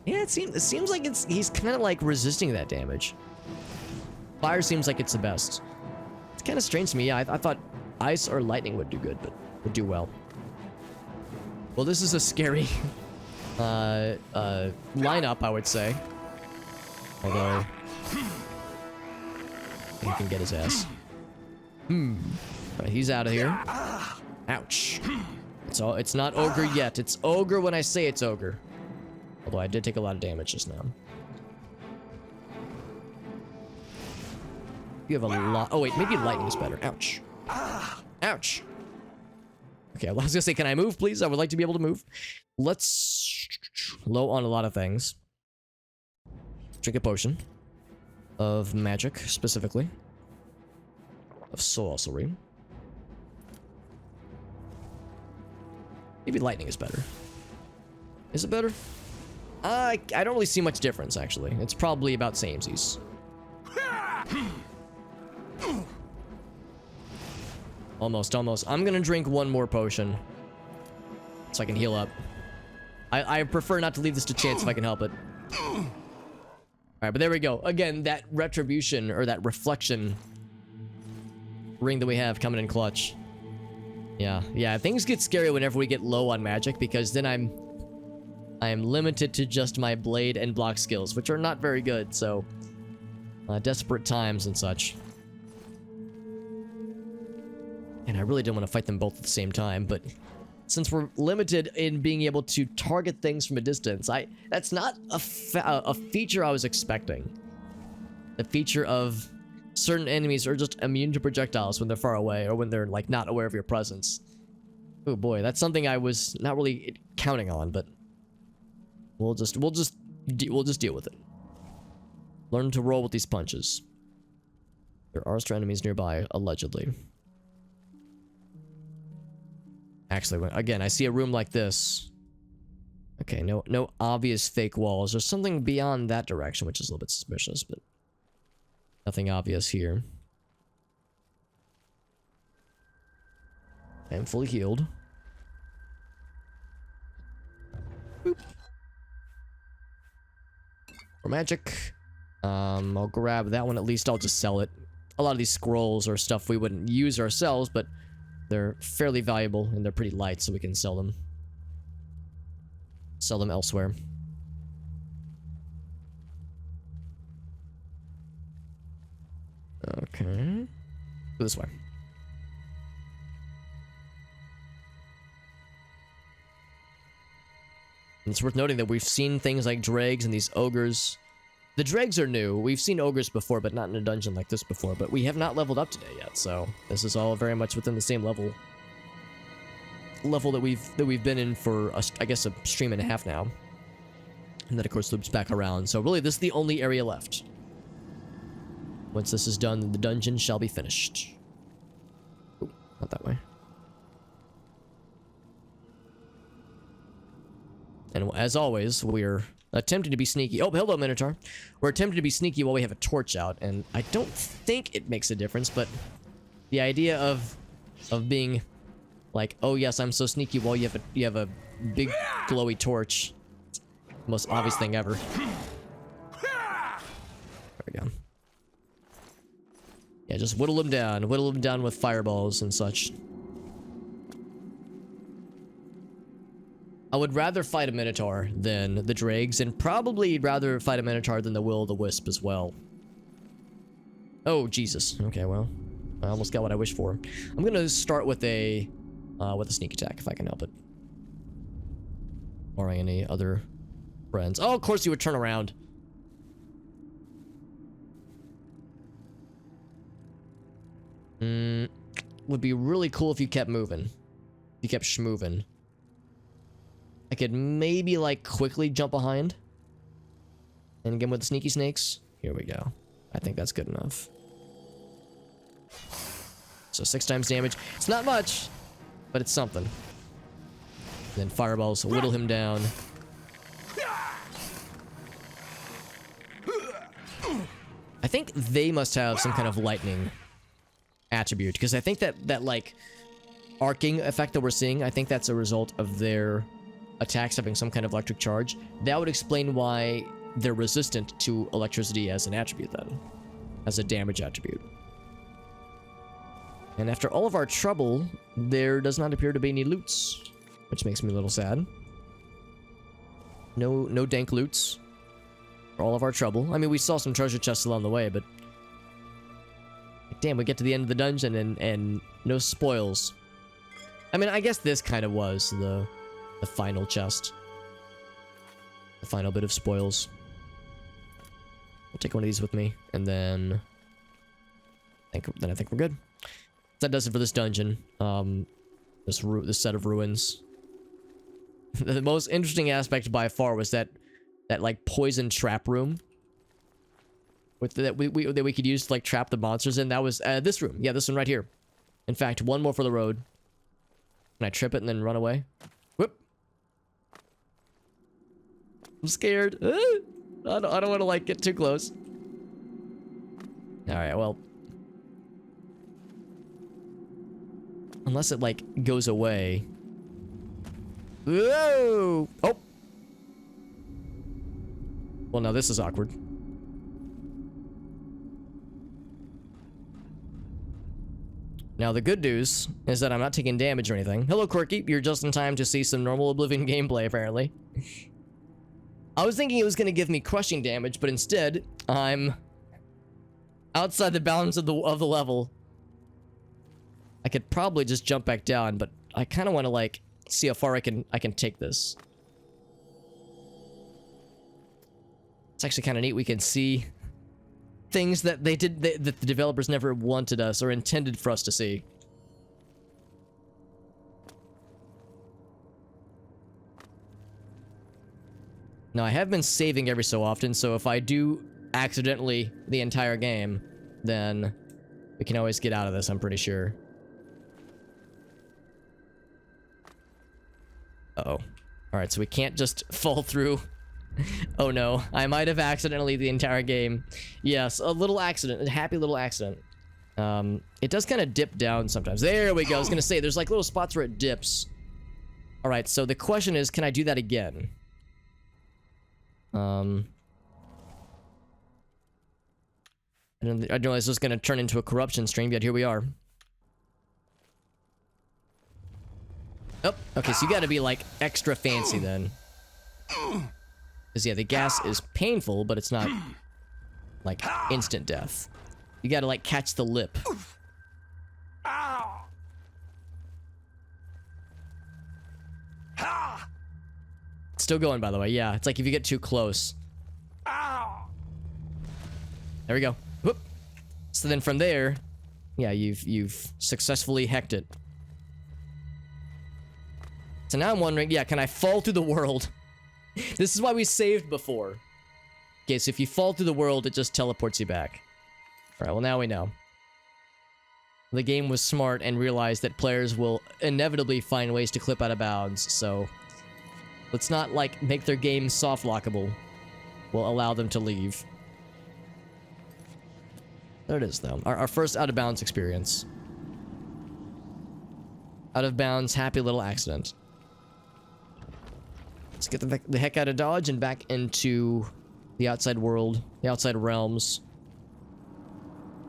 Yeah, it seems like he's kind of like resisting that damage. Fire seems like it's the best. It's kind of strange to me. Yeah, I thought ice or lightning would do good, but would do well. Well, this is a scary lineup, I would say. Although he can get his ass. Right, he's out of here. Ouch. It's not ogre yet. It's ogre when I say it's ogre. Although I did take a lot of damage just now. You have a lot. Oh wait, maybe lightning is better. Ouch. Ouch. Okay, well, I was gonna say, can I move, please? I would like to be able to move. Let's low on a lot of things. Drink a potion of magic, specifically. Of sorcery. Maybe lightning is better. Is it better? I don't really see much difference, actually. It's probably about samesies. Almost. I'm gonna drink one more potion so I can heal up. I prefer not to leave this to chance if I can help it. Alright, but there we go. Again, that retribution or that reflection ring that we have coming in clutch. Yeah, things get scary whenever we get low on magic, because then I am limited to just my blade and block skills, which are not very good, so desperate times and such. And I really didn't want to fight them both at the same time, but since we're limited in being able to target things from a distance, that's not a feature I was expecting. The feature of certain enemies are just immune to projectiles when they're far away or when they're like not aware of your presence. Oh boy, that's something I was not really counting on, but we'll just deal with it. Learn to roll with these punches. There are still enemies nearby, allegedly. Actually, again, I see a room like this. Okay, no obvious fake walls. There's something beyond that direction, which is a little bit suspicious, but nothing obvious here. I am fully healed. Boop. For magic. I'll grab that one at least. I'll just sell it. A lot of these scrolls are stuff we wouldn't use ourselves, but they're fairly valuable and they're pretty light, so we can sell them. Sell them elsewhere. Okay. Go this way. And it's worth noting that we've seen things like dregs and these ogres. The dregs are new. We've seen ogres before, but not in a dungeon like this before. But we have not leveled up today yet, so this is all very much within the same level that we've been in for I guess a stream and a half now. And that of course loops back around. So really, this is the only area left. Once this is done, the dungeon shall be finished. Ooh, not that way. And as always, we're attempting to be sneaky. Oh, hello, Minotaur. We're attempting to be sneaky while we have a torch out, and I don't think it makes a difference, but the idea of being like, oh yes, I'm so sneaky while you have a big glowy torch. Most obvious thing ever. There we go. Yeah, just whittle them down with fireballs and such. I would rather fight a Minotaur than the Dregs, and probably rather fight a Minotaur than the Will-o'-the-Wisp as well. Oh, Jesus. Okay, well, I almost got what I wished for. I'm gonna start with a sneak attack, if I can help it. Barring any other friends. Oh, of course you would turn around. Would be really cool if you kept moving. If you kept schmoving. I could maybe, like, quickly jump behind. And again with the sneaky snakes. Here we go. I think that's good enough. So 6 times damage. It's not much, but it's something. Then fireballs whittle him down. I think they must have some kind of lightning attribute, because I think that like arcing effect that we're seeing, I think that's a result of their attacks having some kind of electric charge. That would explain why they're resistant to electricity as an attribute then, as a damage attribute. And after all of our trouble, there does not appear to be any loots, which makes me a little sad. No dank loots for all of our trouble. I mean, we saw some treasure chests along the way, but damn, we get to the end of the dungeon and no spoils. I mean, I guess this kind of was the final chest. The final bit of spoils. I'll take one of these with me, and then I think we're good. That does it for this dungeon. This set of ruins. The most interesting aspect by far was that like poison trap room that we could use to like trap the monsters in. That was this room. Yeah, this one right here. In fact, one more for the road. Can I trip it and then run away? Whoop. I'm scared. I don't want to like get too close. All right, well, unless it like goes away. Whoa! Oh. Well, now this is awkward. Now, the good news is that I'm not taking damage or anything. Hello, Quirky. You're just in time to see some normal Oblivion gameplay, apparently. I was thinking it was going to give me crushing damage, but instead, I'm outside the bounds of the level. I could probably just jump back down, but I kind of want to, like, see how far I can take this. It's actually kind of neat. We can see things that that the developers never wanted us or intended for us to see. Now, I have been saving every so often, so if I do accidentally the entire game, then we can always get out of this, I'm pretty sure. Uh-oh. Alright, so we can't just fall through. Oh no, I might have accidentally the entire game. Yes, a little accident, a happy little accident. It does kind of dip down sometimes. There we go, I was gonna say, there's like little spots where it dips. Alright, so the question is, can I do that again? I didn't realize this was gonna turn into a corruption stream, yet here we are. Oh, okay, so you gotta be like extra fancy then. Because yeah, the gas is painful, but it's not like instant death. You gotta like catch the lip. It's still going, by the way. Yeah, it's like if you get too close. There we go. Whoop. So then from there, yeah, you've successfully hecked it. So now I'm wondering, yeah, can I fall through the world? This is why we saved before. Okay, so if you fall through the world, it just teleports you back. Alright, well now we know. The game was smart and realized that players will inevitably find ways to clip out of bounds, so let's not, like, make their game soft-lockable. We'll allow them to leave. There it is, though. Our first out-of-bounds experience. Out-of-bounds, happy little accident. Let's get the heck out of Dodge and back into the outside world, the outside realms.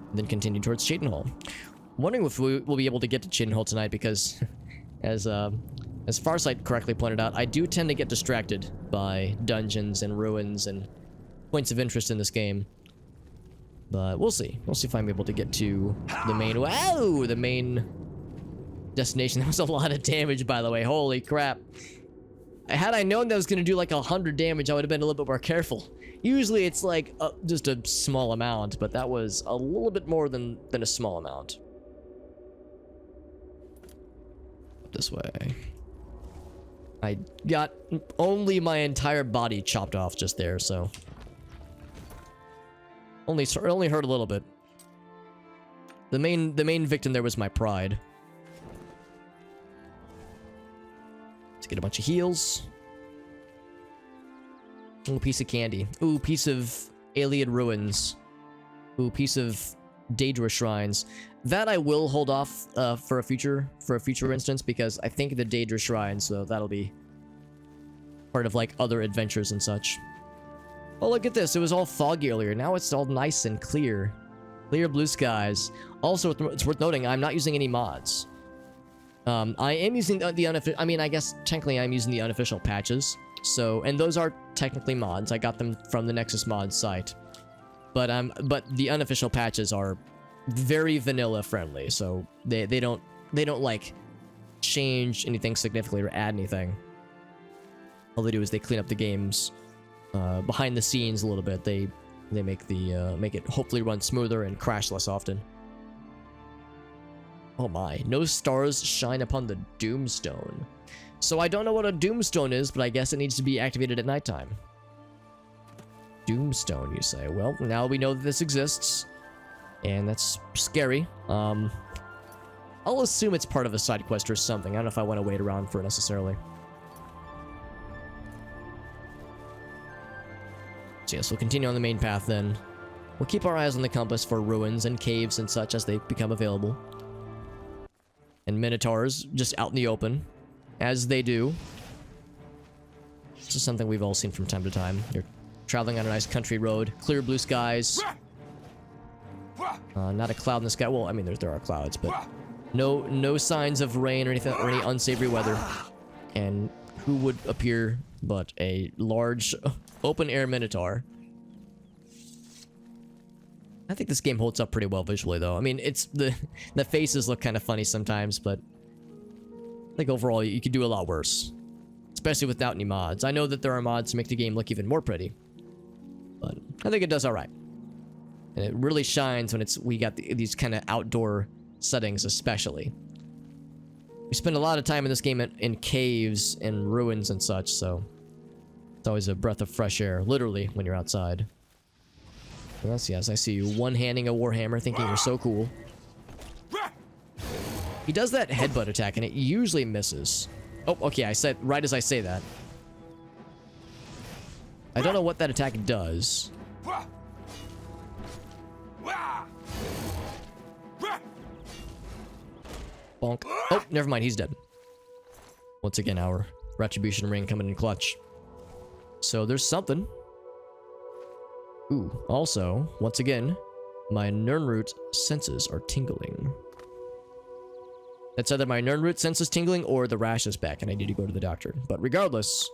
And then continue towards Cheydinhal. Wondering if we'll be able to get to Cheydinhal tonight because, as Farsight correctly pointed out, I do tend to get distracted by dungeons and ruins and points of interest in this game. But we'll see. We'll see if I'm able to get to the main... Wow! The main destination. That was a lot of damage, by the way. Holy crap. Had I known that was going to do like 100 damage, I would have been a little bit more careful. Usually it's like just a small amount, but that was a little bit more than a small amount. Up this way. I got only my entire body chopped off just there, so... Only hurt a little bit. The main victim there was my pride. Let's get a bunch of heals. Ooh, piece of candy. Ooh, piece of alien ruins. Ooh, piece of Daedra shrines. That I will hold off for a future instance because I think the Daedra shrines, so that'll be part of like other adventures and such. Oh, look at this. It was all foggy earlier. Now it's all nice and clear. Clear blue skies. Also, it's worth noting, I'm not using any mods. I am using the unofficial... I mean, I guess technically I'm using the unofficial patches. So, and those are technically mods. I got them from the Nexus Mods site. But the unofficial patches are very vanilla friendly. So they don't like change anything significantly or add anything. All they do is they clean up the games behind the scenes a little bit. They make it hopefully run smoother and crash less often. Oh my, no stars shine upon the Doomstone. So I don't know what a Doomstone is, but I guess it needs to be activated at nighttime. Doomstone, you say? Well, now we know that this exists, and that's scary. I'll assume it's part of a side quest or something. I don't know if I want to wait around for it necessarily. So yes, we'll continue on the main path then. We'll keep our eyes on the compass for ruins and caves and such as they become available. And minotaurs just out in the open, as they do. This is something we've all seen from time to time. You're traveling on a nice country road, clear blue skies. Not a cloud in the sky. Well, I mean, there are clouds, but No signs of rain or anything, or any unsavory weather. And who would appear but a large open-air minotaur? I think this game holds up pretty well visually, though. I mean, it's the faces look kind of funny sometimes, but I think overall you could do a lot worse, especially without any mods. I know that there are mods to make the game look even more pretty, but I think it does all right. And it really shines when we got these kind of outdoor settings, especially. We spend a lot of time in this game in caves and ruins and such, so it's always a breath of fresh air, literally, when you're outside. Yes, I see you one-handing a warhammer, thinking you're so cool. He does that headbutt attack, and it usually misses. Oh, okay, I said right as I say that. I don't know what that attack does. Bonk. Oh, never mind, he's dead. Once again, our retribution ring coming in clutch. So there's something. Ooh, also, once again, my Nirnroot senses are tingling. That's either my Nirnroot senses tingling or the rash is back and I need to go to the doctor. But regardless,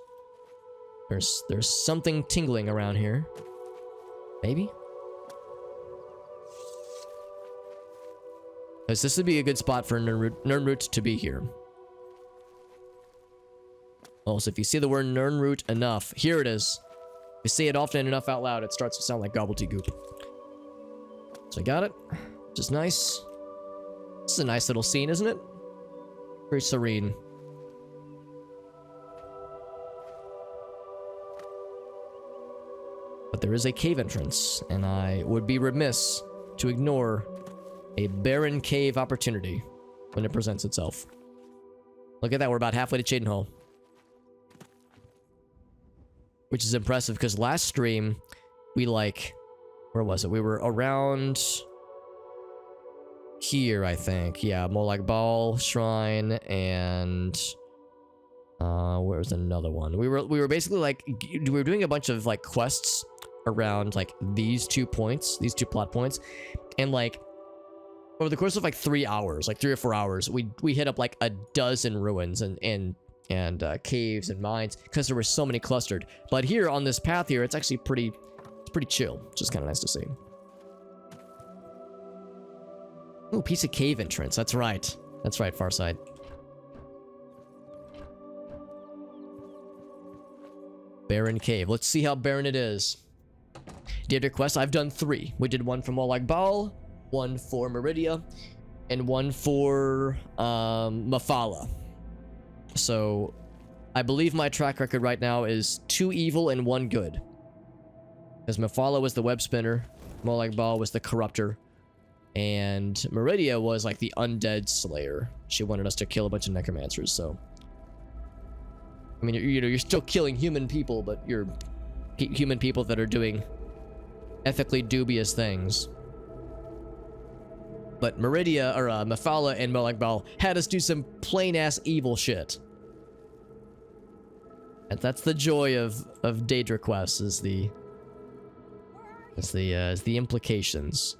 there's something tingling around here. Maybe? Because this would be a good spot for Nirnroot to be here. Also, if you see the word Nirnroot enough, here it is. If you say it often enough out loud, it starts to sound like gobbledygook. So I got it. Which is nice. This is a nice little scene, isn't it? Very serene. But there is a cave entrance, and I would be remiss to ignore a barren cave opportunity when it presents itself. Look at that, we're about halfway to Cheydinhal. Which is impressive, because last stream, we where was it? We were around here, I think. Yeah, Molag Bal Shrine, and where was another one? We were basically we were doing a bunch of quests around these 2 points, these 2 plot points, and over the course of 3 hours, 3 or 4 hours, we hit up a dozen ruins and caves and mines because there were so many clustered. But here on this path here, it's actually pretty chill, which is kind of nice to see. Ooh, piece of cave entrance. That's right, Farside. Barren cave. Let's see how barren it is. Data quest. I've done 3. We did one for Molag Bal, one for Meridia, and one for Mafala. So, I believe my track record right now is 2 evil and 1 good. Because Mafala was the web spinner, Molag Bal was the corruptor, and Meridia was the undead slayer. She wanted us to kill a bunch of necromancers, so... I mean, you're still killing human people, but you're human people that are doing ethically dubious things. But Meridia, or Mafala and Molag Bal had us do some plain-ass evil shit. And that's the joy of Daedra quests, is the implications.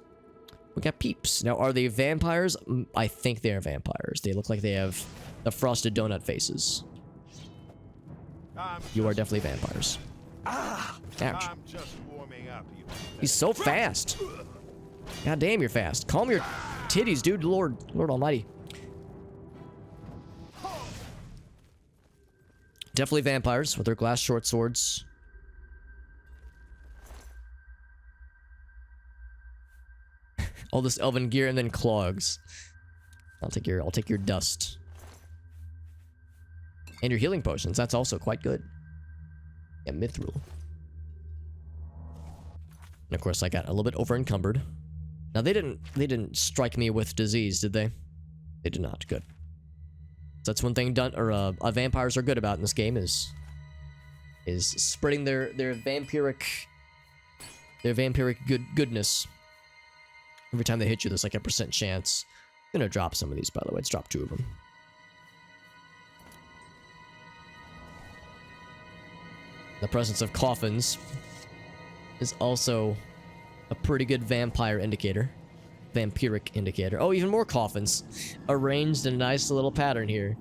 We got peeps. Now, are they vampires? I think they are vampires. They look like they have the frosted donut faces. You are definitely vampires. Ouch. I'm just warming up, you. He's so fast. God damn, you're fast. Calm your titties, dude. Lord almighty. Definitely vampires with their glass short swords. All this elven gear and then clogs. I'll take your dust. And your healing potions. That's also quite good. Yeah, mithril. And of course, I got a little bit over encumbered. Now they didn't strike me with disease, did they? They did not. Good. So that's one thing vampires are good about in this game is spreading their vampiric goodness. Every time they hit you, there's a % chance. I'm gonna drop some of these, by the way. Let's drop 2 of them. The presence of coffins is also a pretty good vampire indicator. vampiric indicator. Oh, even more coffins. Arranged in a nice little pattern here.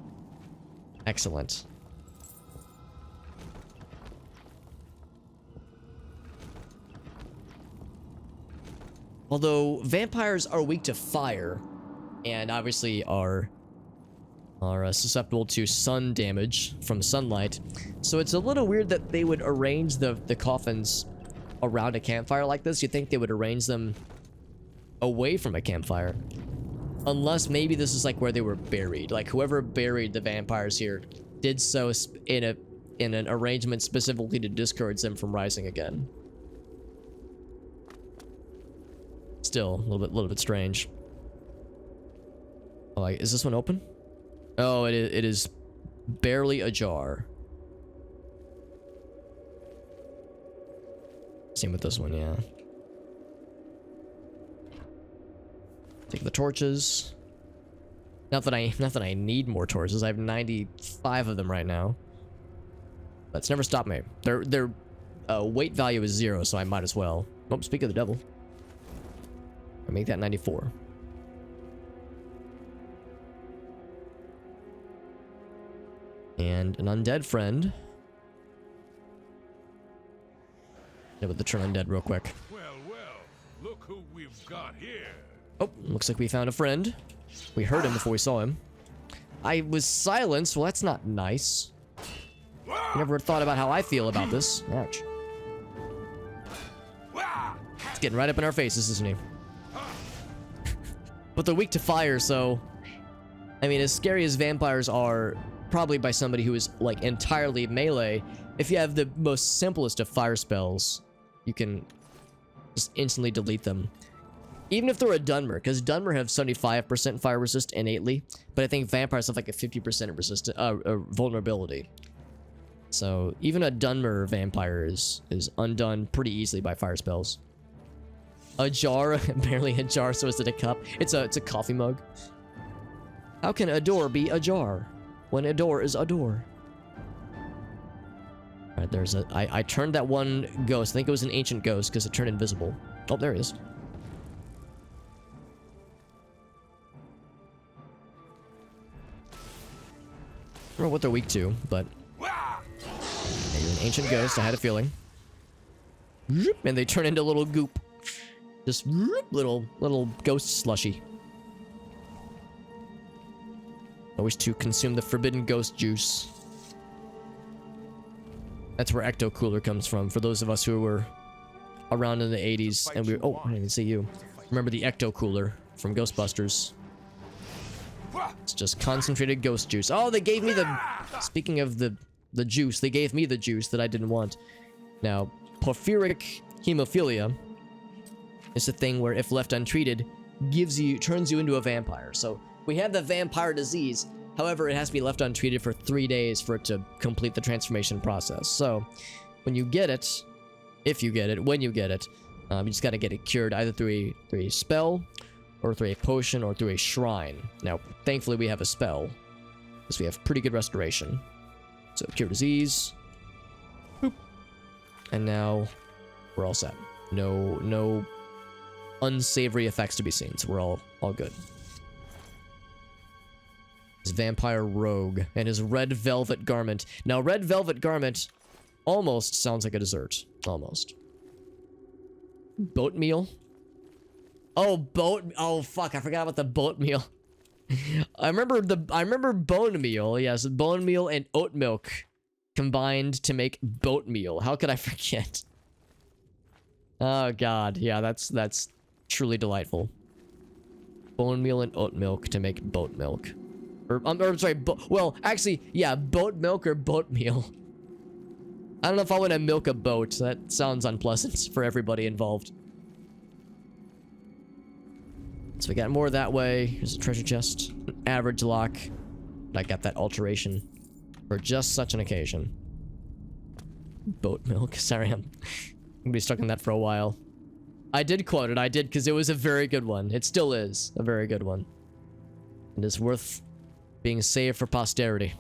Excellent. Although vampires are weak to fire, and obviously are susceptible to sun damage from sunlight, so it's a little weird that they would arrange the coffins around a campfire like this. You'd think they would arrange them away from a campfire, unless maybe this is like where they were buried. Like whoever buried the vampires here did so in an arrangement specifically to discourage them from rising again. Still a little bit strange. Oh, is this one open? Oh, it is barely ajar. Same with this one, yeah. Take the torches. Not that I need more torches. I have 95 of them right now. That's never stopped me. Their weight value is 0, so I might as well. Oh, speak of the devil. I make that 94. And an undead friend. Yeah, but the turn undead real quick. Well, look who we've got here. Oh, looks like we found a friend. We heard him before we saw him. I was silenced. Well, that's not nice. Never thought about how I feel about this. Ouch. It's getting right up in our faces, isn't he? But they're weak to fire, so... I mean, as scary as vampires are, probably by somebody who is, like, entirely melee, if you have the most simplest of fire spells, you can just instantly delete them. Even if they're a Dunmer, because Dunmer have 75% fire resist innately, but I think vampires have like a 50% resist vulnerability. So even a Dunmer vampire is undone pretty easily by fire spells. A jar, barely a jar, so is it a cup? It's a coffee mug. How can a door be a jar when a door is a door? Alright, there's a... I turned that one ghost. I think it was an ancient ghost because it turned invisible. Oh, there it is. I don't know what they're weak to, but... Yeah, you're an ancient ghost, I had a feeling. And they turn into little goop. Just little ghost slushy. I wish to consume the forbidden ghost juice. That's where Ecto Cooler comes from, for those of us who were around in the 80s and we were... Oh, I didn't even see you. Remember the Ecto Cooler from Ghostbusters. It's just concentrated ghost juice. Oh, they gave me the... Speaking of the juice, they gave me the juice that I didn't want. Now, porphyric hemophilia is a thing where, if left untreated, turns you into a vampire. So, we have the vampire disease. However, it has to be left untreated for 3 days for it to complete the transformation process. So, when you get it, if you get it, when you get it, you just gotta get it cured either through a spell, or through a potion, or through a shrine. Now, thankfully we have a spell, because we have pretty good restoration. So, cure disease. Boop. And now, we're all set. No unsavory effects to be seen, so we're all good. His vampire rogue, and his red velvet garment. Now, red velvet garment almost sounds like a dessert. Almost. Boat meal? Oh, oh fuck, I forgot about the boat meal. I remember bone meal. Yes, bone meal and oat milk combined to make boat meal. How could I forget? Oh god, yeah, that's truly delightful. Bone meal and oat milk to make boat milk. Or, I'm sorry, well, actually, yeah, boat milk or boat meal. I don't know if I want to milk a boat. That sounds unpleasant for everybody involved. So we got more that way. Here's a treasure chest. An average lock. I got that alteration for just such an occasion. Boat milk. Sorry, I'm gonna be stuck on that for a while. I did quote it. I did, because it was a very good one. It still is a very good one. It is worth being saved for posterity.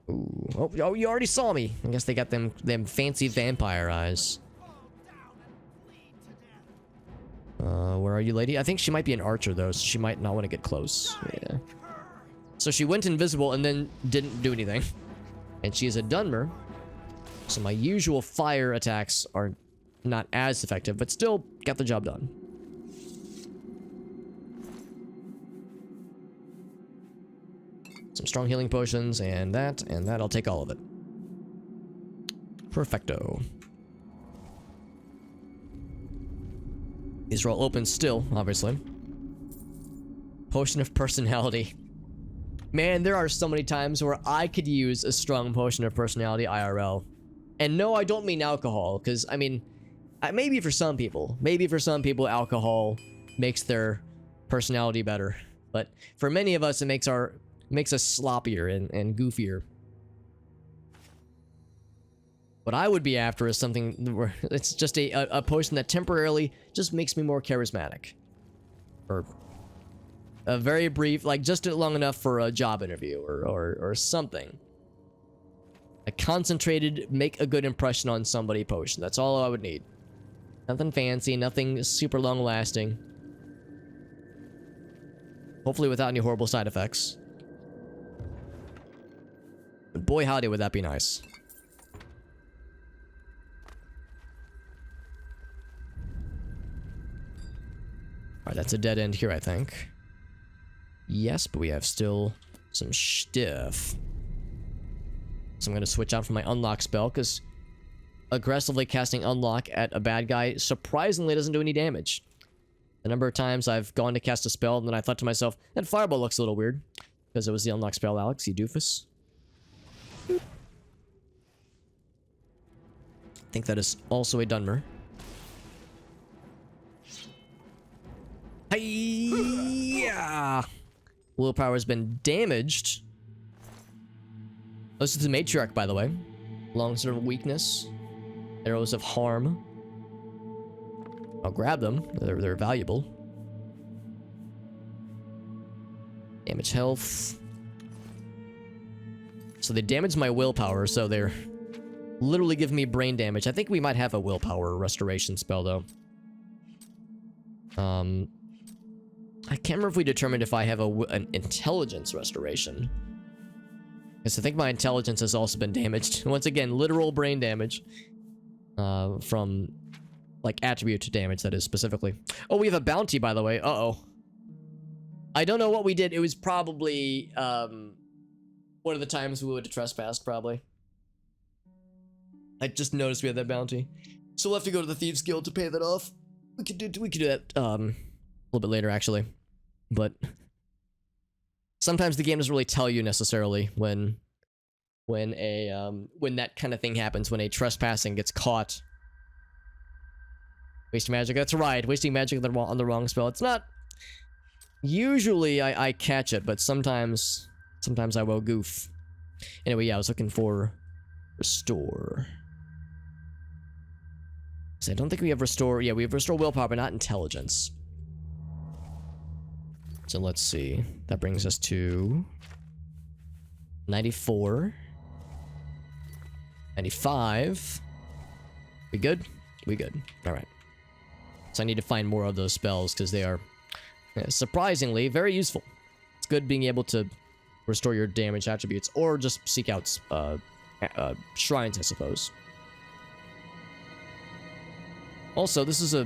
Ooh. Oh, you already saw me. I guess they got them fancy vampire eyes. Where are you, lady? I think she might be an archer, though, so she might not want to get close. Yeah. So she went invisible and then didn't do anything. And she is a Dunmer. So my usual fire attacks are not as effective, but still got the job done. Some strong healing potions, and that, I'll take all of it. Perfecto. These are all open still, obviously. Potion of personality. Man, there are so many times where I could use a strong potion of personality IRL. And no, I don't mean alcohol, because, I mean, maybe for some people. Maybe for some people, alcohol makes their personality better. But for many of us, it makes us sloppier and goofier. What I would be after is something where it's just a potion that temporarily just makes me more charismatic. Or a very brief, like just long enough for a job interview or something. A concentrated, make a good impression on somebody potion. That's all I would need. Nothing fancy, nothing super long lasting. Hopefully without any horrible side effects. But boy howdy would that be nice. Alright, that's a dead end here, I think. Yes, but we have still some stuff. So I'm going to switch out from my unlock spell, because aggressively casting unlock at a bad guy surprisingly doesn't do any damage. The number of times I've gone to cast a spell, and then I thought to myself, that fireball looks a little weird. Because it was the unlock spell, Alex, you doofus. I think that is also a Dunmer. Hi-ya! Willpower has been damaged. This is the matriarch, by the way. Long sort of weakness. Arrows of harm. I'll grab them. They're valuable. Damage health. So they damage my willpower, so they're literally giving me brain damage. I think we might have a willpower restoration spell, though. I can't remember if we determined if I have an intelligence restoration. Because I think my intelligence has also been damaged. Once again, literal brain damage. From, like, attribute damage, that is, specifically. Oh, we have a bounty, by the way. Uh-oh. I don't know what we did. It was probably, one of the times we would have trespassed, probably. I just noticed we had that bounty. So we'll have to go to the Thieves Guild to pay that off. We could do that, a little bit later, actually. But sometimes the game doesn't really tell you necessarily when that kind of thing happens, when a trespassing gets caught. Wasting magic, that's right. Wasting magic on the wrong spell. It's not... Usually I catch it, but sometimes I will goof. Anyway, yeah, I was looking for restore. So I don't think we have restore. Yeah, we have restore willpower, but not intelligence. So let's see. That brings us to 94. 95. We good? We good. Alright. So I need to find more of those spells, because they are surprisingly very useful. It's good being able to restore your damage attributes, or just seek out shrines, I suppose. Also, this is a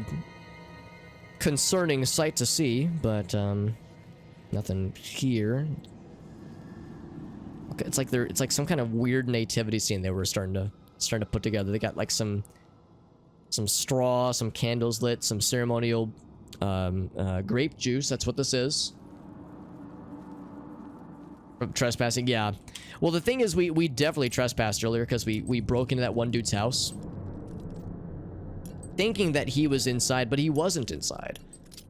concerning sight to see, but nothing here. Okay, it's like some kind of weird nativity scene they were starting to put together. They got like some straw, some candles lit, some ceremonial grape juice. That's what this is. Trespassing, yeah. Well, the thing is, we definitely trespassed earlier because we broke into that one dude's house, thinking that he was inside, but he wasn't inside.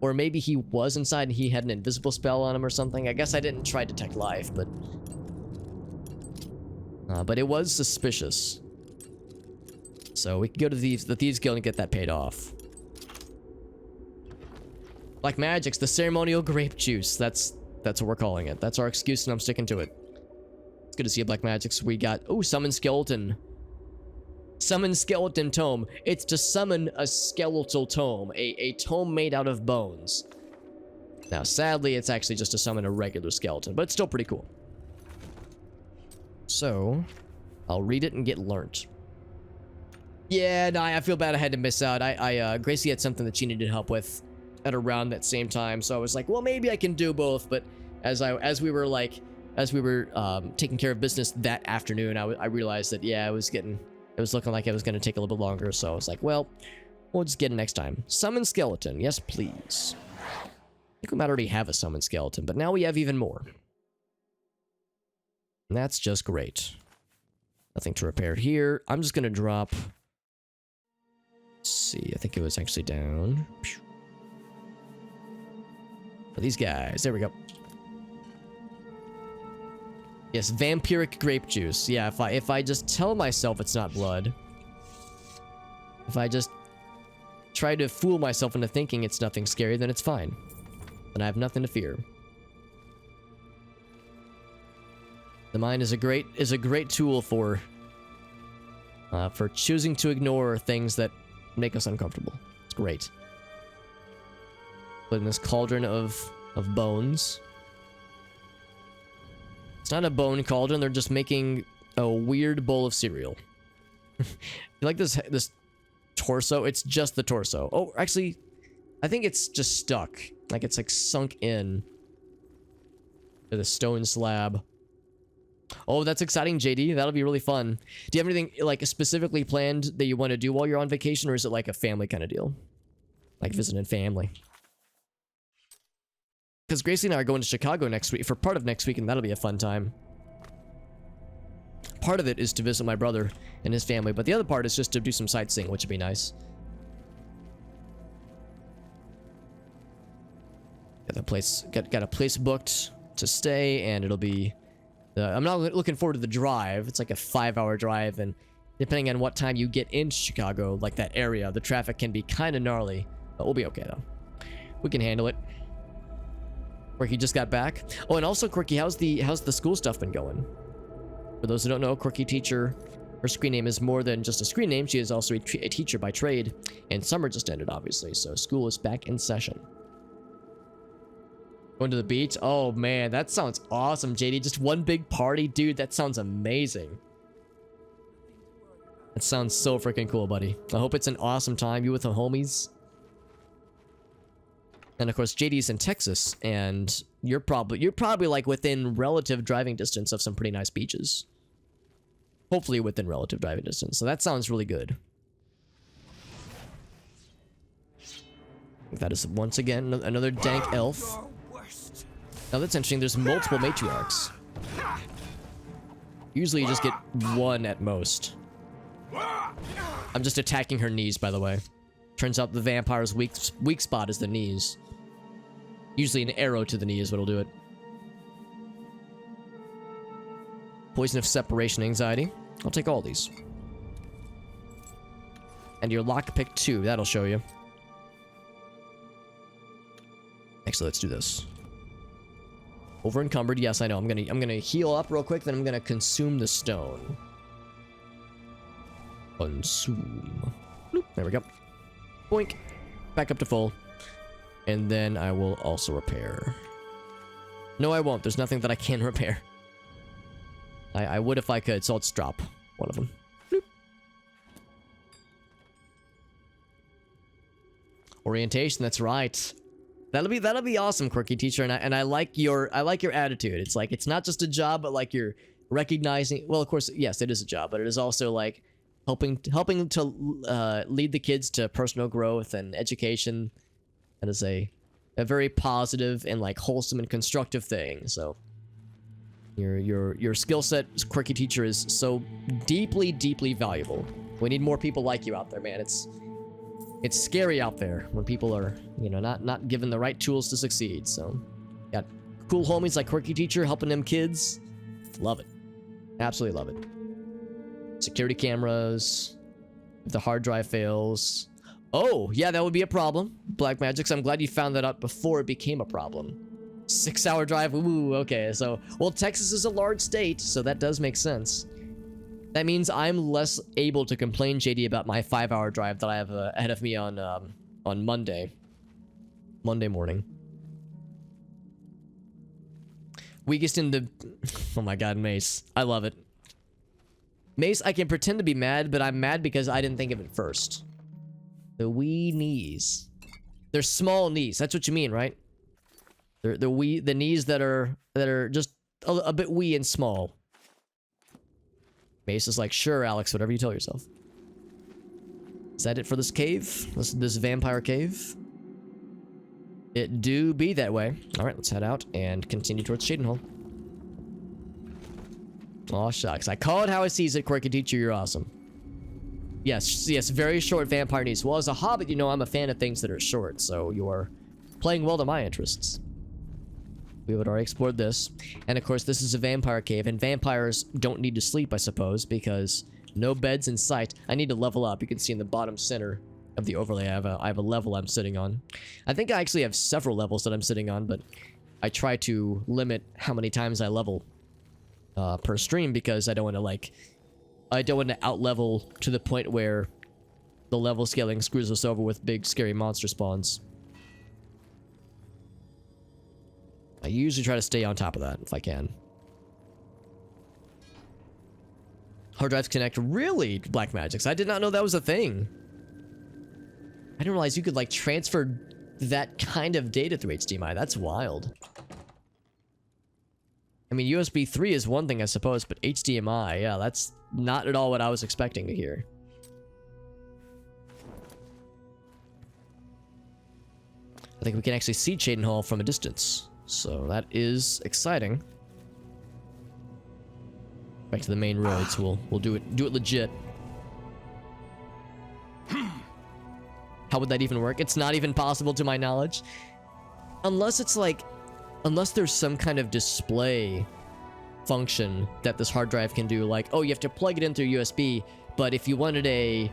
Or maybe he was inside and he had an invisible spell on him or something. I guess I didn't try detect life, but it was suspicious. So we can go to the Thieves Guild and get that paid off. Black Magic's the ceremonial grape juice. That's what we're calling it. That's our excuse, and I'm sticking to it. It's good to see you, Black Magic's. We got, oh, Summon Skeleton. Summon skeleton tome. It's to summon a skeletal tome, a tome made out of bones. Now, sadly, it's actually just to summon a regular skeleton, but it's still pretty cool. So, I'll read it and get learnt. Yeah, no, I feel bad I had to miss out. Gracie had something that she needed help with at around that same time, so I was like, well, maybe I can do both, but as we were taking care of business that afternoon, I realized that, yeah, it was looking like it was going to take a little bit longer, so I was like, well, we'll just get it next time. Summon skeleton. Yes, please. I think we might already have a summon skeleton, but now we have even more. And that's just great. Nothing to repair here. I'm just going to drop... Let's see, I think it was actually down. For these guys. There we go. Yes, vampiric grape juice. Yeah, if I just tell myself it's not blood, if I just try to fool myself into thinking it's nothing scary, then it's fine. Then I have nothing to fear. The mind is a great tool for choosing to ignore things that make us uncomfortable. It's great. Put in this cauldron of bones. It's not a bone cauldron, they're just making a weird bowl of cereal. You like this torso? It's just the torso. Oh, actually, I think it's just stuck. Like it's like sunk in to the stone slab. Oh, that's exciting, JD. That'll be really fun. Do you have anything like specifically planned that you want to do while you're on vacation, or is it like a family kind of deal? Like visiting family? Because Gracie and I are going to Chicago next week for part of next week, and that'll be a fun time. Part of it is to visit my brother and his family, but the other part is just to do some sightseeing, which would be nice. Got a place booked to stay, and it'll be... I'm not looking forward to the drive. It's like a 5-hour drive, and depending on what time you get into Chicago, like that area, the traffic can be kind of gnarly. But we'll be okay, though. We can handle it. Quirky just got back. Oh, and also, Quirky, how's the school stuff been going? For those who don't know, Quirky Teacher, her screen name is more than just a screen name. She is also a teacher by trade, and summer just ended, obviously, so school is back in session. Going to the beach? Oh, man, that sounds awesome, JD. Just one big party? Dude, that sounds amazing. That sounds so freaking cool, buddy. I hope it's an awesome time. You with the homies? And, of course, JD's in Texas, and you're probably like within relative driving distance of some pretty nice beaches. Hopefully within relative driving distance. So that sounds really good. That is, once again, another dank elf. Now that's interesting, there's multiple matriarchs. Usually you just get one at most. I'm just attacking her knees, by the way. Turns out the vampire's weak spot is the knees. Usually an arrow to the knee is what'll do it. Poison of separation anxiety. I'll take all these. And your lockpick 2, that'll show you. Actually, let's do this. Over encumbered. Yes, I know. I'm gonna heal up real quick, then I'm gonna consume the stone. Consume. Bloop. There we go. Boink. Back up to full. And then I will also repair. No, I won't. There's nothing that I can repair. I would if I could, so I'll just drop one of them. Bloop. Orientation, that's right. That'll be awesome, Quirky Teacher, and I like your attitude. It's like it's not just a job, but like you're recognizing. Well, of course, yes, it is a job, but it is also like helping to lead the kids to personal growth and education. That is a very positive and like wholesome and constructive thing. So your skill set, Quirky Teacher, is so deeply valuable. We need more people like you out there, man. It's scary out there when people are, you know, not given the right tools to succeed. So, got cool homies like Quirky Teacher helping them kids. Love it. Absolutely love it. Security cameras. If the hard drive fails. Oh, yeah, that would be a problem. Black Magics, I'm glad you found that out before it became a problem. 6-hour drive. Ooh, okay. So, well, Texas is a large state, so that does make sense. That means I'm less able to complain, JD, about my 5-hour drive that I have ahead of me on Monday morning. Weakest in the... Oh my god, Mace. I love it. Mace, I can pretend to be mad, but I'm mad because I didn't think of it first. The wee knees. They're small knees. That's what you mean, right? They're the knees that are just a bit wee and small. Mace is like, sure, Alex, whatever you tell yourself. Is that it for this cave? This vampire cave? It do be that way. Alright, let's head out and continue towards Cheydinhal. Aw, shucks. I call it how I sees it, Quirky Teacher, you're awesome. Yes, yes, very short vampire knees. Well, as a hobbit, you know I'm a fan of things that are short, so you are playing well to my interests. We would already explored this. And of course, this is a vampire cave, and vampires don't need to sleep, I suppose, because no beds in sight. I need to level up. You can see in the bottom center of the overlay, I have a level I'm sitting on. I think I actually have several levels that I'm sitting on, but I try to limit how many times I level per stream, because I don't want to out-level to the point where the level scaling screws us over with big, scary monster spawns. I usually try to stay on top of that, if I can. Hard drives connect. Really, Black Magics? I did not know that was a thing. I didn't realize you could, like, transfer that kind of data through HDMI. That's wild. I mean, USB 3 is one thing, I suppose, but HDMI, yeah, that's not at all what I was expecting to hear. I think we can actually see Cheydinhal from a distance. So that is exciting. Back to the main roads. We'll do it legit. How would that even work? It's not even possible to my knowledge. Unless it's like, unless there's some kind of display function that this hard drive can do, like, oh, you have to plug it in through USB, but if you wanted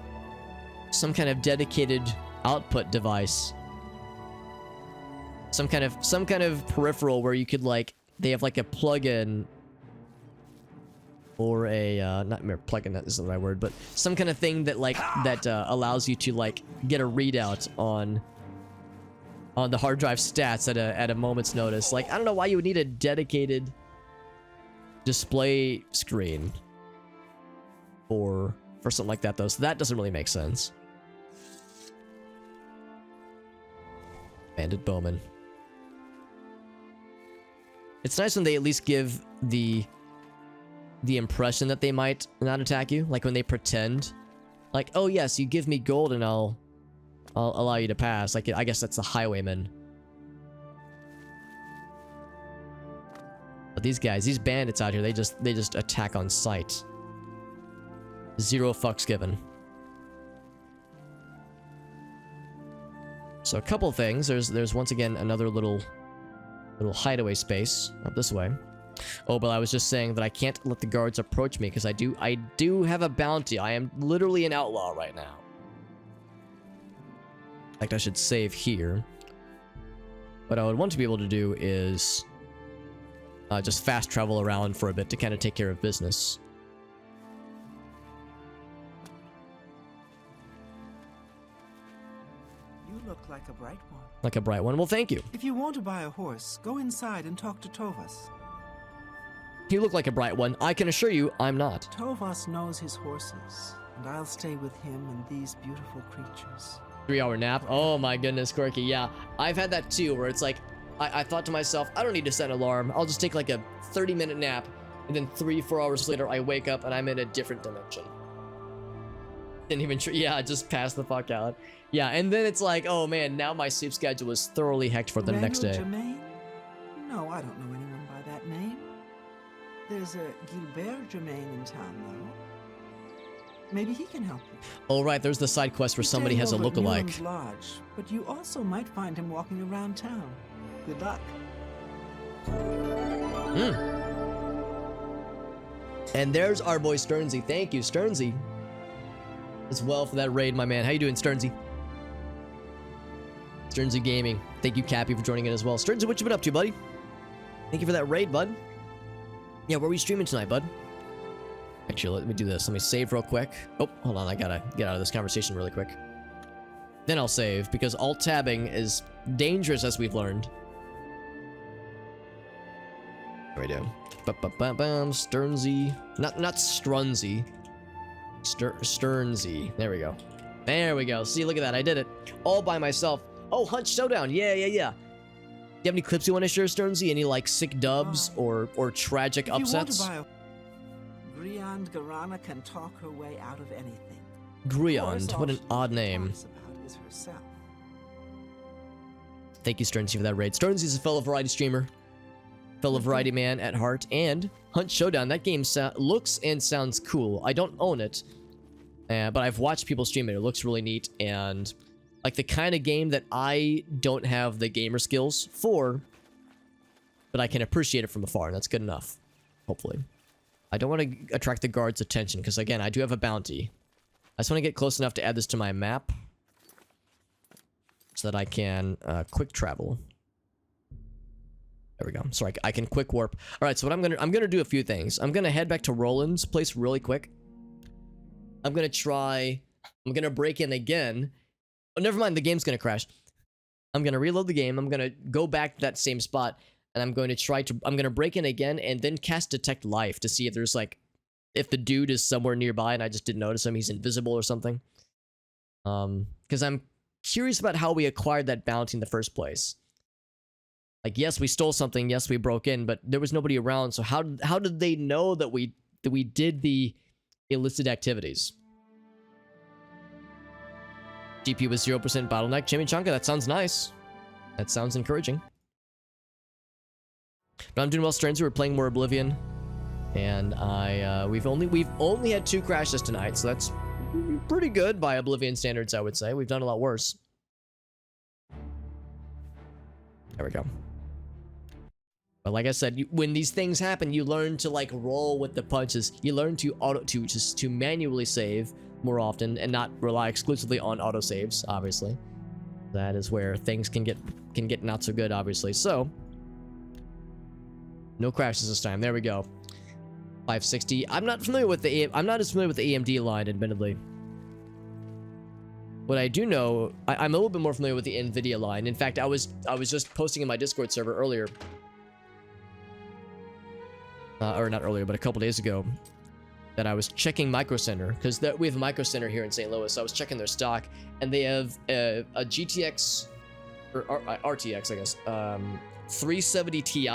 some kind of dedicated output device, some kind of peripheral where you could, like, they have like a plug-in or a not plug-in, that isn't the right word, but some kind of thing that allows you to, like, get a readout on the hard drive stats at a moment's notice. Like, I don't know why you would need a dedicated display screen for something like that, though. So that doesn't really make sense. Bandit Bowman. It's nice when they at least give the impression that they might not attack you, like when they pretend, like, oh yes, you give me gold and I'll allow you to pass. Like, I guess that's the highwayman. But these guys, these bandits out here, they just attack on sight. Zero fucks given. So a couple things. There's once again another little hideaway space up this way. Oh, but I was just saying that I can't let the guards approach me because I do have a bounty. I am literally an outlaw right now. In fact, I should save here. What I would want to be able to do is just fast travel around for a bit to kind of take care of business. You look like a bright one. Like a bright one. Well, thank you. If you want to buy a horse, go inside and talk to Tovas. You look like a bright one. I can assure you, I'm not. Tovas knows his horses, and I'll stay with him and these beautiful creatures. 3-hour nap? Oh my goodness, Quirky. Yeah, I've had that too, where it's like, I thought to myself, I don't need to set an alarm. I'll just take like a 30-minute nap, and then 3-4 hours later, I wake up and I'm in a different dimension. Didn't even, yeah, just pass the fuck out. Yeah, and then it's like, oh man, now my sleep schedule is thoroughly hecked for the next day. Germain? No, I don't know anyone by that name. There's a Gilbert Germain in town, though. Maybe he can help you. Oh, right, there's the side quest where somebody has a lookalike. He's Lodge, but you also might find him walking around town. Good luck. And there's our boy Sternsy. Thank you, Sternsy, as well for that raid, my man. How you doing, Sternsy? Sternsy Gaming. Thank you, Cappy, for joining in as well. Sternsy, what you been up to, buddy? Thank you for that raid, bud. Yeah, where are we streaming tonight, bud? Actually, let me do this. Let me save real quick. Oh, hold on. I gotta get out of this conversation really quick. Then I'll save, because alt-tabbing is dangerous, as we've learned. There we go. Ba-ba-ba-bam. Sternsy. Not Strunsy. Sternsy. There we go. There we go. See, look at that. I did it. All by myself. Oh, Hunt Showdown. Yeah. Do you have any clips you want to share, Sternsy? Any, like, sick dubs or tragic upsets? Griand Garana can talk her way out of anything. Griand. What an odd name. Thank you, Sternsy, for that raid. Sternsy is a fellow variety streamer. Fellow variety man at heart. And Hunt Showdown. That game looks and sounds cool. I don't own it. But I've watched people stream it. It looks really neat. And like the kind of game that I don't have the gamer skills for. But I can appreciate it from afar. And that's good enough. Hopefully. I don't want to attract the guards' attention. Because again, I do have a bounty. I just want to get close enough to add this to my map. So that I can quick travel. There we go. So I can quick warp. All right, so what I'm gonna do a few things. I'm gonna head back to Roland's place really quick. I'm gonna break in again. Oh, never mind. The game's gonna crash. I'm gonna reload the game. I'm gonna go back to that same spot, and I'm gonna break in again, and then cast Detect Life to see if there's like, if the dude is somewhere nearby, and I just didn't notice him. He's invisible or something. Because I'm curious about how we acquired that bounty in the first place. Like, yes, we stole something. Yes, we broke in, but there was nobody around. So how did they know that we did the illicit activities? GP was 0% bottleneck. Chimichanga, that sounds nice. That sounds encouraging. But I'm doing well, Stearns. We're playing more Oblivion, and we've only had 2 crashes tonight, so that's pretty good by Oblivion standards, I would say. We've done a lot worse. There we go. But like I said, when these things happen, you learn to like roll with the punches. You learn to manually save more often and not rely exclusively on autosaves, obviously. That is where things can get not so good, obviously. So no crashes this time. There we go. 560. I'm not as familiar with the AMD line, admittedly. What I do know, I'm a little bit more familiar with the Nvidia line. In fact, I was just posting in my Discord server earlier. Or not earlier, but a couple days ago, that I was checking Micro Center, because we have a Micro Center here in St. Louis. So I was checking their stock, and they have a GTX, or RTX, I guess, 370 Ti,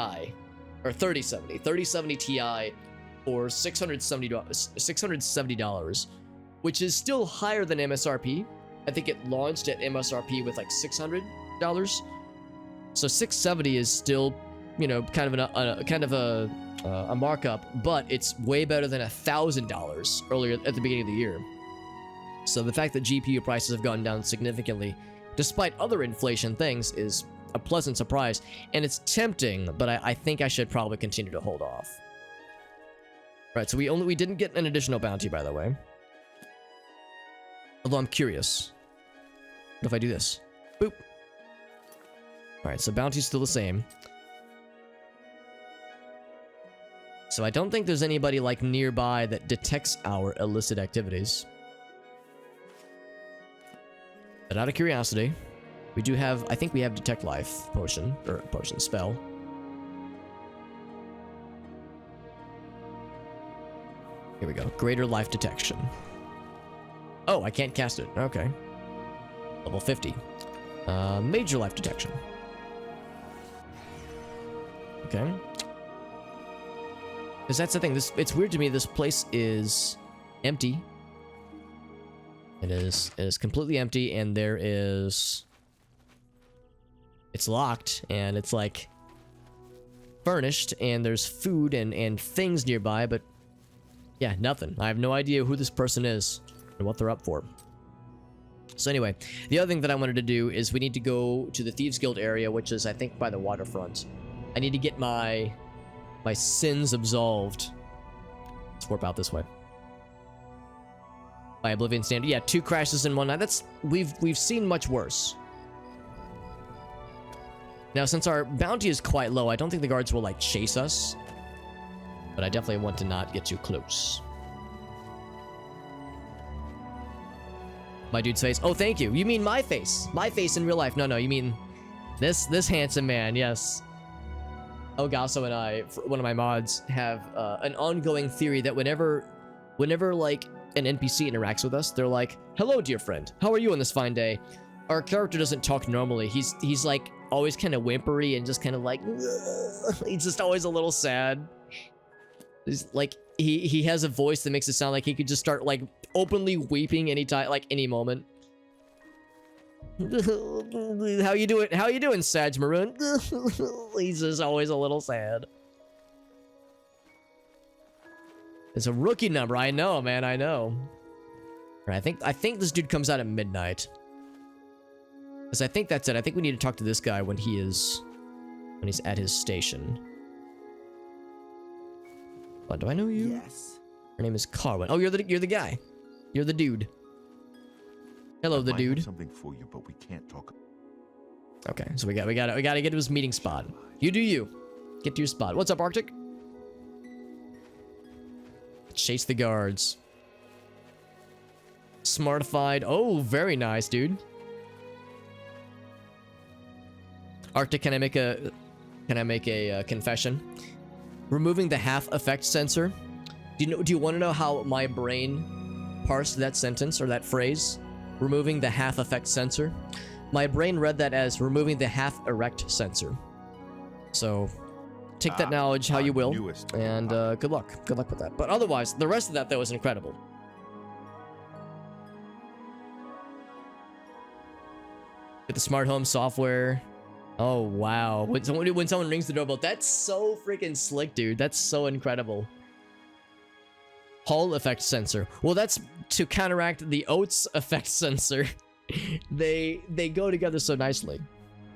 or 3070 Ti for $670, which is still higher than MSRP. I think it launched at MSRP with like $600. So 670 is still, you know, kind of a markup, but it's way better than $1,000 earlier at the beginning of the year. So the fact that GPU prices have gone down significantly, despite other inflation things, is a pleasant surprise, and it's tempting, but I think I should probably continue to hold off. Right, so we didn't get an additional bounty, by the way. Although I'm curious. What if I do this? Boop. Alright, so bounty's still the same. So I don't think there's anybody like nearby that detects our illicit activities. But out of curiosity, we do have, I think we have Detect Life potion, or potion spell. Here we go. Greater life detection. Oh, I can't cast it. Okay. Level 50. Major life detection. Okay. Because that's the thing. It's weird to me. This place is empty. It is completely empty, and it's locked, and it's like furnished, and there's food and things nearby, but yeah, nothing. I have no idea who this person is and what they're up for. So anyway, the other thing that I wanted to do is we need to go to the Thieves Guild area, which is, I think, by the waterfront. I need to get my sins absolved. Let's warp out this way. By Oblivion standard. Yeah, 2 crashes in one night. That's we've seen much worse. Now, since our bounty is quite low, I don't think the guards will like chase us. But I definitely want to not get too close. My dude's face. Oh, thank you. You mean my face? My face in real life? No, you mean this handsome man. Yes. Ogasso and I, one of my mods, have an ongoing theory that whenever like an NPC interacts with us, they're like, "Hello, dear friend. How are you on this fine day?" Our character doesn't talk normally. He's like always kind of whimpery and just kind of like he's just always a little sad. He's like he has a voice that makes it sound like he could just start like openly weeping anytime, like any moment. How you doing, Sadge Maroon? He's just always a little sad. It's a rookie number. I know, man. I know. I think this dude comes out at midnight. Because I think that's it. I think we need to talk to this guy when he's at his station. What, do I know you? Yes. Her name is Carwin. Oh, you're the guy. You're the dude. Hello, the dude. Something for you, but we can't talk. Okay, so we gotta get to his meeting spot. You do you. Get to your spot. What's up, Arctic? Chase the guards. Smartified. Oh, very nice, dude. Arctic, can I make a confession? Removing the half effect sensor. Do you want to know how my brain parsed that sentence or that phrase? Removing the half effect sensor. My brain read that as removing the half erect sensor. So take that knowledge how you will, and good luck. Good luck with that. But otherwise, the rest of that though was incredible. Get the smart home software. Oh wow! When someone rings the doorbell, that's so freaking slick, dude. That's so incredible. Hall effect sensor. Well, that's to counteract the oats effect sensor. They go together so nicely.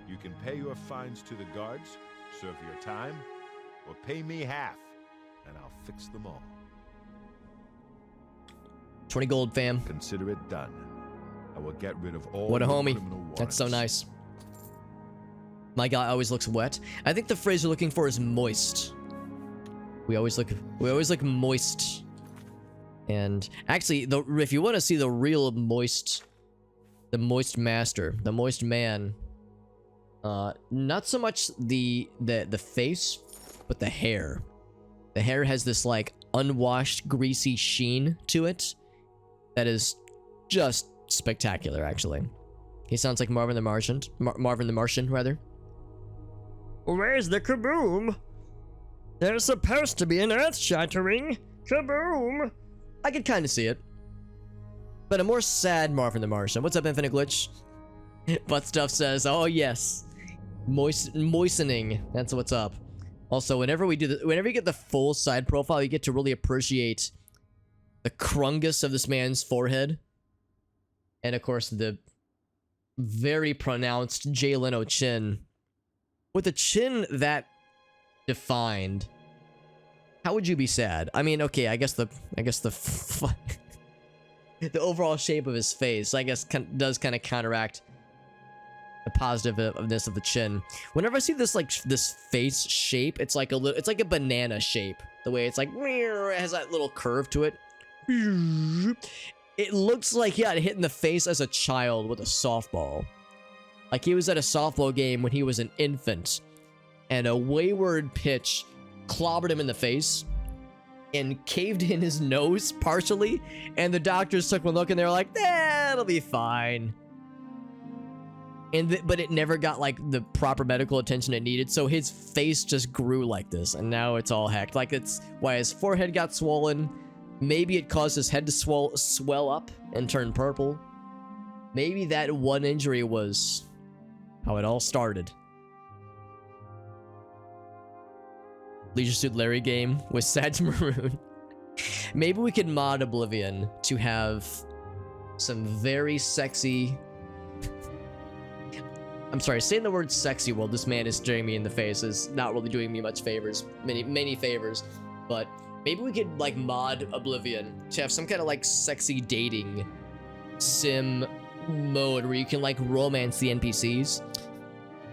You can pay your fines to the guards, serve your time, or pay me half, and I'll fix them all. 20 gold, fam. Consider it done. I will get rid of all. What a your homie. criminal warrants. That's so nice. My guy always looks wet. I think the phrase you're looking for is moist. We always look moist. And actually, if you want to see the real moist, the moist master, the moist man, not so much the face, but the hair. The hair has this like unwashed, greasy sheen to it that is just spectacular. Actually, he sounds like Marvin the Martian, rather. Where's the kaboom? There's supposed to be an earth-shattering kaboom. I could kind of see it. But a more sad Marvin the Martian. What's up, Infinite Glitch? Butt Stuff says, oh yes. Moistening. That's what's up. Also, whenever you get the full side profile, you get to really appreciate the crungus of this man's forehead. And of course, the very pronounced Jay Leno chin. With a chin that defined, how would you be sad? I mean, okay, I guess the the overall shape of his face, I guess, does kind of counteract the positiveness of the chin. Whenever I see this this face shape, it's like a banana shape. The way it's like it has that little curve to it. It looks like he got hit in the face as a child with a softball. Like he was at a softball game when he was an infant, and a wayward pitch clobbered him in the face and caved in his nose partially, and the doctors took one look and they were like, it'll be fine. But it never got like the proper medical attention it needed, so his face just grew like this, and now it's all hecked. Like it's why his forehead got swollen. Maybe it caused his head to swell up and turn purple. Maybe that one injury was how it all started. Leisure Suit Larry game with Sadge Maroon. Maybe we could mod Oblivion to have some very sexy... I'm sorry, saying the word sexy while this man is staring me in the face is not really doing me much favors. Many favors. But maybe we could like mod Oblivion to have some kind of like sexy dating sim mode where you can like romance the NPCs,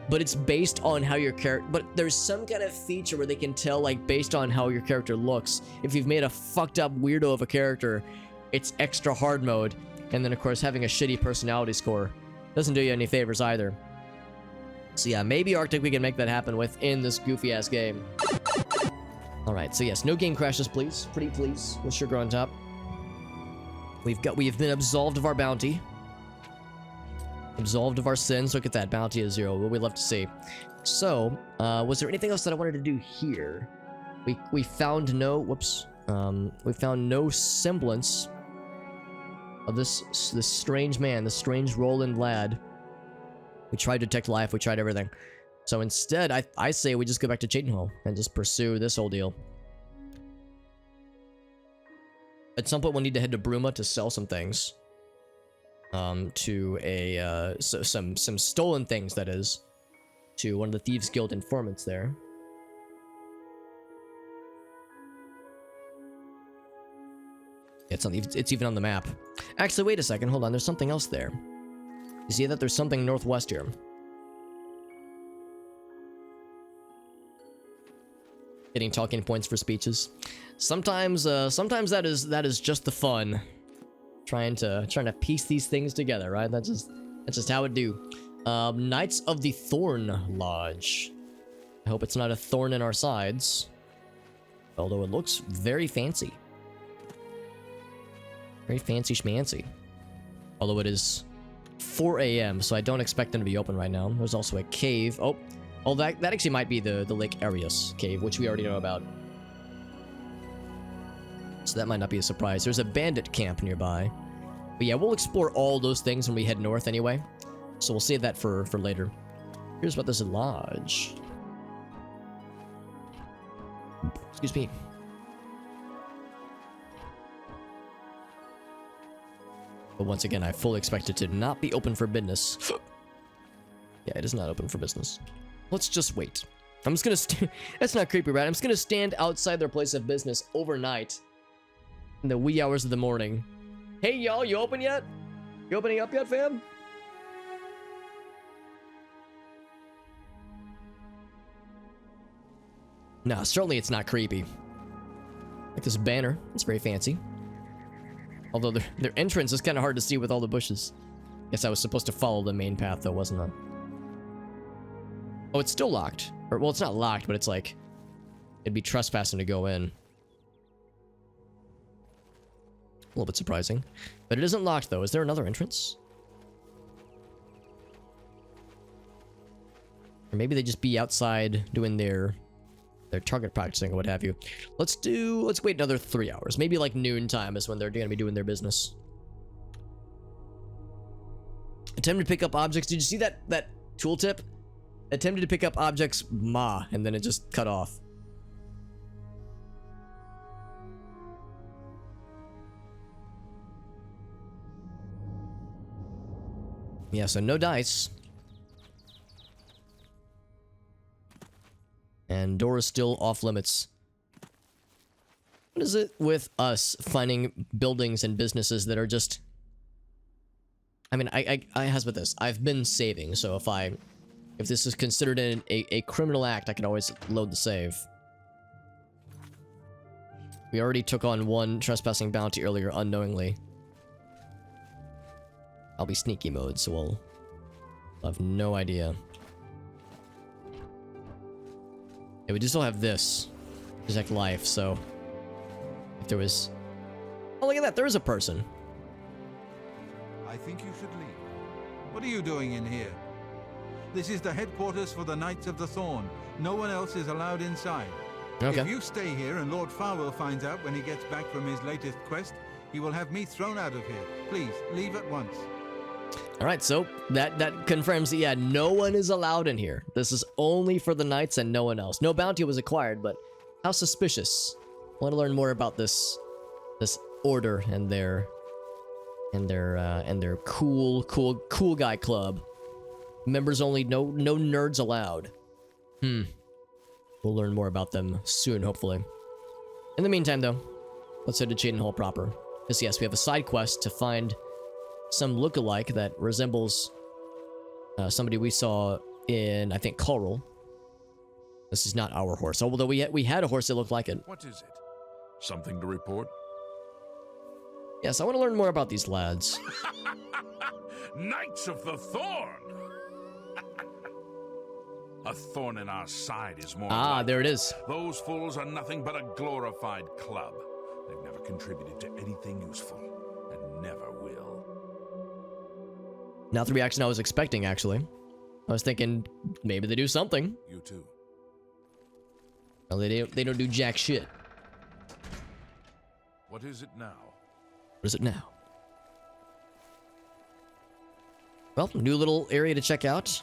but it's based on how your character, but there's some kind of feature where they can tell like based on how your character looks. If you've made a fucked up weirdo of a character, it's extra hard mode. And then, of course, having a shitty personality score doesn't do you any favors either. So yeah, maybe Arctic we can make that happen within this goofy-ass game. Alright, so yes, no game crashes, please. Pretty please, with sugar on top. We've been absolved of our bounty. Absolved of our sins. Look at that, bounty is 0. What we love to see. So, was there anything else that I wanted to do here? We found no, whoops. We found no semblance of this strange man, this strange Roland lad. We tried to detect life, we tried everything. So instead, I say we just go back to Cheydinhal and just pursue this whole deal. At some point, we'll need to head to Bruma to sell some things. To a, some stolen things, that is. To one of the Thieves Guild informants there. It's even on the map. Actually, wait a second, hold on, there's something else there. You see that there's something northwest here. Getting talking points for speeches. Sometimes that is just the fun. Trying to piece these things together, right? That's just how it do. Knights of the Thorn Lodge. I hope it's not a thorn in our sides. Although it looks very fancy. Very fancy schmancy. Although it is 4 a.m., so I don't expect them to be open right now. There's also a cave. Oh, that actually might be the Lake Arius cave, which we already know about. So that might not be a surprise. There's a bandit camp nearby. But yeah, we'll explore all those things when we head north anyway. So we'll save that for later. Here's what this lodge. Excuse me. But once again, I fully expect it to not be open for business. Yeah, it is not open for business. Let's just wait. I'm just gonna that's not creepy, right? I'm just gonna stand outside their place of business overnight. In the wee hours of the morning. Hey, y'all, you open yet? You opening up yet, fam? No, certainly it's not creepy. Like this banner. It's very fancy. Although their entrance is kind of hard to see with all the bushes. Guess I was supposed to follow the main path, though, wasn't I? Oh, it's still locked. Or, well, it's not locked, but it's like... It'd be trespassing to go in. A little bit surprising. But it isn't locked, though. Is there another entrance? Or maybe they just be outside doing their target practicing or what have you. Let's wait another 3 hours. Maybe like noon time is when they're gonna be doing their business. Attempted to pick up objects. Did you see that tooltip? Attempted to pick up objects, and then it just cut off. Yeah, so no dice. And door is still off limits. What is it with us finding buildings and businesses that are just... I mean, I has with this. I've been saving, so if this is considered a criminal act, I can always load the save. We already took on one trespassing bounty earlier unknowingly. I'll be sneaky mode, so we'll have no idea. Yeah, we just don't have this. Protect life, so... If there was... Oh, look at that, there is a person. I think you should leave. What are you doing in here? This is the headquarters for the Knights of the Thorn. No one else is allowed inside. Okay. If you stay here and Lord Farwell finds out when he gets back from his latest quest, he will have me thrown out of here. Please, leave at once. Alright, so that confirms that, yeah, no one is allowed in here. This is only for the knights and no one else. No bounty was acquired, but how suspicious. I want to learn more about this order and their cool guy club. Members only, no nerds allowed. We'll learn more about them soon, hopefully. In the meantime, though, let's head to Cheydinhal proper. Because yes, we have a side quest to find some lookalike that resembles somebody we saw in, I think, Coral. This is not our horse, although we had a horse that looked like it. What is it? Something to report? Yes, I want to learn more about these lads. Knights of the Thorn! A thorn in our side is more like There it is. Those fools are nothing but a glorified club. They've never contributed to anything useful, and never will. Not the reaction I was expecting, actually. I was thinking maybe they do something. You too. No, they don't do jack shit. What is it now? What is it now? Well, new little area to check out.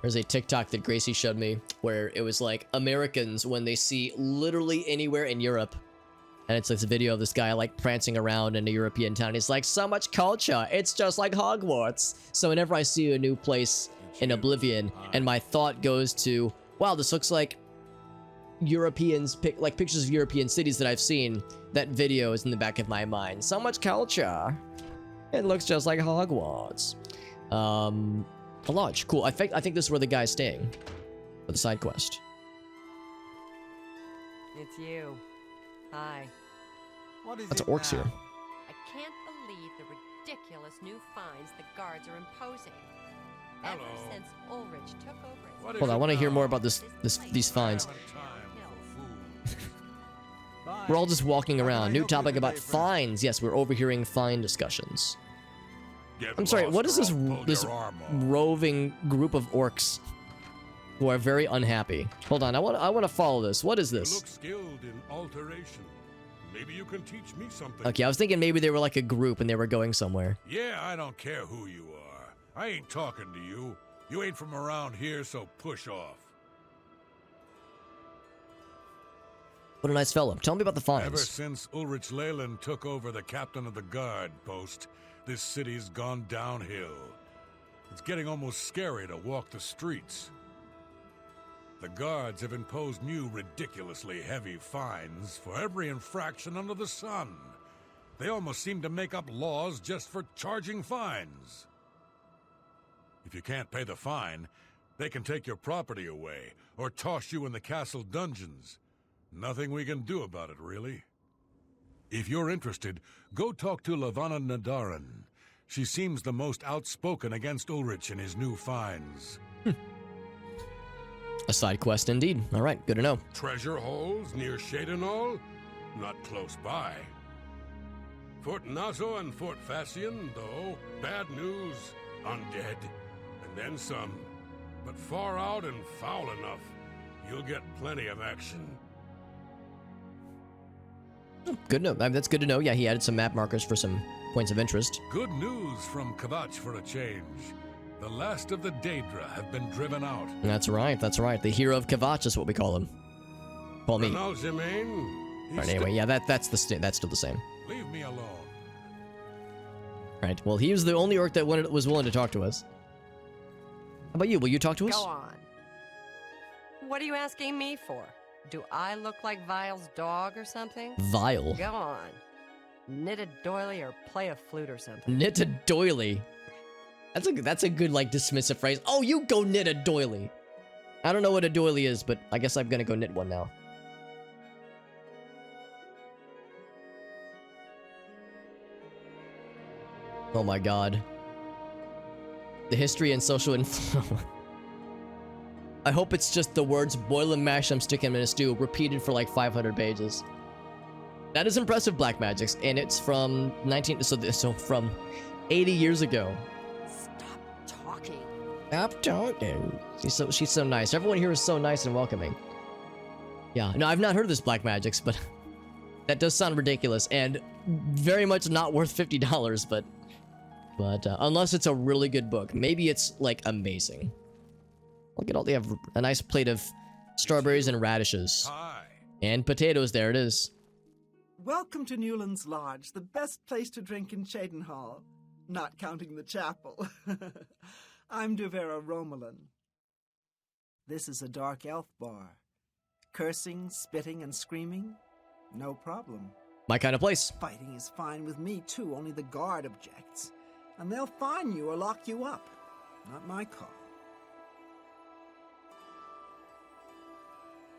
There's a TikTok that Gracie showed me where it was like Americans when they see literally anywhere in Europe. And it's like a video of this guy like prancing around in a European town. He's like, so much culture. It's just like Hogwarts. So whenever I see a new place in Oblivion and my thought goes to, wow, this looks like Europeans, like pictures of European cities that I've seen, that video is in the back of my mind. So much culture. It looks just like Hogwarts. A lodge. Cool. I think this is where the guy's staying for the side quest. It's you. Hi. What is That's it orcs now? here. I can't believe the ridiculous new fines the guards are imposing. Hello. Ever since Ulrich took over. What is Hold on, I it want to hear now? more about these fines. Bye. We're all just walking How can around. I New help you topic about today, friend? fines. Yes, we're overhearing fine discussions. Get I'm sorry, lost what is or this I'll pull this your arm off. roving group of orcs who are very unhappy? Hold on, I want to follow this. What is You this? look skilled in alteration. Maybe you can teach me something. Okay, I was thinking maybe they were like a group and they were going somewhere. Yeah, I don't care who you are. I ain't talking to you. You ain't from around here, so push off. What a nice fellow. Tell me about the Ever fines. since Ulrich Leyland took over the captain of the guard post, this city's gone downhill. It's getting almost scary to walk the streets. The guards have imposed new ridiculously heavy fines for every infraction under the sun. They almost seem to make up laws just for charging fines. If you can't pay the fine, they can take your property away or toss you in the castle dungeons. Nothing we can do about it, really. If you're interested, go talk to Lavanna Nadaran. She seems the most outspoken against Ulrich and his new fines. A side quest indeed. All right, good to know. Treasure holes near Cheydinhal? Not close by. Fort Nazo and Fort Fassian, though, bad news. Undead. And then some. But far out and foul enough, you'll get plenty of action. Good to know. That's good to know. Yeah, he added some map markers for some points of interest. Good news from Kvatch for a change. The last of the Daedra have been driven out. That's right. That's right. The hero of Kvatch is what we call him. Call me. Renal Germain, All right, anyway, yeah, that's still the same. leave me alone. Right. Well, he was the only orc that was willing to talk to us. How about you? Will you talk to us? Go on. What are you asking me for? Do I look like Vile's dog or something? Vile. Go on. Knit a doily or play a flute or something. Knit a doily. That's a good like dismissive phrase. Oh, you go knit a doily. I don't know what a doily is, but I guess I'm gonna go knit one now. Oh my god. The history and social influence. I hope it's just the words boil and mash them, stick 'em in a stew, repeated for like 500 pages. That is impressive, Black Magics, and it's from from 80 years ago. Stop talking. Stop talking. She's so nice. Everyone here is so nice and welcoming. Yeah, no, I've not heard of this Black Magics, but that does sound ridiculous and very much not worth $50, but unless it's a really good book. Maybe it's like amazing. Look at all, they have a nice plate of strawberries and radishes. Hi. And potatoes, there it is. Welcome to Newland's Lodge, the best place to drink in Cheydinhal, not counting the chapel. I'm Duvera Romulan. This is a dark elf bar. Cursing, spitting, and screaming? No problem. My kind of place. Fighting is fine with me, too, only the guard objects. And they'll fine you or lock you up. Not my call.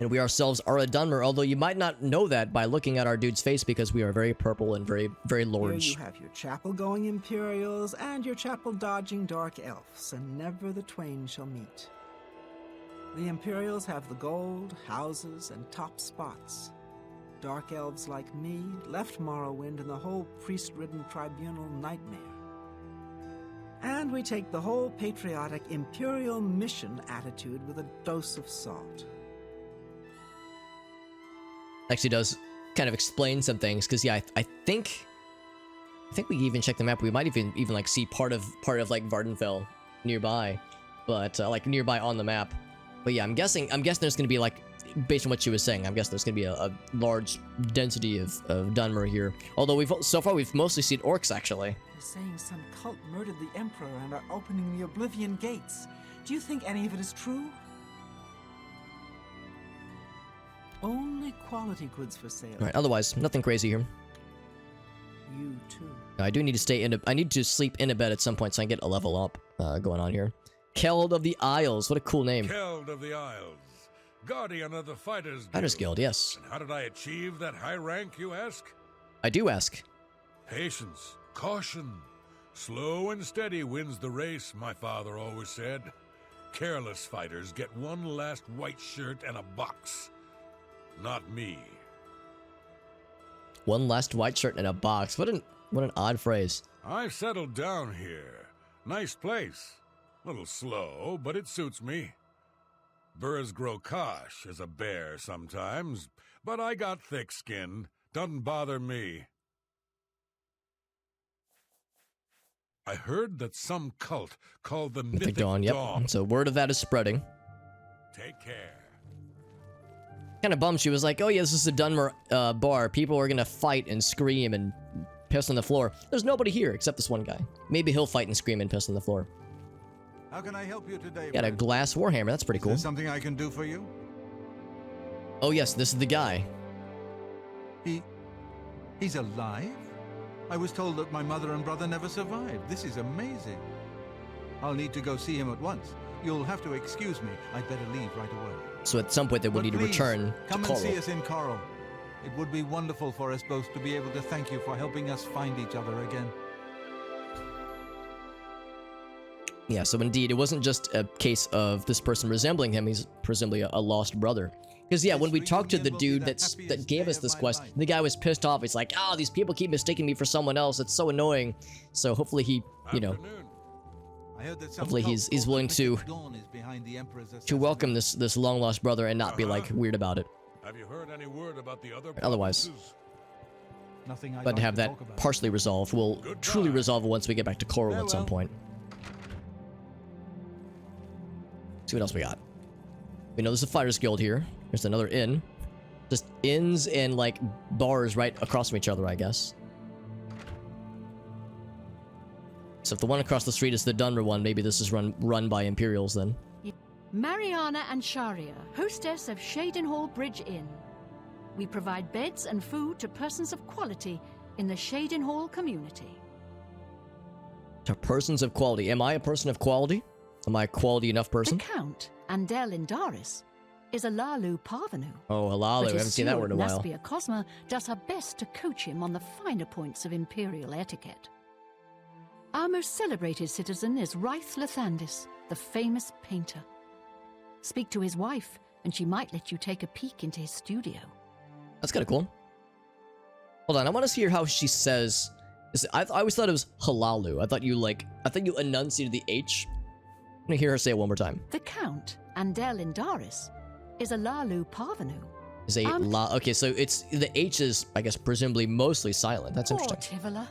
And we ourselves are a Dunmer, although you might not know that by looking at our dude's face because we are very purple and very, very large. Here you have your chapel-going Imperials and your chapel-dodging Dark Elves, and never the twain shall meet. The Imperials have the gold, houses, and top spots. Dark Elves like me left Morrowind and the whole priest-ridden tribunal nightmare. And we take the whole patriotic Imperial mission attitude with a dose of salt. Actually does kind of explain some things, because yeah, I think we even check the map. We might even like see part of like Vardenfell nearby, but like nearby on the map. But yeah, I'm guessing there's gonna be like, based on what she was saying, I'm guessing there's gonna be a large density of Dunmer here. Although so far we've mostly seen orcs actually. They're saying some cult murdered the Emperor and are opening the Oblivion gates. Do you think any of it is true? Only quality goods for sale. All right, otherwise nothing crazy here. You too. I do need to I need to sleep in a bed at some point so I can get a level up going on here. Keld of the Isles, what a cool name. Keld of the Isles, guardian of the Fighters Guild. Fighters Guild, yes. And how did I achieve that high rank, you ask? I do ask. Patience, caution. Slow and steady wins the race, my father always said. Careless fighters get one last white shirt and a box. Not me. One last white shirt and a box. What an odd phrase. I've settled down here. Nice place. Little slow, but it suits me. Burrs grow kosh as a bear sometimes, but I got thick skin. Doesn't bother me. I heard that some cult called the Mythic Dawn. Yep. So word of that is spreading. Take care. Kind of bummed she was like, oh yeah, this is a Dunmer bar. People are gonna fight and scream and piss on the floor. There's nobody here except this one guy. Maybe he'll fight and scream and piss on the floor. How can I help you today? Got a glass warhammer. That's pretty cool. Is there something I can do for you? Oh yes, this is the guy. He's alive? I was told that my mother and brother never survived. This is amazing. I'll need to go see him at once. You'll have to excuse me. I'd better leave right away. So at some point they will need to return to come and Coral. see us in Coral. It would be wonderful for us both to be able to thank you for helping us find each other again. Yeah, so indeed, it wasn't just a case of this person resembling him. He's presumably a lost brother. Because yeah, when we talked to the dude that gave us this quest, the guy was pissed off. He's like, oh, these people keep mistaking me for someone else. It's so annoying. So hopefully he, you know, hopefully he's willing to welcome this long lost brother and not be like weird about it. Have you heard any word about the other Otherwise, nothing. but to have that partially resolved, we'll truly resolve it once we get back to Coral at some point. See what else we got. We know there's a Fighters Guild here. There's another inn. Just inns and like bars right across from each other, I guess. So if the one across the street is the Dunmer one, maybe this is run by Imperials then. Mariana and Sharia, hostess of Cheydinhal Bridge Inn. We provide beds and food to persons of quality in the Cheydinhal community. To persons of quality. Am I a person of quality? Am I a quality enough person? The Count, Andel Indaris, is a Lalu Parvenu. Oh, a Lalu. I haven't seen that word in a while. Naspia Cosma does her best to coach him on the finer points of Imperial etiquette. Our most celebrated citizen is Raith Lathandis, the famous painter. Speak to his wife, and she might let you take a peek into his studio. That's kind of cool. Hold on, I want to hear how she says. I always thought it was Halalu. I thought you enunciated the H. I'm gonna hear her say it one more time. The Count, Andel Indaris, is a Lalu Parvenu. Is a la. Okay, so it's the H is, I guess, presumably mostly silent. That's interesting. Poor Tivola.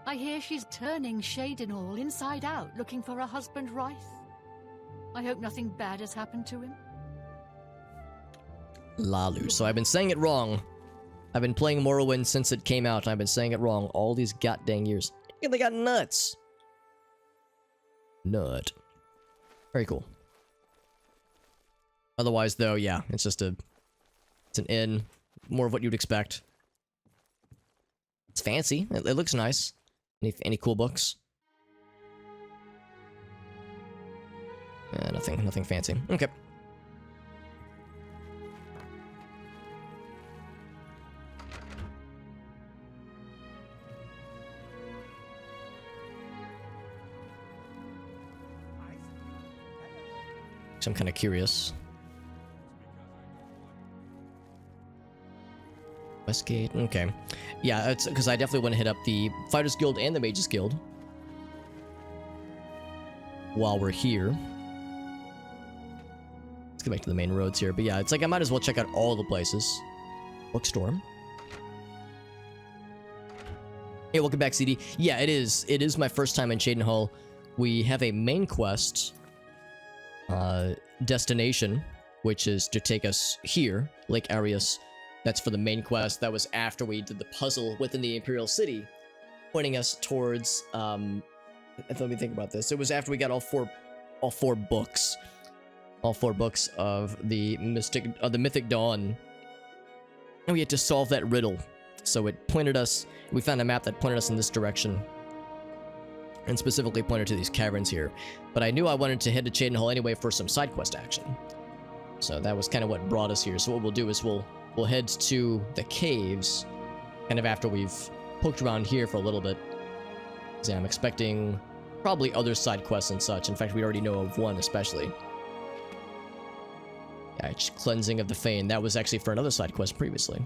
I hear she's turning Cheydinhal inside out, looking for her husband Raith. I hope nothing bad has happened to him. Lalu. So I've been saying it wrong. I've been playing Morrowind since it came out, and I've been saying it wrong all these goddamn years. Yeah, they got nuts. Nut. Very cool. Otherwise, though, yeah, it's just it's an inn. More of what you'd expect. It's fancy. It looks nice. Any cool books? Nothing fancy. Okay. So I'm kind of curious. Westgate, okay. Yeah, it's because I definitely want to hit up the Fighters Guild and the Mages Guild while we're here. Let's get back to the main roads here. But yeah, it's like I might as well check out all the places. Bookstore. Hey, welcome back, CD. Yeah, it is. It is my first time in Cheydinhal. We have a main quest destination, which is to take us here, Lake Arius. That's for the main quest. That was after we did the puzzle within the Imperial City, pointing us towards. Let me think about this. It was after we got all four books of the Mythic Dawn, and we had to solve that riddle. So it pointed us. We found a map that pointed us in this direction, and specifically pointed to these caverns here. But I knew I wanted to head to Cheydinhal anyway for some side quest action. So that was kind of what brought us here. So what we'll do is we'll head to the caves, kind of after we've poked around here for a little bit. So I'm expecting probably other side quests and such. In fact, we already know of one especially. Yeah, cleansing of the Fane. That was actually for another side quest previously.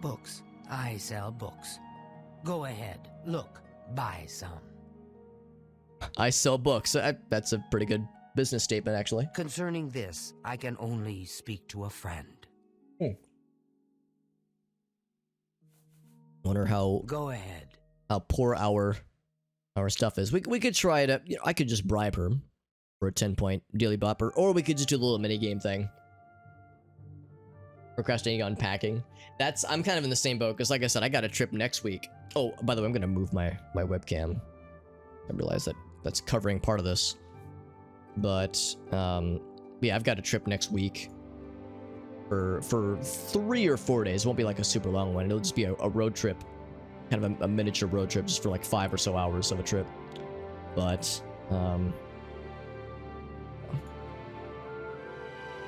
Books. I sell books. Go ahead. Look. Buy some. I sell books. That's a pretty good business statement, actually. Concerning this, I can only speak to a friend. Wonder how. Go ahead. How poor our stuff is. We could try it. I could just bribe her for a 10-point daily bopper, or we could just do the little mini game thing. Procrastinating on packing. I'm kind of in the same boat because, like I said, I got a trip next week. Oh, by the way, I'm gonna move my webcam. I realize that that's covering part of this, but yeah, I've got a trip next week for 3 or 4 days. It won't be like a super long one. It'll just be a road trip, kind of a miniature road trip, just for like 5 or so hours of a trip. But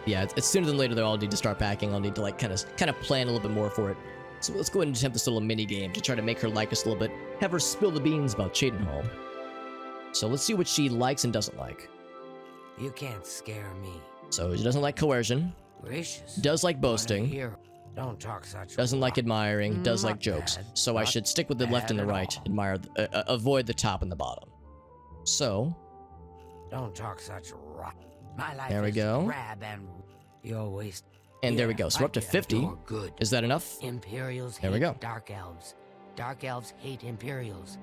yeah, it's sooner than later though. I'll need to start packing. I'll need to like kind of plan a little bit more for it. So let's go ahead and attempt this little mini game to try to make her like us a little bit. Have her spill the beans about Cheydinhal. So let's see what she likes and doesn't like. You can't scare me. So she doesn't like coercion. Gracious. Does like boasting. Don't talk such. Doesn't like admiring. Does like jokes. So I should stick with the left and the right. Admire. Avoid the top and the bottom. So. Don't talk such rot. My life there we go. Grab and you're waste. And there we go. So we're up to 50. Good. Is that enough? Imperials hate there we go. Dark Elves. Dark Elves hate Imperials.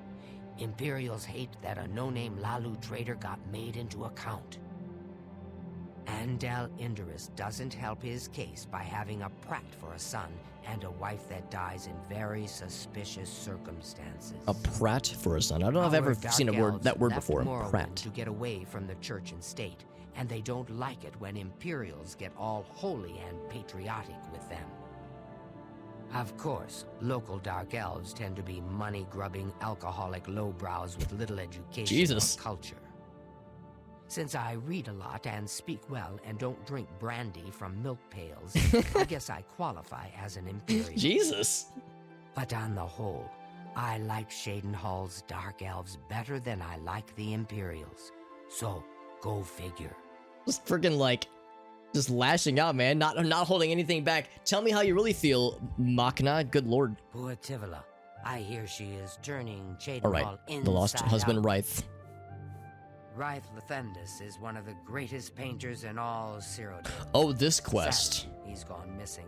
Imperials hate that a no-name Lalu trader got made into a count. Andal Indurus doesn't help his case by having a prat for a son and a wife that dies in very suspicious circumstances. A prat for a son? I don't know if I've ever seen that word before. Prat. To get away from the church and state, and they don't like it when Imperials get all holy and patriotic with them. Of course, local Dark Elves tend to be money-grubbing, alcoholic lowbrows with little education or culture. Since I read a lot and speak well and don't drink brandy from milk pails, I guess I qualify as an Imperial. Jesus! But on the whole, I like Cheydinhal's Dark Elves better than I like the Imperials. So, go figure. Just freaking like, just lashing out, man. Not holding anything back. Tell me how you really feel, Machna. Good lord. Poor Tivila. I hear she is turning Cheydinhal all right. The lost husband, Ryth. Ryth Lathendis is one of the greatest painters in all Cyrodiil. Oh, this quest. Sadly, he's gone missing.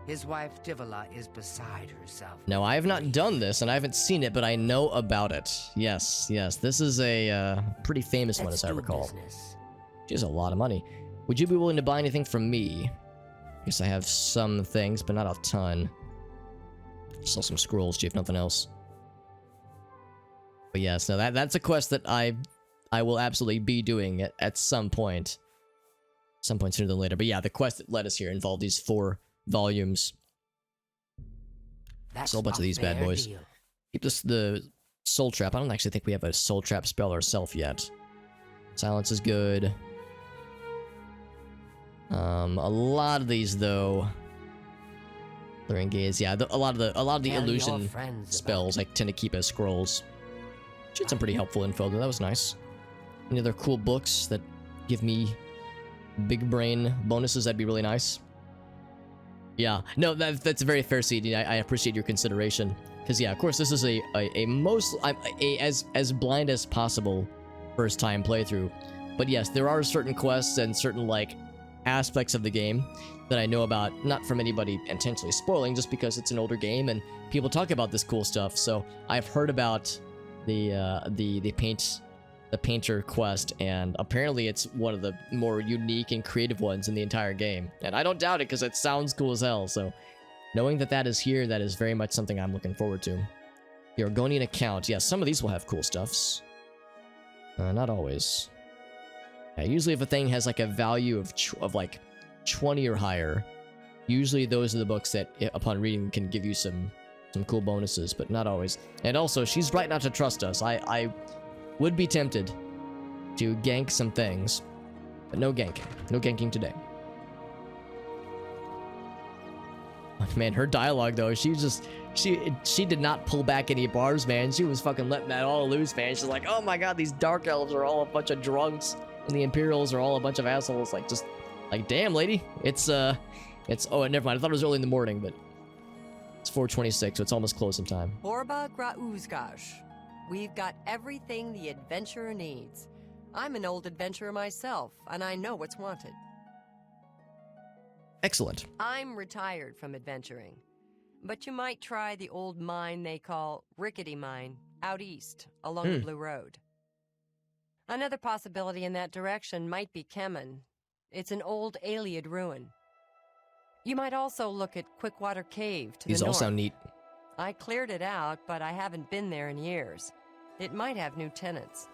His wife Tivila is beside herself. Now, I have not done this, and I haven't seen it, but I know about it. Yes. This is a pretty famous one, as I recall. She has a lot of money. Would you be willing to buy anything from me? I guess I have some things, but not a ton. Sell some scrolls, if nothing else. But yes, no, that's a quest that I will absolutely be doing at some point. Some point sooner than later. But yeah, the quest that led us here involved these 4 volumes. So a bunch of these bad boys. Deal. Keep the soul trap. I don't actually think we have a soul trap spell ourselves yet. Silence is good. A lot of these though. Clearing gaze, yeah. A lot of the illusion spells I tend to keep as scrolls. She had some pretty helpful info though. That was nice. Any other cool books that give me big brain bonuses? That'd be really nice. Yeah, no, that's a very fair, CD. I appreciate your consideration. Because yeah, of course, this is a as blind as possible first time playthrough. But yes, there are certain quests and certain like aspects of the game that I know about, not from anybody intentionally spoiling, just because it's an older game and people talk about this cool stuff. So I've heard about the painter quest, and apparently it's one of the more unique and creative ones in the entire game. And I don't doubt it because it sounds cool as hell. So knowing that that is here, that is very much something I'm looking forward to. The Argonian account. Yes, some of these will have cool stuffs. Not always. Yeah, usually if a thing has like a value of like 20 or higher, usually those are the books that upon reading can give you some cool bonuses, but not always. And also, she's right not to trust us. I would be tempted to gank some things, but no ganking. No ganking today. Man, her dialogue though, she did not pull back any bars, man. She was fucking letting that all loose, man. She's like, oh my god, these dark elves are all a bunch of drunks, and the Imperials are all a bunch of assholes. Like, just like, damn, lady. It's oh, never mind. I thought it was early in the morning, but it's 4:26, so it's almost closing time. Borba Grauzgash. We've got everything the adventurer needs. I'm an old adventurer myself, and I know what's wanted. Excellent. I'm retired from adventuring, but you might try the old mine they call Rickety Mine out east along the Blue Road. Another possibility in that direction might be Kemen. It's an old Aliad ruin. You might also look at Quickwater Cave to the north. These all sound neat. I cleared it out, but I haven't been there in years. It might have new tenants.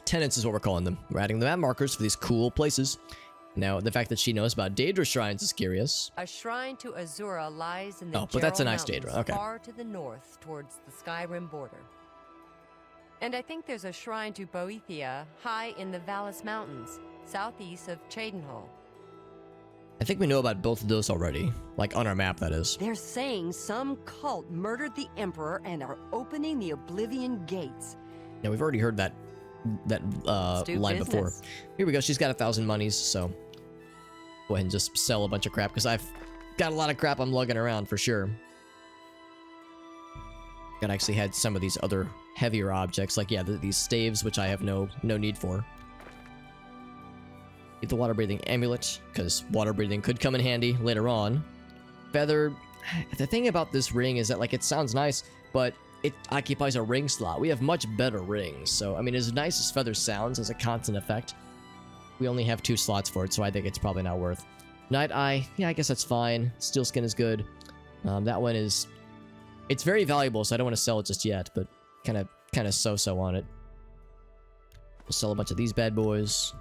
Tenants is what we're calling them. We're adding the map markers for these cool places. Now, the fact that she knows about Daedra shrines is curious. A shrine to Azura lies in the but that's a nice Mountains, Daedra. Okay. far to the north towards the Skyrim border. And I think there's a shrine to Boethia high in the Vallis Mountains, southeast of Cheydinhal. I think we know about both of those already. Like, on our map, that is. They're saying some cult murdered the Emperor and are opening the Oblivion gates. Yeah, we've already heard that line before. Here we go. She's got 1,000 monies, so go ahead and just sell a bunch of crap, because I've got a lot of crap I'm lugging around for sure. Got actually had some of these other heavier objects, like yeah, these staves, which I have no need for. Get the water breathing amulet, because water breathing could come in handy later on. Feather. The thing about this ring is that like it sounds nice, but it occupies a ring slot. We have much better rings, so I mean, as nice as Feather sounds as a constant effect, we only have 2 slots for it, so I think it's probably not worth. Night Eye, yeah, I guess that's fine. Steel Skin is good. That one is, it's very valuable, so I don't want to sell it just yet, but kind of so-so on it. We'll sell a bunch of these bad boys.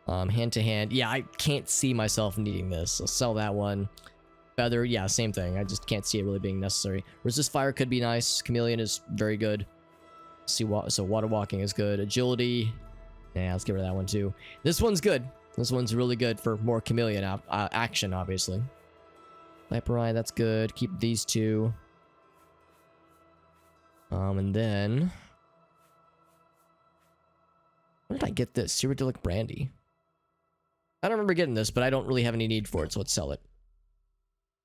Hand to hand, yeah, I can't see myself needing this. I'll sell that one. Feather, yeah, same thing. I just can't see it really being necessary. Resist Fire could be nice. Chameleon is very good. So Water Walking is good. Agility, yeah, let's get rid of that one too. This one's good. This one's really good for more Chameleon action, obviously. Viper Eye, that's good. Keep these 2. And then, where did I get this? Cyrodiilic Brandy. I don't remember getting this, but I don't really have any need for it, so let's sell it.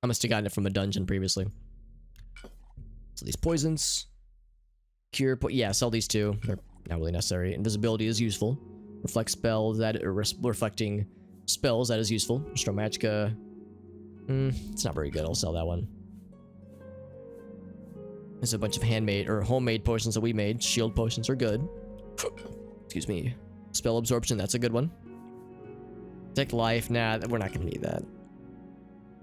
I must have gotten it from a dungeon previously. So these poisons. Cure, yeah, sell these 2. They're not really necessary. Invisibility is useful. Reflect spells, reflecting spells, that is useful. Restore Magicka. It's not very good, I'll sell that one. There's a bunch of handmade, or homemade potions that we made. Shield potions are good. Excuse me. Spell Absorption, that's a good one. Protect Life, nah, we're not gonna need that.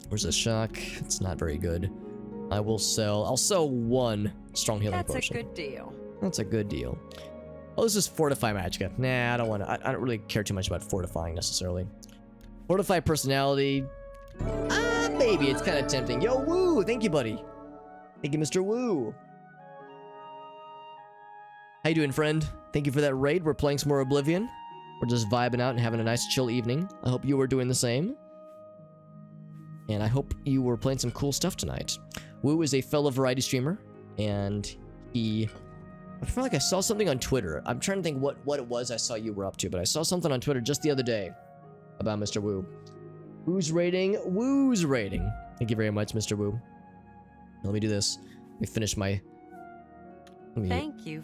Resist Shock, it's not very good. I'll sell 1 Strong Healing Potion. That's a good deal. That's a good deal. Oh, this is Fortify Magicka. Nah, I don't really care too much about fortifying necessarily. Fortify Personality, maybe, it's kind of tempting. Yo, Woo, thank you, buddy. Thank you, Mr. Woo. How you doing, friend? Thank you for that raid. We're playing some more Oblivion. We're just vibing out and having a nice chill evening. I hope you were doing the same. And I hope you were playing some cool stuff tonight. Woo is a fellow variety streamer, and he I feel like I saw something on Twitter. I'm trying to think what it was I saw you were up to, but I saw something on Twitter just the other day about Mr. Wu. Woo's rating? Woo's rating. Thank you very much, Mr. Wu. Let me do this. Let me finish my... Thank you.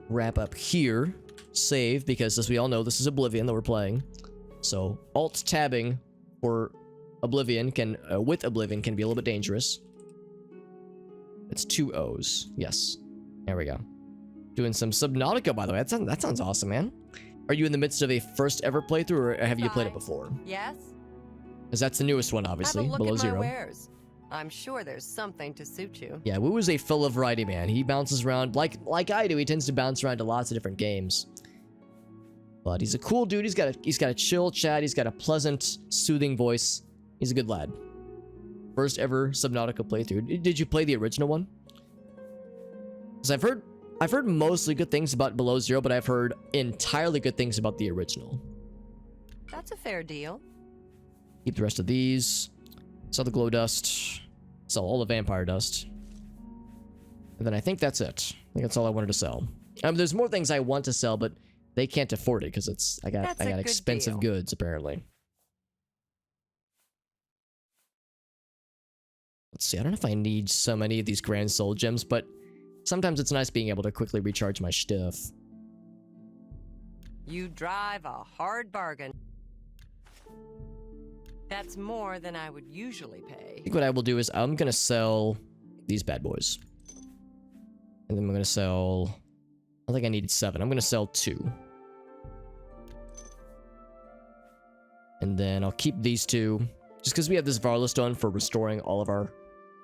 Wrap up here. Save, because as we all know, this is Oblivion that we're playing. So, alt-tabbing for Oblivion can, with Oblivion can be a little bit dangerous. It's 2 O's. Yes. There we go. Doing some Subnautica, by the way. That sounds awesome, man. Are you in the midst of a first ever playthrough, or have you played it before? Yes. Because that's the newest one, obviously. Have a look Below at Zero. my wares. I'm sure there's something to suit you. Yeah, Wu is a full of variety man. He bounces around like I do. He tends to bounce around to lots of different games. But he's a cool dude. He's got a chill chat. He's got a pleasant, soothing voice. He's a good lad. First ever Subnautica playthrough. Did you play the original one? Because I've heard mostly good things about Below Zero, but I've heard entirely good things about the original. That's a fair deal. Keep the rest of these. Sell the glow dust. Sell all the vampire dust. And then I think that's it. I think that's all I wanted to sell. There's more things I want to sell, but they can't afford it because I got expensive goods apparently. Let's see. I don't know if I need so many of these grand soul gems, but sometimes it's nice being able to quickly recharge my stuff. You drive a hard bargain. That's more than I would usually pay. I think what I will do is I'm gonna sell these bad boys. And then I'm gonna sell... I think I needed 7. I'm gonna sell 2. And then I'll keep these 2. Just because we have this Varla stone for restoring all of our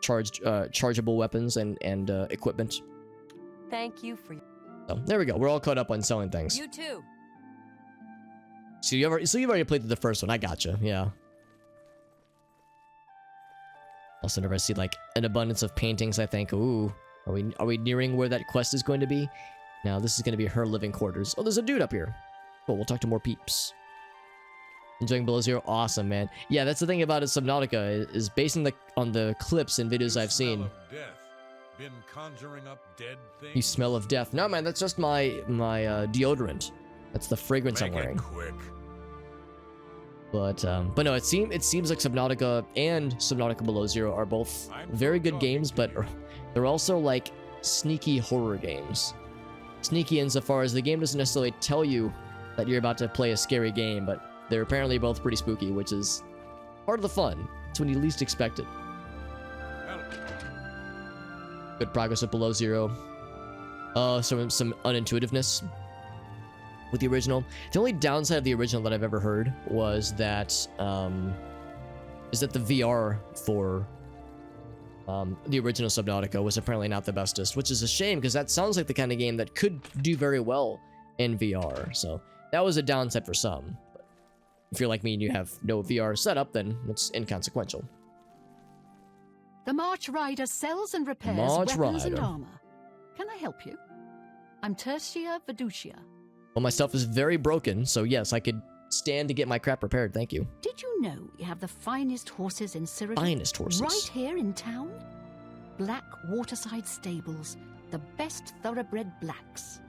chargeable weapons and equipment. Thank you for... So, there we go. We're all caught up on selling things. You too. So you've already played the first one. I gotcha. Yeah. Also, whenever I see like an abundance of paintings, I think, ooh, are we nearing where that quest is going to be? Now this is going to be her living quarters. Oh, there's a dude up here. Cool. We'll talk to more peeps. Enjoying Below Zero? Awesome, man. Yeah, that's the thing about it. Subnautica is based on the clips and videos I've seen. Been conjuring up dead things? You smell of death. No, man, that's just my deodorant. That's the fragrance I'm wearing. Quick. But no, it seems like Subnautica and Subnautica Below Zero are both very good games, but they're also like sneaky horror games. Sneaky insofar as the game doesn't necessarily tell you that you're about to play a scary game, but they're apparently both pretty spooky, which is part of the fun. It's when you least expect it. Good progress with Below Zero. Some unintuitiveness with the original. The only downside of the original that I've ever heard was that the VR for the original Subnautica was apparently not the bestest, which is a shame because that sounds like the kind of game that could do very well in VR. So that was a downside for some. But if you're like me and you have no VR setup, then it's inconsequential. The March Rider sells and repairs weapons and armor. Can I help you? I'm Tertia Veducia. Well, my stuff is very broken, so yes, I could stand to get my crap repaired, thank you. Did you know we have the finest horses in Cyrodiil? Finest horses? Right here in town? Black Waterside Stables, the best thoroughbred blacks.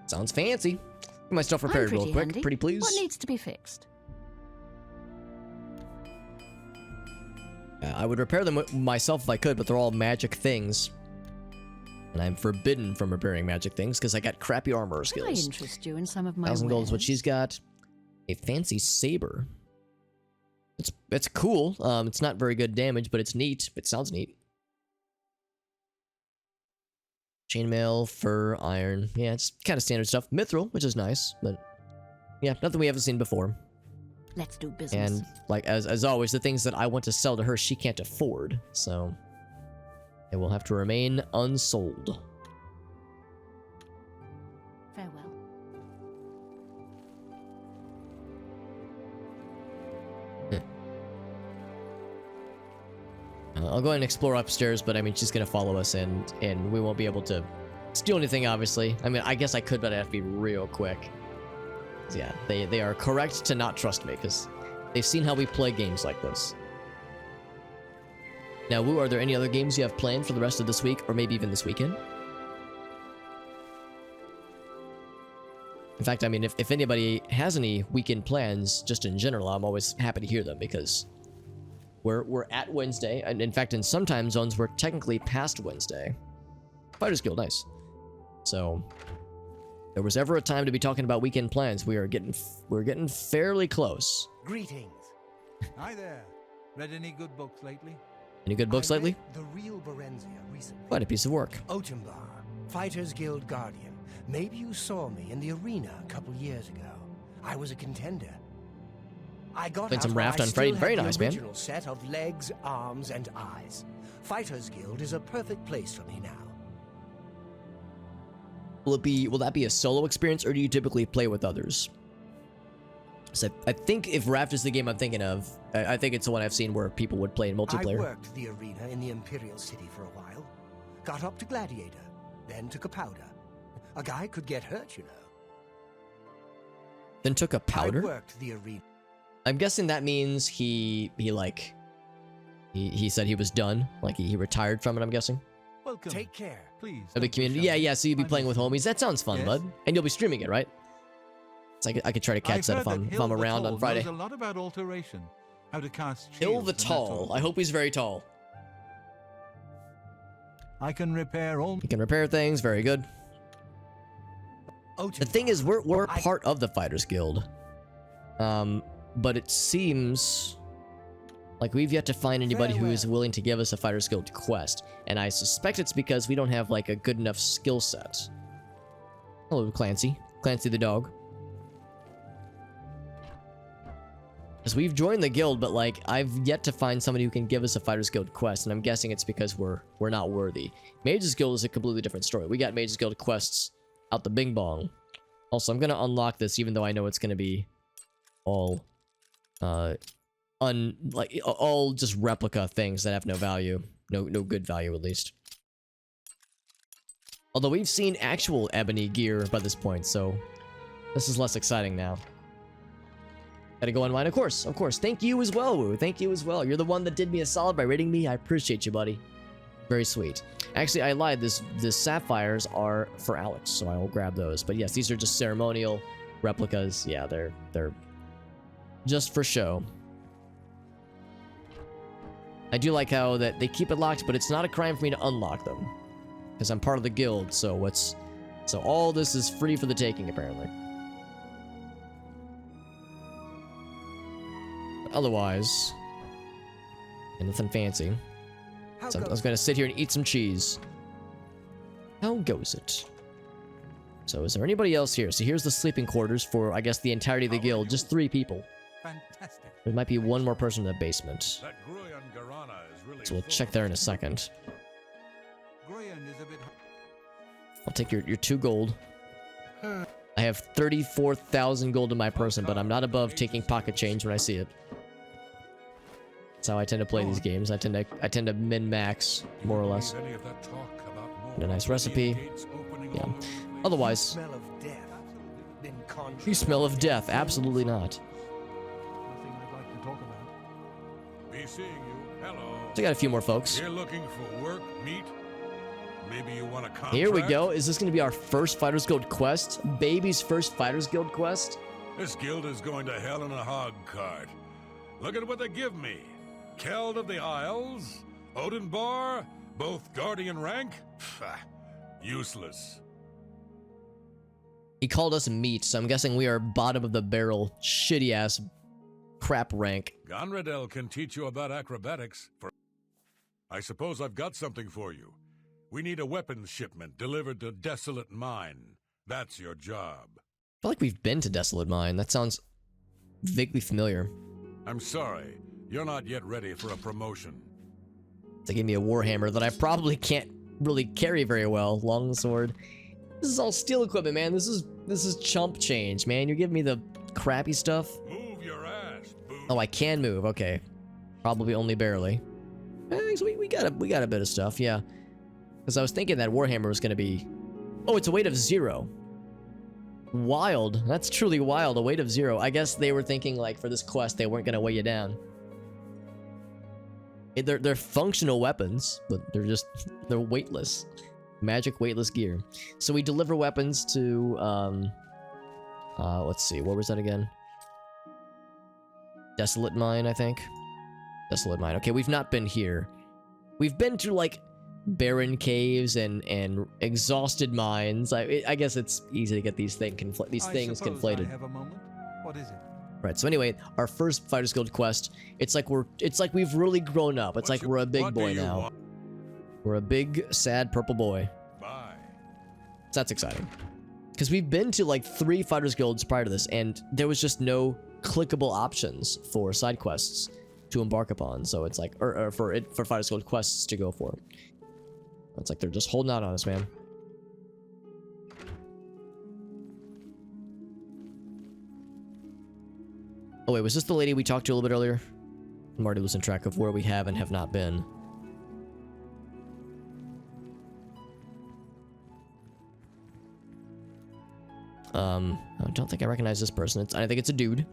Sounds fancy. Get my stuff repaired real quick, handy. pretty please. What needs to be fixed? I would repair them myself if I could, but they're all magic things. And I'm forbidden from repairing magic things because I got crappy armor skills. Can I interest you in some of my 1,000 gold is what wares? she's got. A fancy saber. It's cool. It's not very good damage, but it's neat. It sounds neat. Chainmail, fur, iron. Yeah, it's kind of standard stuff. Mithril, which is nice, but yeah, nothing we haven't seen before. Let's do business. And like as always, the things that I want to sell to her, she can't afford. So it will have to remain unsold. Farewell. I'll go ahead and explore upstairs, but I mean, she's gonna follow us, and we won't be able to steal anything, obviously. I mean, I guess I could, but I have to be real quick. Yeah, they are correct to not trust me, because they've seen how we play games like this. Now, Wu, are there any other games you have planned for the rest of this week, or maybe even this weekend? In fact, I mean, if anybody has any weekend plans, just in general, I'm always happy to hear them because we're at Wednesday, and in fact, in some time zones, we're technically past Wednesday. Fighters Guild, nice. So, if there was ever a time to be talking about weekend plans, we're getting fairly close. Greetings. Hi there. Read any good books lately? Any good books lately? The Real Berenzia recently. Quite a piece of work. Otembar, Fighters Guild Guardian. Maybe you saw me in the arena a couple years ago. I was a contender. I got Played out some while Raft I on still Friday. had Very the nice, man. original set of legs, arms, and eyes. Fighters Guild is a perfect place for me now. Will that be a solo experience, or do you typically play with others? So I think if Raft is the game I'm thinking of, I think it's the one I've seen where people would play in multiplayer. I worked the arena in the Imperial City for a while. Got up to Gladiator, then took a powder. A guy could get hurt, you know. Then took a powder? I worked the arena. I'm guessing that means he said he was done, like he retired from it, I'm guessing. Welcome. Take care. Please. The community. Yeah, so you'll be playing with homies. That sounds fun, Yes. bud. And you'll be streaming it, right? So I could try to catch that if I'm around on Friday. Knows a lot about alteration. How to cast Hill shields the and that Tall. sort of I hope he's very tall. I can repair all. He can repair things. Very good. The thing is, we're part of the Fighters Guild, but it seems like we've yet to find anybody who is willing to give us a Fighters Guild quest, and I suspect it's because we don't have like a good enough skill set. Hello, Clancy. Clancy the dog. Because we've joined the guild, but like I've yet to find somebody who can give us a Fighters Guild quest, and I'm guessing it's because we're not worthy. Mages Guild is a completely different story. We got Mages Guild quests out the bing bong. Also, I'm gonna unlock this, even though I know it's gonna be all all just replica things that have no value, no good value at least. Although we've seen actual ebony gear by this point, so this is less exciting now. Gotta go online, of course. Thank you as well, Woo. Thank you as well. You're the one that did me a solid by rating me. I appreciate you, buddy. Very sweet. Actually, I lied. The sapphires are for Alex, so I will grab those. But yes, these are just ceremonial replicas. Yeah, they're just for show. I do like how that they keep it locked, but it's not a crime for me to unlock them because I'm part of the guild. So all this is free for the taking, apparently. Otherwise, nothing fancy. So I was gonna sit here and eat some cheese. How goes it? So is there anybody else here? So here's the sleeping quarters for, I guess, the entirety of the guild. Just 3 people. Fantastic. There might be one more person in the basement. That Gruyan Garana is really So we'll check there in a second. Gruyan is a bit. I'll take your 2 gold. I have 34,000 gold in my person, but I'm not above taking pocket change when I see it. That's how I tend to play these games. I tend to min-max, more or less. And a nice recipe. Yeah. Otherwise, you smell of death. Absolutely not. Nothing I'd like to talk about. Be seeing you. Hello. So I got a few more folks. You're looking for work, meat? Maybe you want a contract? Here we go. Is this going to be our first Fighters Guild quest? Baby's first Fighters Guild quest? This guild is going to hell in a hog cart. Look at what they give me. Keld of the Isles, Odenbar, both guardian rank? Pfft, useless. He called us meat, so I'm guessing we are bottom of the barrel, shitty-ass crap rank. Gonradel can teach you about acrobatics. I suppose I've got something for you. We need a weapons shipment delivered to Desolate Mine. That's your job. I feel like we've been to Desolate Mine. That sounds vaguely familiar. I'm sorry. You're not yet ready for a promotion. They gave me a warhammer that I probably can't really carry very well. Longsword. This is all steel equipment, man. This is chump change, man. You're giving me the crappy stuff. Move your ass, boo. Oh, I can move. Okay. Probably only barely. So we got a bit of stuff, yeah. Because I was thinking that warhammer was gonna be. Oh, it's a weight of 0. Wild. That's truly wild. A weight of 0. I guess they were thinking like for this quest they weren't gonna weigh you down. They're functional weapons, but they're weightless. Magic weightless gear. So we deliver weapons to Let's see, where was that again? Desolate Mine, I think. Desolate Mine. Okay, we've not been here. We've been to, like, barren caves and exhausted mines. I guess it's easy to get these things conflated. I have a moment. What is it? Right. So anyway, our first Fighters Guild quest. It's like we've really grown up. It's like we're a big boy now. We're a big, sad purple boy. Bye. So that's exciting. Because we've been to like 3 Fighters Guilds prior to this, and there was just no clickable options for side quests to embark upon. So it's like, or for Fighters Guild quests to go for. It's like they're just holding out on us, man. Oh wait, was this the lady we talked to a little bit earlier? I'm already losing track of where we have and have not been. I don't think I recognize this person. I think it's a dude.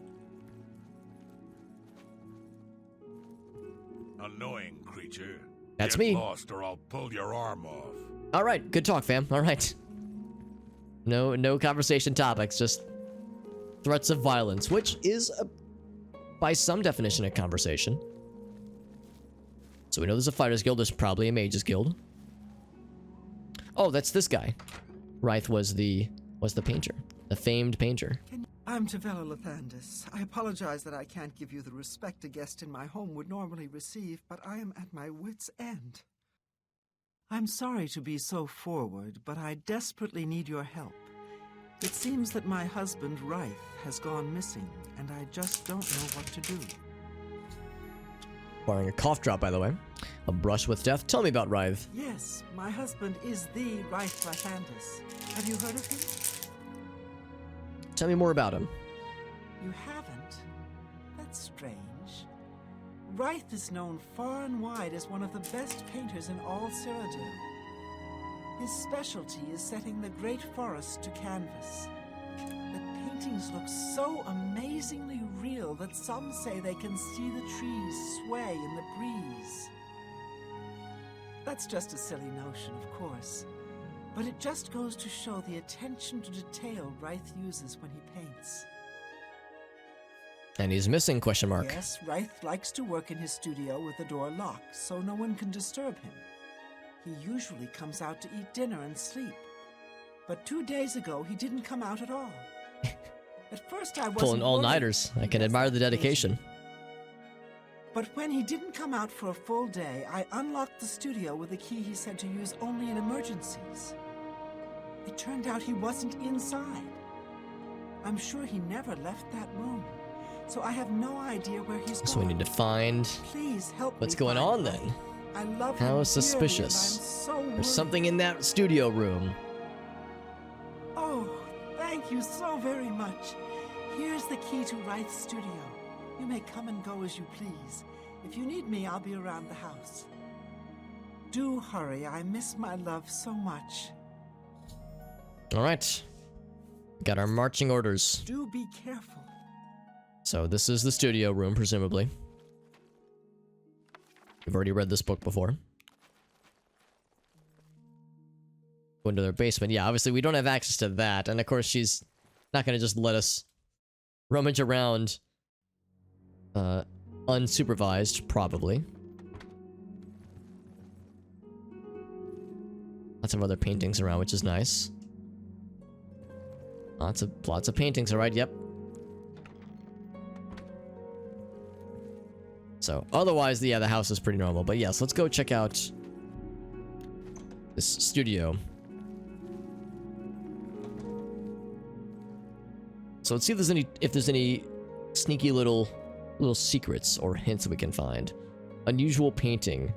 Annoying creature. That's Get me. Lost or I'll pull your arm off. All right, good talk, fam. All right. No conversation topics, just threats of violence, which is, by some definition, a conversation. So we know there's a Fighters Guild. There's probably a Mages Guild. Oh, that's this guy. Ryth was the painter, the famed painter. I'm Tavella Lathandis. I apologize that I can't give you the respect a guest in my home would normally receive, but I am at my wit's end. I'm sorry to be so forward, but I desperately need your help. It seems that my husband, Ryth, has gone missing, and I just don't know what to do. Barring a cough drop, by the way. A brush with death. Tell me about Ryth. Yes, my husband is the Ryth Lathandis. Have you heard of him? Tell me more about him. You haven't? That's strange. Ryth is known far and wide as one of the best painters in all Cyrodiil. His specialty is setting the great forest to canvas. The paintings look so amazingly real that some say they can see the trees sway in the breeze. That's just a silly notion, of course. But it just goes to show the attention to detail Ryth uses when he paints. And he's missing, question mark. Yes, Ryth likes to work in his studio with the door locked, so no one can disturb him. He usually comes out to eat dinner and sleep. But 2 days ago, he didn't come out at all. At first I wasn't Pulling all-nighters. I can admire the dedication. But when he didn't come out for a full day, I unlocked the studio with a key he said to use only in emergencies. It turned out he wasn't inside. I'm sure he never left that room. So I have no idea where he's So gone. we need to find Please help what's me going find on Ryth. then. I love How him suspicious. dearly, and I'm so There's worried. something in that studio room. Oh, thank you so very much. Here's the key to Ryth's studio. You may come and go as you please. If you need me, I'll be around the house. Do hurry. I miss my love so much. All right. Got our marching orders. Do be careful. So this is the studio room, presumably. We've already read this book before. Go into their basement. Yeah, obviously we don't have access to that. And of course she's not going to just let us rummage around unsupervised, probably. Lots of other paintings around, which is nice. Lots of paintings, alright, yep. So, otherwise, yeah, the house is pretty normal. But yes, let's go check out this studio. So let's see if there's any sneaky little secrets or hints we can find. Unusual painting.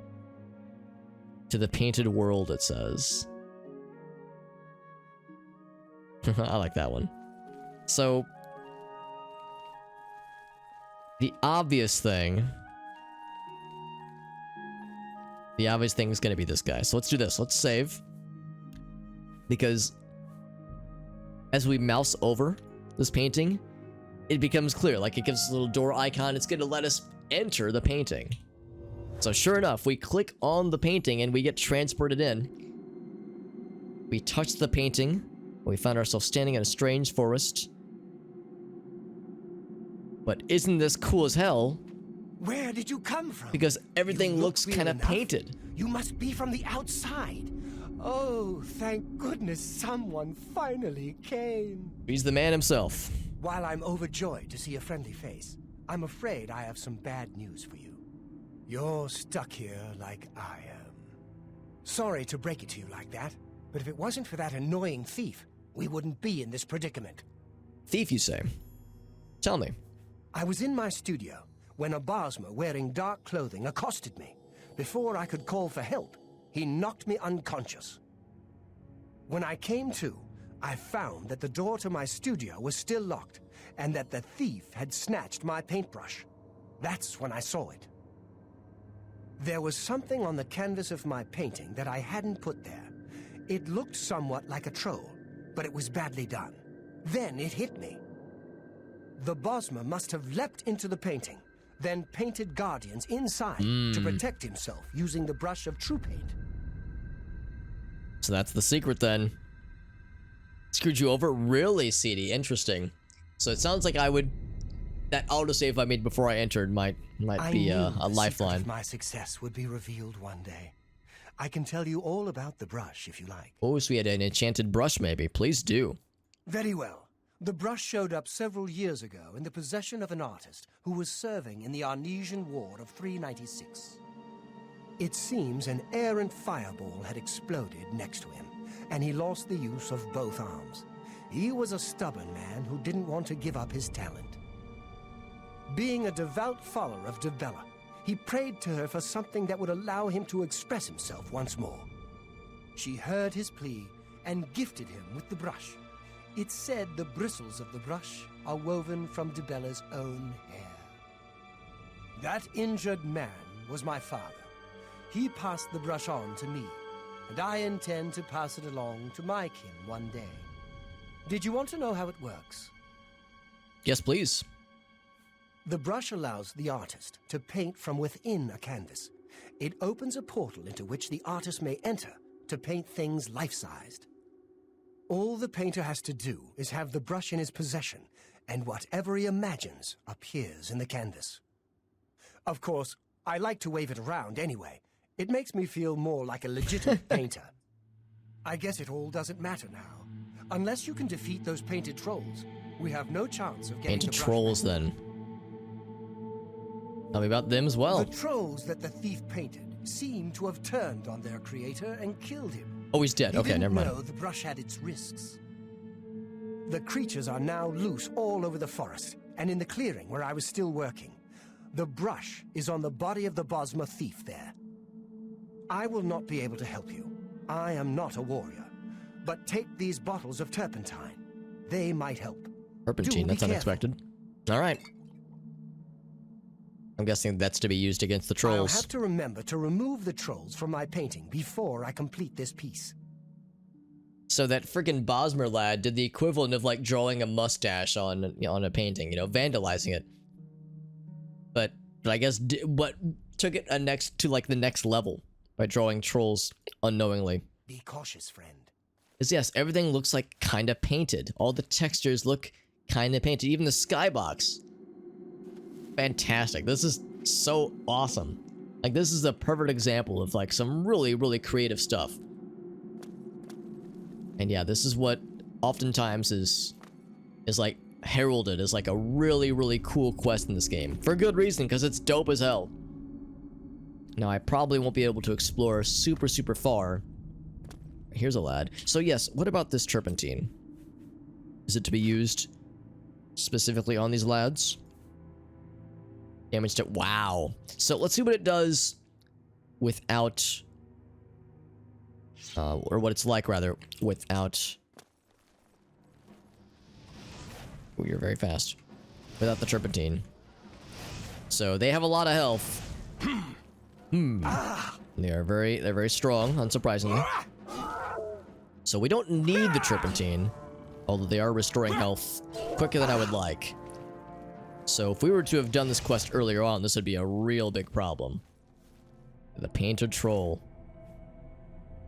To the painted world, it says. I like that one. So, the obvious thing is going to be this guy. So let's do this. Let's save. Because as we mouse over this painting, it becomes clear. Like, it gives us a little door icon. It's going to let us enter the painting. So sure enough, we click on the painting and we get transported in. We touch the painting. We found ourselves standing in a strange forest But isn't this cool as hell? Where did you come from? Because everything looks real kind of enough. painted. You must be from the outside. Oh, thank goodness someone finally came. He's the man himself. While I'm overjoyed to see a friendly face, I'm afraid I have some bad news for you. You're stuck here like I am. Sorry to break it to you like that, but if it wasn't for that annoying thief, we wouldn't be in this predicament. Thief, you say? Tell me. I was in my studio when a Bosmer wearing dark clothing accosted me. Before I could call for help, he knocked me unconscious. When I came to, I found that the door to my studio was still locked, and that the thief had snatched my paintbrush. That's when I saw it. There was something on the canvas of my painting that I hadn't put there. It looked somewhat like a troll, but it was badly done. Then it hit me. The Bosmer must have leapt into the painting, then painted guardians inside to protect himself using the brush of true paint. So that's the secret then. Screwed you over? Really, CD? Interesting. So it sounds like that autosave I made before I entered might be a lifeline. Of my success would be revealed one day. I can tell you all about the brush if you like. Oh, so we had an enchanted brush maybe. Please do. Very well. The brush showed up several years ago in the possession of an artist who was serving in the Arnesian War of 396. It seems an errant fireball had exploded next to him, and he lost the use of both arms. He was a stubborn man who didn't want to give up his talent. Being a devout follower of Dibella, he prayed to her for something that would allow him to express himself once more. She heard his plea and gifted him with the brush. It's said the bristles of the brush are woven from Dibella's own hair. That injured man was my father. He passed the brush on to me, and I intend to pass it along to my kin one day. Did you want to know how it works? Yes, please. The brush allows the artist to paint from within a canvas. It opens a portal into which the artist may enter to paint things life-sized. All the painter has to do is have the brush in his possession, and whatever he imagines appears in the canvas. Of course, I like to wave it around anyway. It makes me feel more like a legitimate painter. I guess it all doesn't matter now. Unless you can defeat those painted trolls, we have no chance of getting Painted the brush trolls, back. then. Tell me about them as well. The trolls that the thief painted seem to have turned on their creator and killed him. Oh, he's dead. Okay, never mind. He didn't know the brush had its risks. The creatures are now loose all over the forest, and in the clearing where I was still working. The brush is on the body of the Bosmer thief there. I will not be able to help you. I am not a warrior. But take these bottles of turpentine. They might help. Turpentine, that's careful. unexpected. All right. I'm guessing that's to be used against the trolls. I'll have to remember to remove the trolls from my painting before I complete this piece. So that freaking Bosmer lad did the equivalent of like drawing a mustache on a painting, vandalizing it. But I guess what took it to the next level by drawing trolls unknowingly. Be cautious, friend. Is yes, everything looks like kind of painted. All the textures look kind of painted. Even the skybox. Fantastic. This is so awesome. Like, this is a perfect example of like some really, really creative stuff. And yeah, this is what oftentimes is like heralded as like a really, really cool quest in this game. For good reason, because it's dope as hell. Now, I probably won't be able to explore super, super far. Here's a lad. So yes, what about this turpentine? Is it to be used specifically on these lads? Damage to... Wow. So let's see what it does without... or what it's like, rather, without... Ooh, you're very fast. Without the turpentine. So they have a lot of health. They're very strong, unsurprisingly. So we don't need the turpentine, although they are restoring health quicker than I would like. So if we were to have done this quest earlier on, this would be a real big problem. The painted troll.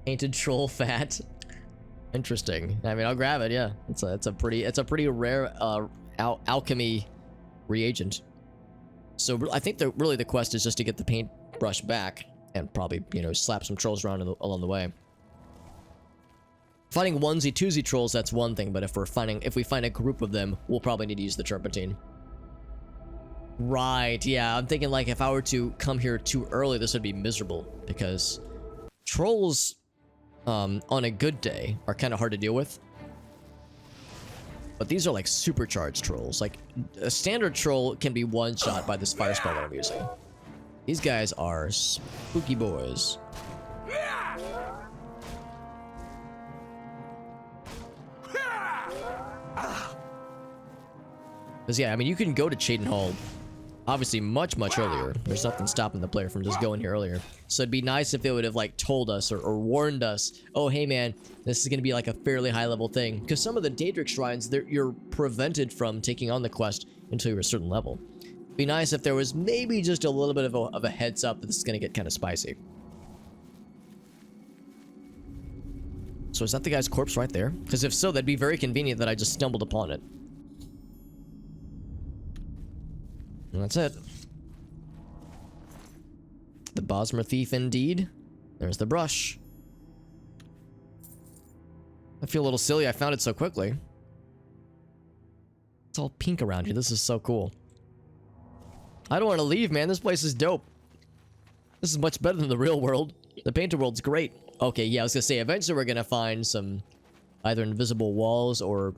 Painted troll fat. Interesting. I mean, I'll grab it. Yeah, it's a pretty rare alchemy reagent. So I think really the quest is just to get the paintbrush back and probably, you know, slap some trolls around along the way. Finding onesie twosie trolls, that's one thing, but if we find a group of them, we'll probably need to use the turpentine. Right, yeah, I'm thinking like if I were to come here too early, this would be miserable because trolls on a good day are kind of hard to deal with. But these are like supercharged trolls. Like a standard troll can be one shot by this fire spell that I'm using. These guys are spooky boys. Because yeah, I mean, you can go to Cheydinhal obviously much earlier. There's nothing stopping the player from just going here earlier. So it'd be nice if it would have like told us or warned us, oh hey man, this is going to be like a fairly high level thing. Because some of the Daedric shrines, you're prevented from taking on the quest until you're a certain level. It'd be nice if there was maybe just a little bit of a heads up that this is going to get kind of spicy. So is that the guy's corpse right there? Because if so, that'd be very convenient that I just stumbled upon it. And that's it. The Bosmer thief indeed. There's the brush. I feel a little silly I found it so quickly. It's all pink around here. This is so cool. I don't want to leave, man. This place is dope. This is much better than the real world. The painted world's great. Okay, yeah, I was gonna say, eventually we're gonna find some either invisible walls or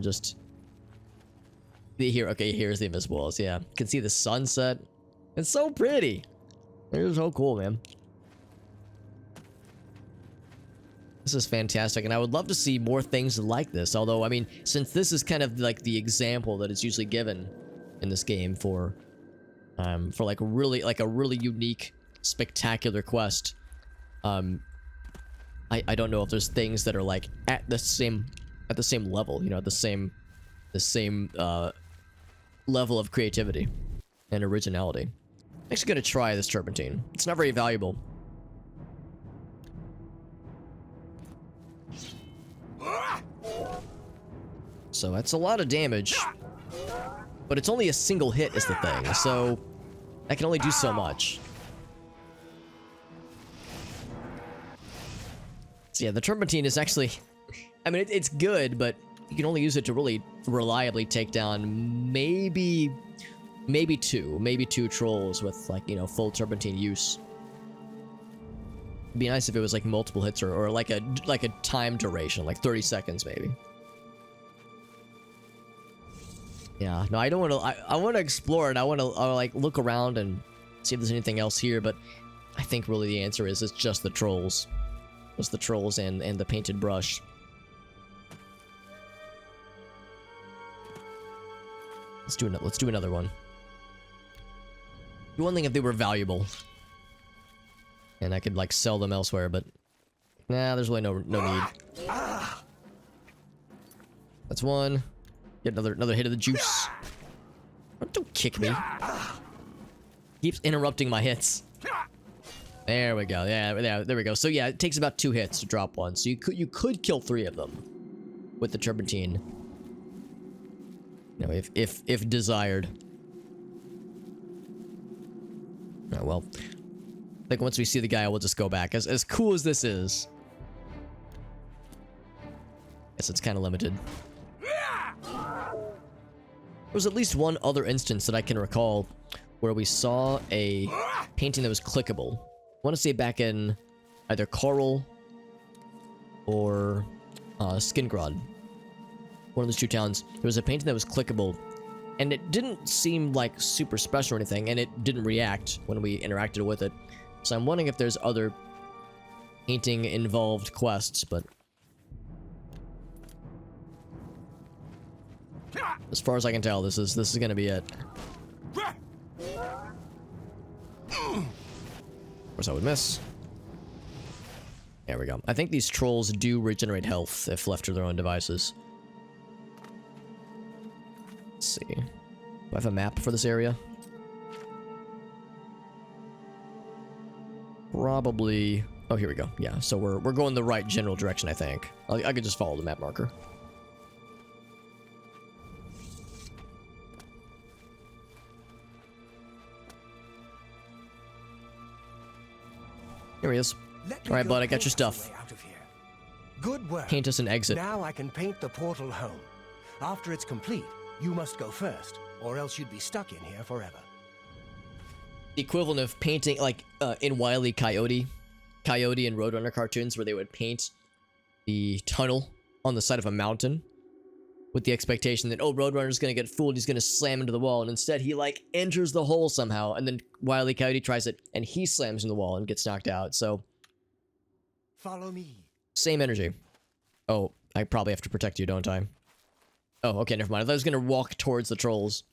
just... Here, okay, here's the invisible walls, yeah. You can see the sunset. It's so pretty. It's so cool, man. This is fantastic, and I would love to see more things like this. Although, I mean, since this is kind of like the example that is usually given in this game for like a really unique, spectacular quest, I don't know if there's things that are like at the same level, you know, the same level of creativity and originality. I'm actually gonna try this turpentine. It's not very valuable. So that's a lot of damage, but it's only a single hit is the thing, so I can only do so much. So yeah, the turpentine is actually, I mean, it's good, but you can only use it to really reliably take down maybe two trolls with, like, you know, full turpentine use. It'd be nice if it was like multiple hits or like a time duration, like 30 seconds maybe. Yeah, no, I don't want to. I want to explore it. I want to like look around and see if there's anything else here. But I think really the answer is it's just the trolls. It's the trolls and the painted brush. Let's do another one. One thing if they were valuable, and I could like sell them elsewhere, but nah, there's really no need. That's one. Get another hit of the juice. Don't kick me. Keeps interrupting my hits. There we go. Yeah, there we go. So yeah, it takes about 2 hits to drop one. So you could kill 3 of them with the turpentine. You know, if desired. Oh, well, I think once we see the guy, we'll just go back. As cool as this is, guess it's kind of limited. There was at least one other instance that I can recall where we saw a painting that was clickable. I want to say back in either Coral or Skingrod. One of those 2 towns. There was a painting that was clickable, and it didn't seem like super special or anything, and it didn't react when we interacted with it. So I'm wondering if there's other painting involved quests, but as far as I can tell, this is gonna be it. Of course I would miss. There we go. I think these trolls do regenerate health if left to their own devices. Let's see. Do I have a map for this area? Probably. Oh, here we go. Yeah, so we're going the right general direction, I think. I could just follow the map marker. Here he is. Alright, bud, I got your stuff. Good work. Paint us an exit. Now I can paint the portal home. After it's complete, you must go first, or else you'd be stuck in here forever. The equivalent of painting, like, in Wile E. Coyote and Roadrunner cartoons, where they would paint the tunnel on the side of a mountain with the expectation that, oh, Roadrunner's gonna get fooled, he's gonna slam into the wall, and instead he, like, enters the hole somehow, and then Wile E. Coyote tries it, and he slams in the wall and gets knocked out, so... Follow me. Same energy. Oh, I probably have to protect you, don't I? Oh, okay, never mind. I thought I was gonna walk towards the trolls.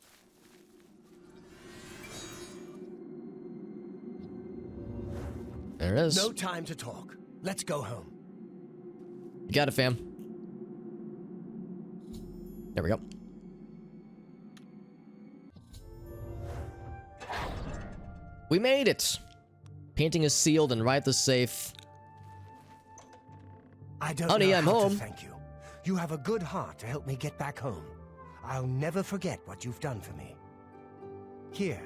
There it is. No time to talk. Let's go home. You got it, fam. There we go. We made it! Painting is sealed and right the safe. I don't Honey, know I'm how home. to thank you. You have a good heart to help me get back home. I'll never forget what you've done for me. Here,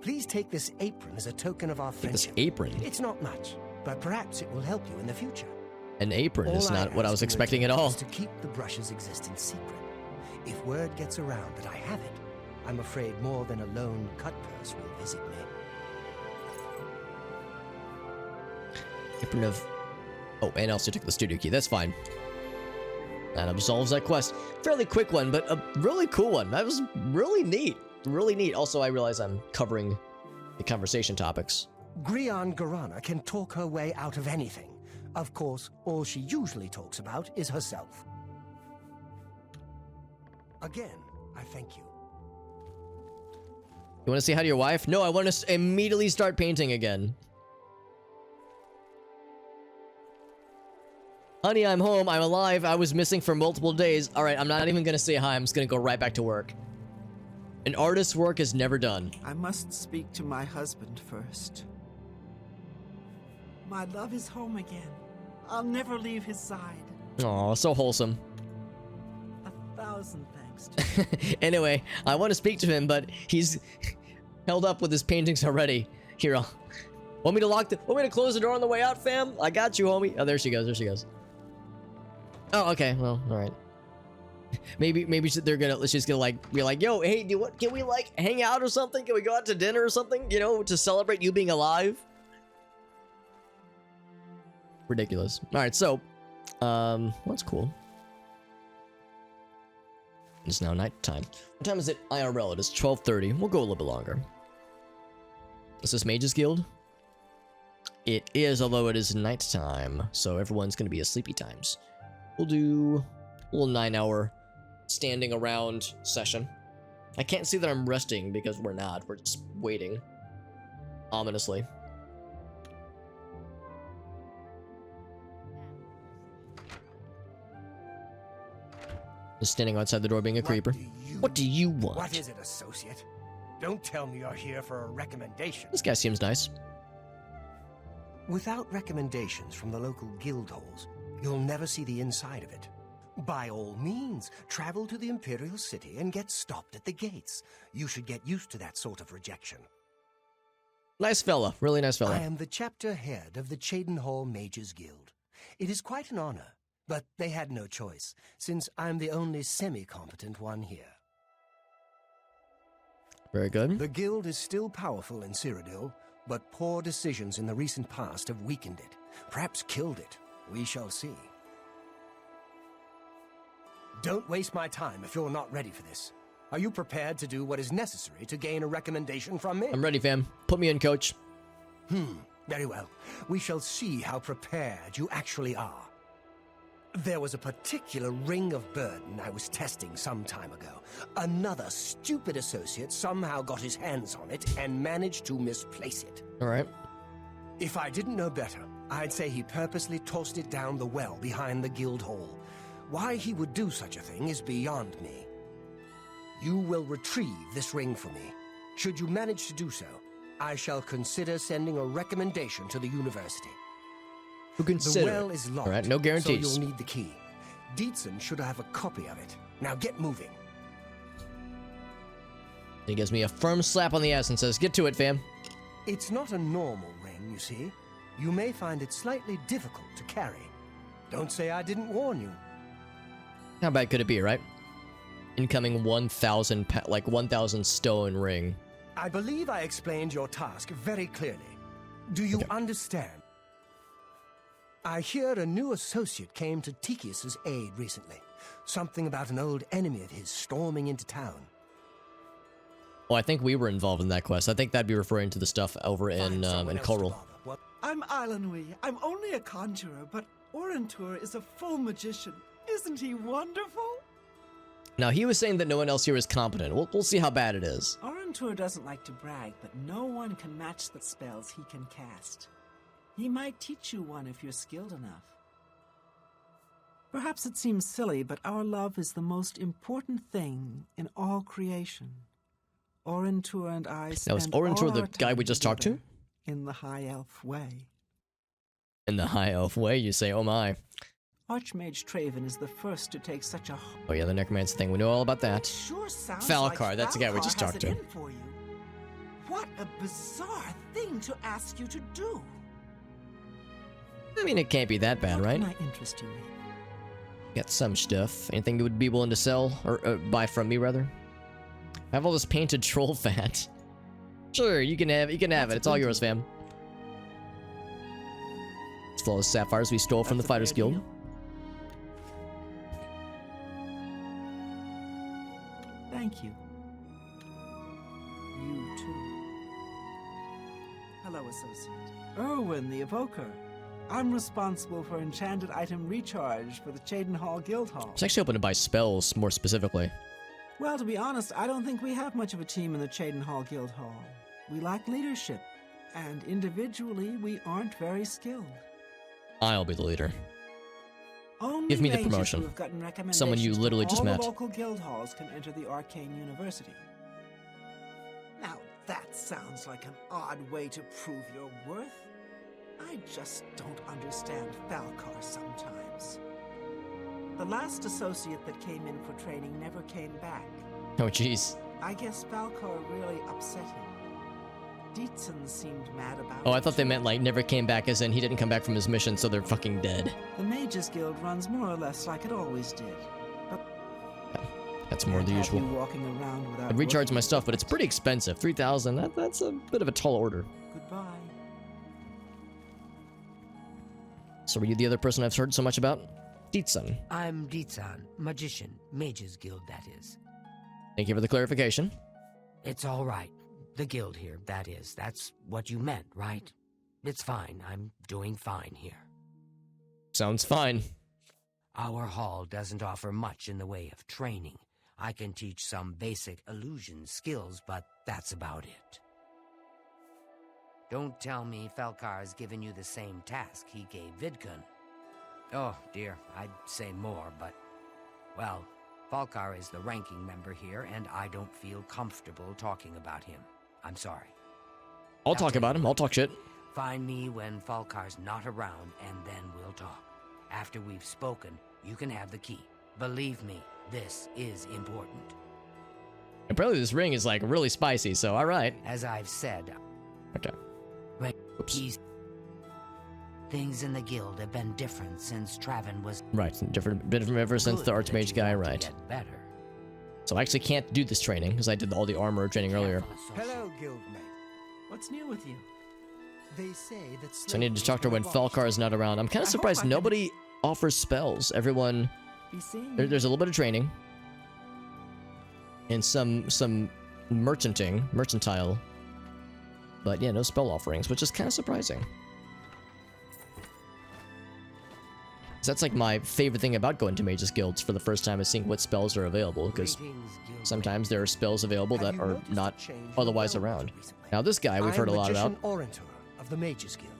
please take this apron as a token of our friendship. This apron? It's not much, but perhaps it will help you in the future. An apron is not what I was expecting at all. To keep the brush's existence secret. If word gets around that I have it, I'm afraid more than a lone cut purse will visit me. Apron of... Oh, and also took the studio key. That's fine. That absolves that quest. Fairly quick one, but a really cool one. That was really neat. Really neat. Also, I realize I'm covering the conversation topics. Grian Garana can talk her way out of anything. Of course, all she usually talks about is herself. Again, I thank you. You want to say hi to your wife? No, I want to immediately start painting again. Honey, I'm home. I'm alive. I was missing for multiple days. Alright, I'm not even going to say hi. I'm just going to go right back to work. An artist's work is never done. I must speak to my husband first. My love is home again. I'll never leave his side. Aw, so wholesome. 1,000 thanks to you. Anyway, I want to speak to him, but he's held up with his paintings already. Here, want me to close the door on the way out, fam? I got you, homie. Oh, there she goes. There she goes. Oh, okay. Well, all right. Maybe she's gonna like be like, yo, hey, can we like hang out or something? Can we go out to dinner or something? You know, to celebrate you being alive. Ridiculous. All right, so, that's cool. It's now nighttime. What time is it? IRL. It is 12:30. We'll go a little bit longer. Is this Mage's Guild? It is, although it is nighttime, so everyone's gonna be at sleepy times. We'll do a little 9-hour standing around session. I can't see that I'm resting because we're not. We're just waiting. Ominously. Just standing outside the door being a creeper. What do you want? What is it, associate? Don't tell me you're here for a recommendation. This guy seems nice. Without recommendations from the local guild halls, you'll never see the inside of it. By all means, travel to the Imperial City and get stopped at the gates. You should get used to that sort of rejection. Nice fella. Really nice fella. I am the chapter head of the Cheydinhal Mages Guild. It is quite an honor, but they had no choice, since I'm the only semi-competent one here. Very good. The guild is still powerful in Cyrodiil, but poor decisions in the recent past have weakened it, perhaps killed it. We shall see. Don't waste my time if you're not ready for this. Are you prepared to do what is necessary to gain a recommendation from me? I'm ready, fam. Put me in, coach. Very well. We shall see how prepared you actually are. There was a particular ring of burden I was testing some time ago. Another stupid associate somehow got his hands on it and managed to misplace it. All right. If I didn't know better, I'd say he purposely tossed it down the well behind the guild hall. Why he would do such a thing is beyond me. You will retrieve this ring for me. Should you manage to do so, I shall consider sending a recommendation to the university. Who consider? The well is locked, all right, no guarantees. so you'll need the key. Dietzen should have a copy of it. Now get moving. He gives me a firm slap on the ass and says, get to it, fam. It's not a normal ring, you see. You may find it slightly difficult to carry. Don't say I didn't warn you. How bad could it be, right? Incoming 1,000 stone ring. I believe I explained your task very clearly. Do you understand? I hear a new associate came to Tychius's aid recently. Something about an old enemy of his storming into town. Oh, I think we were involved in that quest. I think that'd be referring to the stuff over in Coral. I'm Ilanwi. I'm only a conjurer, but Orentur is a full magician. Isn't he wonderful? Now, he was saying that no one else here is competent. We'll see how bad it is. Orentur doesn't like to brag, but no one can match the spells he can cast. He might teach you one if you're skilled enough. Perhaps it seems silly, but our love is the most important thing in all creation. Orentur and I spend now, is Orentur the guy we just talked to? In the High Elf way. In the High Elf way, you say, oh my. Archmage Traven is the first to take such a... Oh yeah, the Necromancer thing. We know all about that. Sure sounds Falcar, like that's the guy we just talked to. For you. What a bizarre thing to ask you to do. I mean, it can't be that bad, right? What can I interest you in? Got some stuff. Anything you would be willing to sell? Or buy from me, rather? I have all this painted troll fat. Sure, you can have it. It's all yours, fam. It's flawless sapphires we stole from the Fighters Guild. Thank you. You too. Hello, Associate. Erwin, the Evoker. I'm responsible for enchanted item recharge for the Cheydinhal Guild Hall. It's actually open to buy spells, more specifically. Well, to be honest, I don't think we have much of a team in the Cheydinhal Guild Hall. We lack leadership, and individually, we aren't very skilled. I'll be the leader. Only give me the mages promotion. who have gotten recommendations Someone you literally from just all met. The local guild halls can enter the Arcane University. Now, that sounds like an odd way to prove your worth. I just don't understand Falcar sometimes. The last associate that came in for training never came back. Oh, jeez. I guess Falcar really upset him. Dietzen seemed mad about it. Oh, I thought they meant, like, never came back, as in he didn't come back from his mission, so they're fucking dead. The Mages Guild runs more or less like it always did. But that's more the usual. Walking around without I'd recharge my stuff, but it's pretty expensive. 3,000, that's a bit of a tall order. Goodbye. So were you the other person I've heard so much about? Dietzen. I'm Dietzen, magician, Mages Guild, that is. Thank you for the clarification. It's all right. The guild here, that is. That's what you meant, right? It's fine. I'm doing fine here. Sounds fine. Our hall doesn't offer much in the way of training. I can teach some basic illusion skills, but that's about it. Don't tell me Falcar's given you the same task he gave Vidkun. Oh, dear, I'd say more, but... Well, Falcar is the ranking member here, and I don't feel comfortable talking about him. I'm sorry. I'll talk about him. I'll talk shit. Find me when Falcar's not around, and then we'll talk. After we've spoken, you can have the key. Believe me, this is important. Apparently this ring is, like, really spicy, so alright. As I've said... Okay. Oops. Things in the guild have been different since Traven was... Right, different ever since the Archmage guy, right. Get better. So I actually can't do this training, because I did all the armor training earlier. Hello, guildmate. What's new with you? They say that... So I need to talk to her when Falcar is not around. I'm kind of surprised nobody offers spells. Everyone... There's a little bit of training. And some mercantile. But yeah, no spell offerings, which is kind of surprising. So that's like my favorite thing about going to Mages Guilds for the first time is seeing what spells are available, because sometimes there are spells available that are not otherwise around. Now this guy we've heard a lot about. I'm Orentur of the Mages Guild.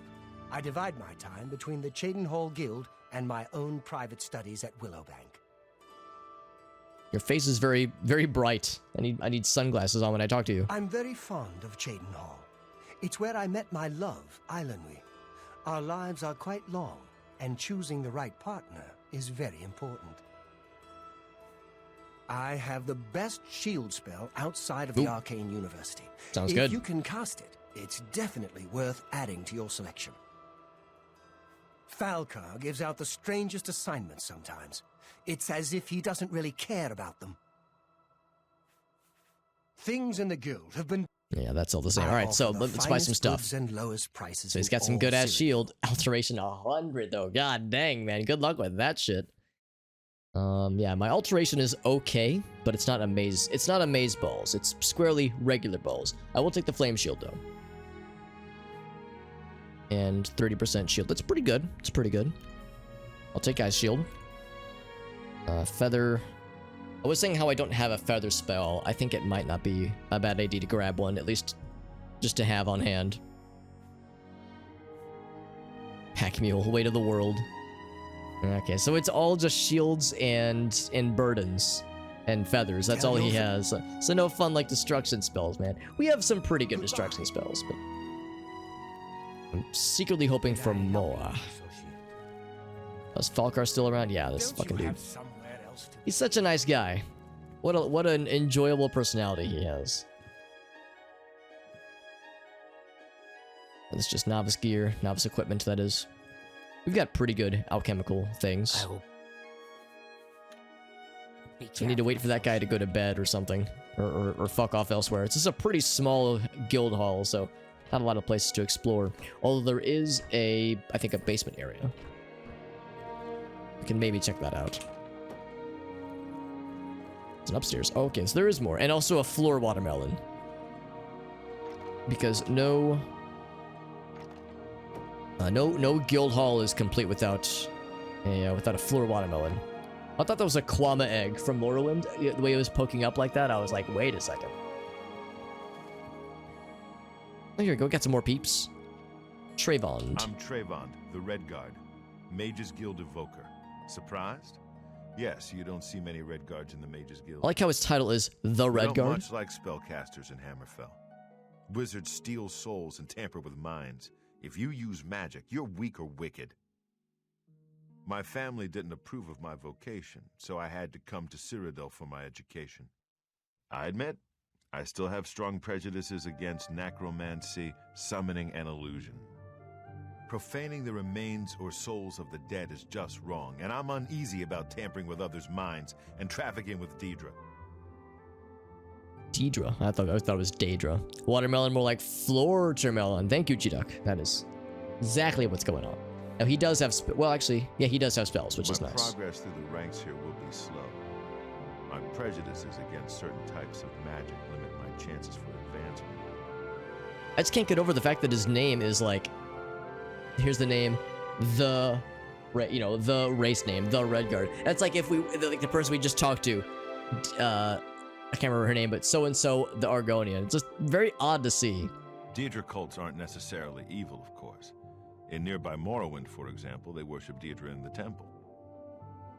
I divide my time between the Cheydinhal Guild and my own private studies at Willowbank. Your face is very, very bright. I need sunglasses on when I talk to you. I'm very fond of Cheydinhal. It's where I met my love, Ilanwi. Our lives are quite long, and choosing the right partner is very important. I have the best shield spell outside of the Arcane University. Sounds good. If you can cast it, it's definitely worth adding to your selection. Falcar gives out the strangest assignments sometimes. It's as if he doesn't really care about them. Things in the guild have been... Yeah, that's all the same. All right, so let's buy some stuff. And lowest prices So he's got some good-ass shield. Alteration 100, though. God dang, man. Good luck with that shit. Yeah, my alteration is okay, but it's not a maze. It's not a maze balls. It's squarely regular balls. I will take the flame shield, though. And 30% shield. That's pretty good. It's pretty good. I'll take Ice Shield. Feather... I was saying how I don't have a feather spell. I think it might not be a bad idea to grab one, at least just to have on hand. Pack Mule, Weight of the World. Okay, so it's all just shields and burdens and feathers. That's all he has. So no fun like destruction spells, man. We have some pretty good destruction spells, but I'm secretly hoping for more. Is Falcar still around? Yeah, this fucking dude. He's such a nice guy. What an enjoyable personality he has. And it's just novice gear, novice equipment, that is. We've got pretty good alchemical things. So we need to wait for that guy to go to bed or something. Or fuck off elsewhere. It's just a pretty small guild hall, so not a lot of places to explore. Although there is I think a basement area. We can maybe check that out. It's an upstairs. Oh, okay, so there is more. And also a floor watermelon. Because no guild hall is complete without a floor watermelon. I thought that was a Kwama egg from Morrowind. The way it was poking up like that, I was like, wait a second. Oh, here we go. Got some more peeps. Trayvond. I'm Trayvond, the Red Guard, Mages Guild evoker. Surprised? Yes, you don't see many Red Guards in the Mages Guild. I like how his title is The Red Guard. Much like spellcasters in Hammerfell. Wizards steal souls and tamper with minds. If you use magic, you're weak or wicked. My family didn't approve of my vocation, so I had to come to Cyrodiil for my education. I admit, I still have strong prejudices against necromancy, summoning, and illusion. Profaning the remains or souls of the dead is just wrong, and I'm uneasy about tampering with others' minds and trafficking with Daedra. Daedra? I thought it was Daedra. Watermelon, more like Flortermelon. Thank you, G-Duck. That is exactly what's going on. Now, he does have... well, actually, yeah, he does have spells, which is nice. My progress through the ranks here will be slow. My prejudices against certain types of magic limit my chances for advancement. I just can't get over the fact that his name is like... Here's the name, the race name, the Red Guard. That's like if like the person we just talked to, I can't remember her name, but so-and-so, the Argonian. It's just very odd to see. Daedra cults aren't necessarily evil, of course. In nearby Morrowind, for example, they worship Daedra in the temple.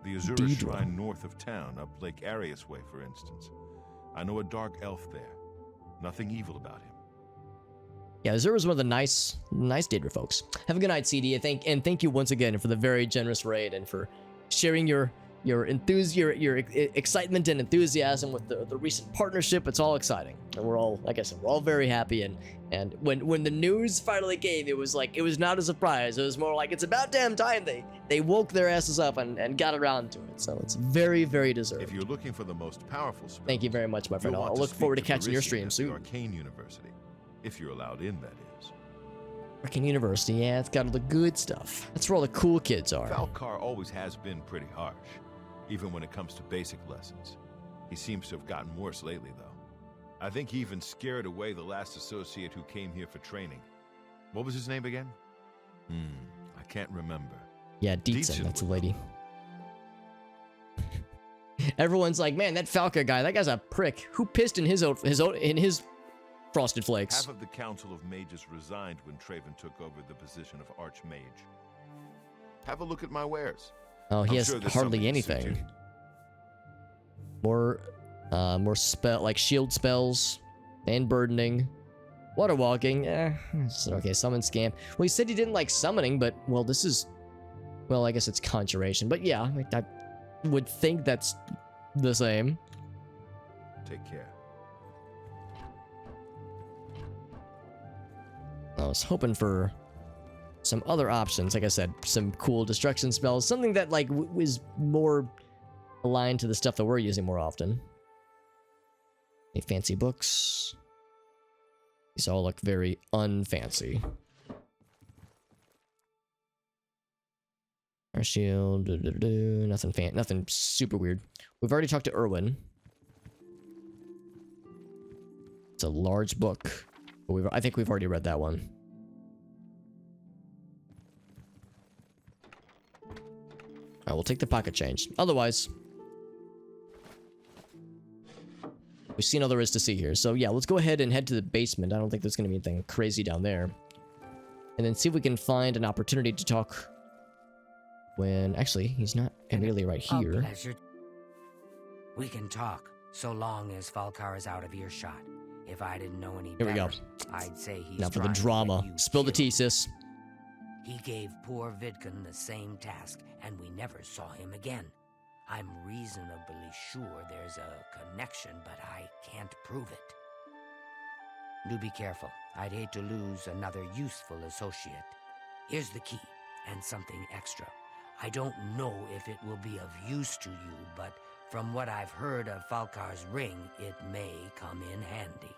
The Azura Shrine north of town, up Lake Arius Way, for instance. I know a dark elf there. Nothing evil about him. Yeah, Azura's one of the nice Daedra folks. Have a good night, CD. Thank you once again for the very generous raid and for sharing your excitement and enthusiasm with the recent partnership. It's all exciting, and we're all, like I said, we're all very happy. And when the news finally came, it was not a surprise. It was more like it's about damn time they woke their asses up and got around to it. So it's very, very deserved. If you're looking for the most powerful spells, thank you very much, my friend. I'll look forward to catching your stream soon. Arcane University. If you're allowed in, that is. Arcane University, yeah, it's got all the good stuff. That's where all the cool kids are. Falcar always has been pretty harsh, even when it comes to basic lessons. He seems to have gotten worse lately, though. I think he even scared away the last associate who came here for training. What was his name again? I can't remember. Yeah, Dietzen, that's a lady. Everyone's like, man, that Falcar guy, that guy's a prick. Who pissed in his Frosted Flakes? Half of the Council of Mages resigned when Traven took over the position of Archmage. Have a look at my wares. Oh, he has hardly anything. More shield spells and burdening. Water walking, okay, summon scam. Well, he said he didn't like summoning, but well, this is, well, I guess it's conjuration. But yeah, I would think that's the same. Take care. I was hoping for some other options. Like I said, some cool destruction spells. Something that, like, was more aligned to the stuff that we're using more often. Any fancy books? These all look very unfancy. Our shield, nothing super weird. We've already talked to Erwin. It's a large book, but I think we've already read that one. Alright, we'll take the pocket change. Otherwise, we've seen all there is to see here. So yeah, let's go ahead and head to the basement. I don't think there's going to be anything crazy down there. And then see if we can find an opportunity to talk when... Actually, he's not really right here. Pleasure. We can talk, so long as Falcar is out of earshot. If I didn't know any better, here we go. I'd say he's now for the drama. Spill the tea, sis. He gave poor Vidkun the same task, and we never saw him again. I'm reasonably sure there's a connection, but I can't prove it. Do be careful. I'd hate to lose another useful associate. Here's the key, and something extra. I don't know if it will be of use to you, but from what I've heard of Falcar's ring, it may come in handy.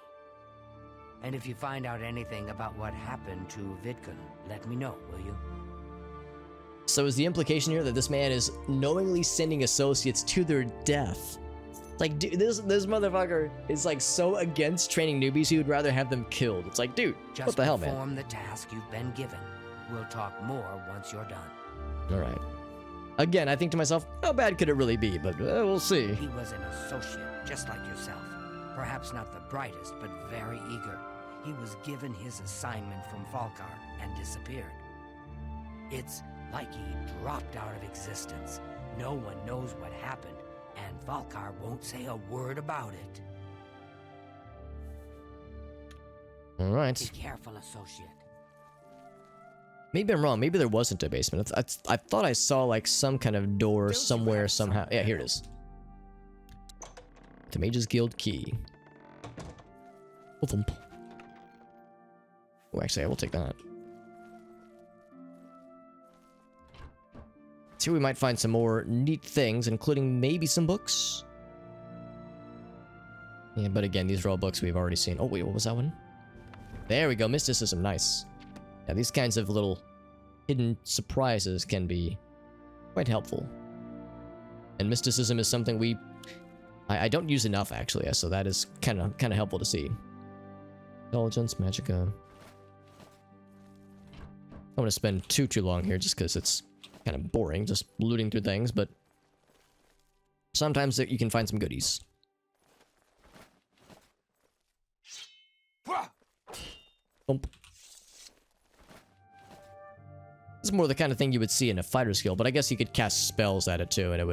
And if you find out anything about what happened to Vidkun, let me know, will you? So is the implication here that this man is knowingly sending associates to their death? Like, dude, this motherfucker is like so against training newbies, he would rather have them killed. It's like, dude, just what the hell, man? Just perform the task you've been given. We'll talk more once you're done. All right. Again, I think to myself, how bad could it really be? But we'll see. He was an associate, just like yourself. Perhaps not the brightest, but very eager. He was given his assignment from Falcar and disappeared. It's like he dropped out of existence. No one knows what happened, and Falcar won't say a word about it. All right. Be careful, associate. Maybe I'm wrong. Maybe there wasn't a basement. I thought I saw like some kind of door somewhere, somehow. Yeah, here it is. The Mage's Guild key. Oh, actually, I will take that. See, we might find some more neat things, including maybe some books. Yeah, but again, these are all books we've already seen. Oh, wait, what was that one? There we go. Mysticism. Nice. Yeah, these kinds of little hidden surprises can be quite helpful. And mysticism is something I don't use enough, actually, so that is kind of helpful to see. Intelligence, Magicka. I don't want to spend too long here just because it's kind of boring, just looting through things, but sometimes you can find some goodies. Bump. This is more the kind of thing you would see in a fighter skill, but I guess you could cast spells at it too, and it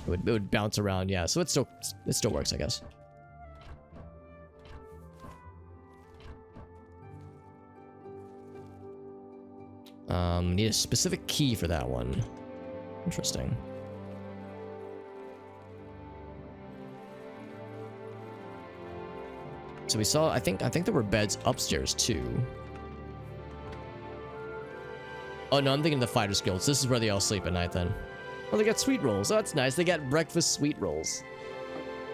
would bounce around. Yeah, so it still works, I guess. Need a specific key for that one. Interesting. So we saw, I think there were beds upstairs too. Oh no, I'm thinking the fighter skills. This is where they all sleep at night then. Oh, they got sweet rolls. Oh, that's nice. They got breakfast sweet rolls.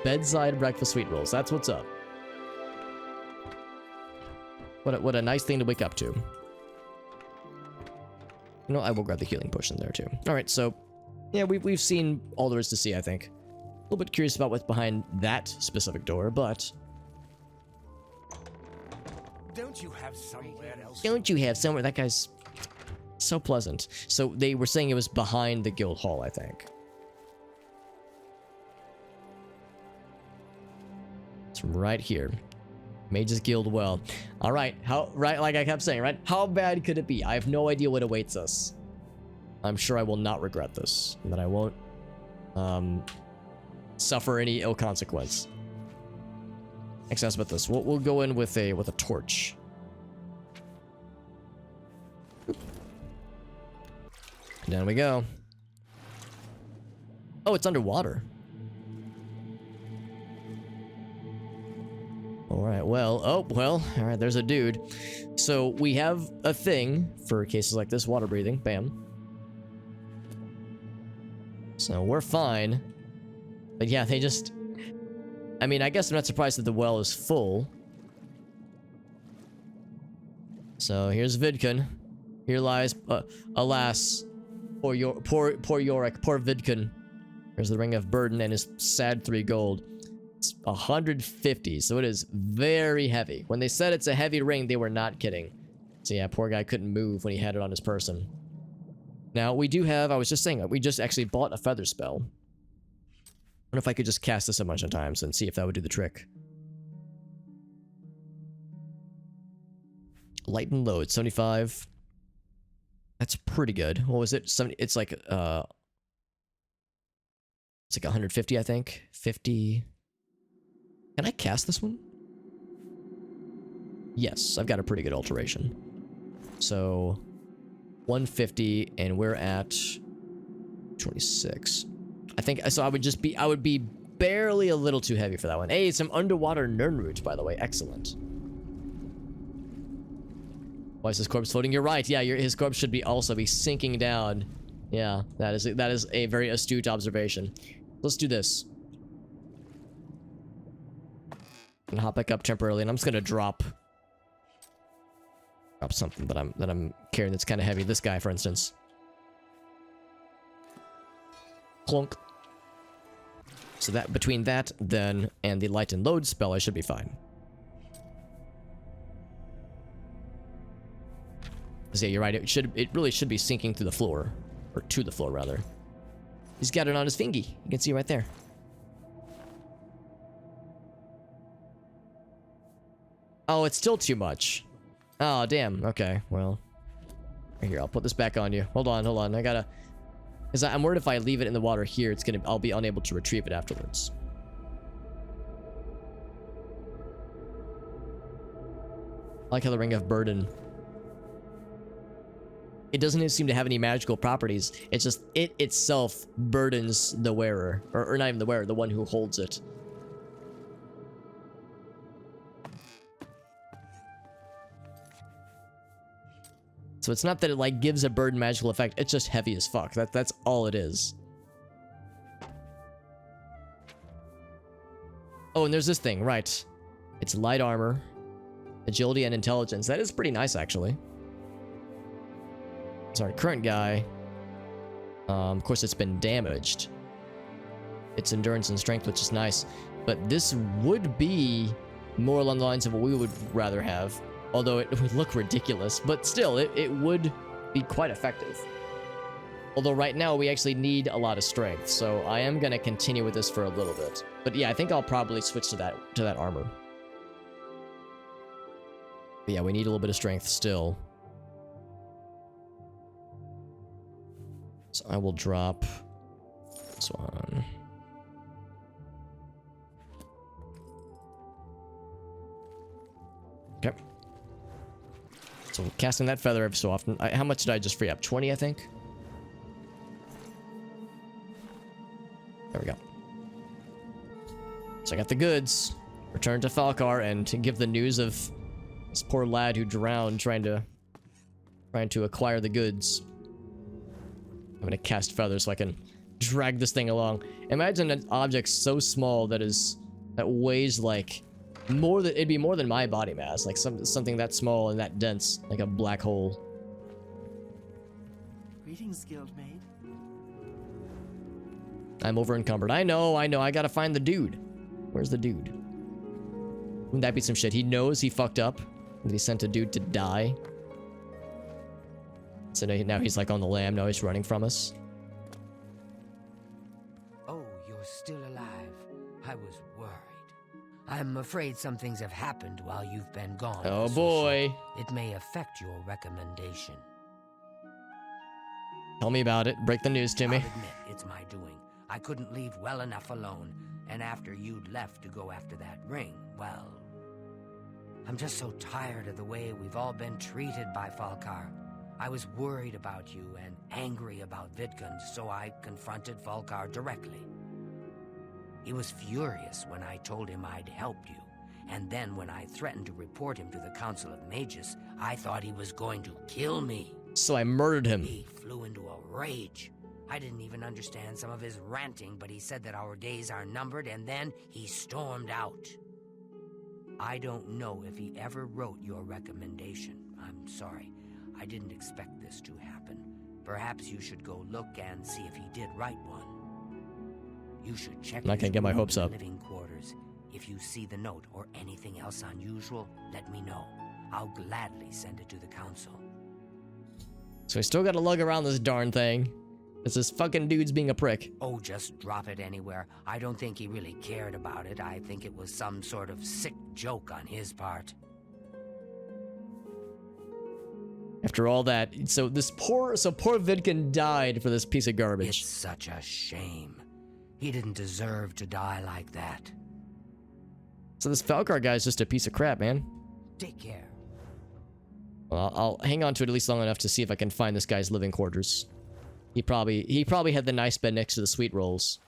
Bedside breakfast sweet rolls. That's what's up. What a nice thing to wake up to. You know, I will grab the healing potion there too. All right, so yeah, we've seen all there is to see, I think. A little bit curious about what's behind that specific door, but Don't you have somewhere else? don't you have somewhere? That guy's so pleasant. So they were saying it was behind the guild hall, I think. It's right here. Mage's Guild well. All right, right, like I kept saying, right? How bad could it be? I have no idea what awaits us. I'm sure I will not regret this, and that I won't suffer any ill consequence. Next, ask about this. We'll go in with a torch. Down we go. Oh, it's underwater. Alright, well, alright, there's a dude. So, we have a thing for cases like this, water breathing, bam. So, we're fine. But yeah, they just... I mean, I guess I'm not surprised that the well is full. So, here's Vidkun. Here lies, alas, poor Yorick, poor Vidkun. There's the Ring of Burden and his sad 3 gold. It's 150, so it is very heavy. When they said it's a heavy ring, they were not kidding. So yeah, poor guy couldn't move when he had it on his person. Now, we do have, I was just saying, we just actually bought a feather spell. I wonder if I could just cast this a bunch of times and see if that would do the trick. Light and load, 75. That's pretty good. What was it? 70, it's like 150, I think. 50. Can I cast this one? Yes, I've got a pretty good alteration. So, 150, and we're at 26. I think, so I would be barely a little too heavy for that one. Hey, some underwater Nirnroot, by the way. Excellent. Why is his corpse floating? You're right. Yeah, his corpse should also be sinking down. Yeah, that is a very astute observation. Let's do this. And hop back up temporarily, and I'm just gonna drop something that I'm carrying that's kind of heavy. This guy, for instance. Clunk. So that between that then and the light and load spell, I should be fine. So yeah, you're right. It really should be sinking through the floor, or to the floor rather. He's got it on his fingy. You can see right there. Oh, it's still too much. Oh, damn. Okay, well. Here, I'll put this back on you. Hold on. I gotta... Because I'm worried if I leave it in the water here, I'll be unable to retrieve it afterwards. I like how the Ring of Burden... It doesn't even seem to have any magical properties. It's just, it itself burdens the wearer. Or not even the wearer, the one who holds it. So it's not that it like gives a burden magical effect, it's just heavy as fuck. That's all it is. Oh, and there's this thing, right. It's light armor, agility, and intelligence. That is pretty nice, actually. Sorry, current guy. Of course, it's been damaged. It's endurance and strength, which is nice. But this would be more along the lines of what we would rather have. Although it would look ridiculous, but still, it would be quite effective. Although right now, we actually need a lot of strength, so I am going to continue with this for a little bit. But yeah, I think I'll probably switch to that armor. But yeah, we need a little bit of strength still. So I will drop this one. Okay. So casting that feather every so often. How much did I just free up? 20, I think? There we go. So I got the goods. Return to Falkar and to give the news of this poor lad who drowned trying to acquire the goods. I'm gonna cast feathers so I can drag this thing along. Imagine an object so small that weighs like it'd be more than my body mass, like something that small and that dense, like a black hole. Greetings, Guildmaid. I'm over encumbered. I know, I gotta find the dude. Where's the dude? Wouldn't that be some shit? He knows he fucked up, and he sent a dude to die. So now he's like on the lam, now he's running from us. Oh, you're still alive. I was worried. I'm afraid some things have happened while you've been gone. Oh boy. It may affect your recommendation. Tell me about it. Break the news to me. I'll admit, it's my doing. I couldn't leave well enough alone, and after you'd left to go after that ring, well... I'm just so tired of the way we've all been treated by Falkar. I was worried about you and angry about Vidkun, so I confronted Falkar directly. He was furious when I told him I'd helped you, and then when I threatened to report him to the Council of Mages, I thought he was going to kill me. So I murdered him. He flew into a rage. I didn't even understand some of his ranting, but he said that our days are numbered, and then he stormed out. I don't know if he ever wrote your recommendation. I'm sorry. I didn't expect this to happen. Perhaps you should go look and see if he did write one. You should check. I'm not gonna get my hopes up. Living quarters. If you see the note or anything else unusual, let me know. I'll gladly send it to the council. So I still gotta lug around this darn thing. It's this fucking dude's being a prick. Oh, just drop it anywhere. I don't think he really cared about it. I think it was some sort of sick joke on his part. After all that, so poor Vidkin died for this piece of garbage. It's such a shame. He didn't deserve to die like that. So this Falcar guy's just a piece of crap, man. Take care. Well, I'll hang on to it at least long enough to see if I can find this guy's living quarters. He probably had the nice bed next to the sweet rolls.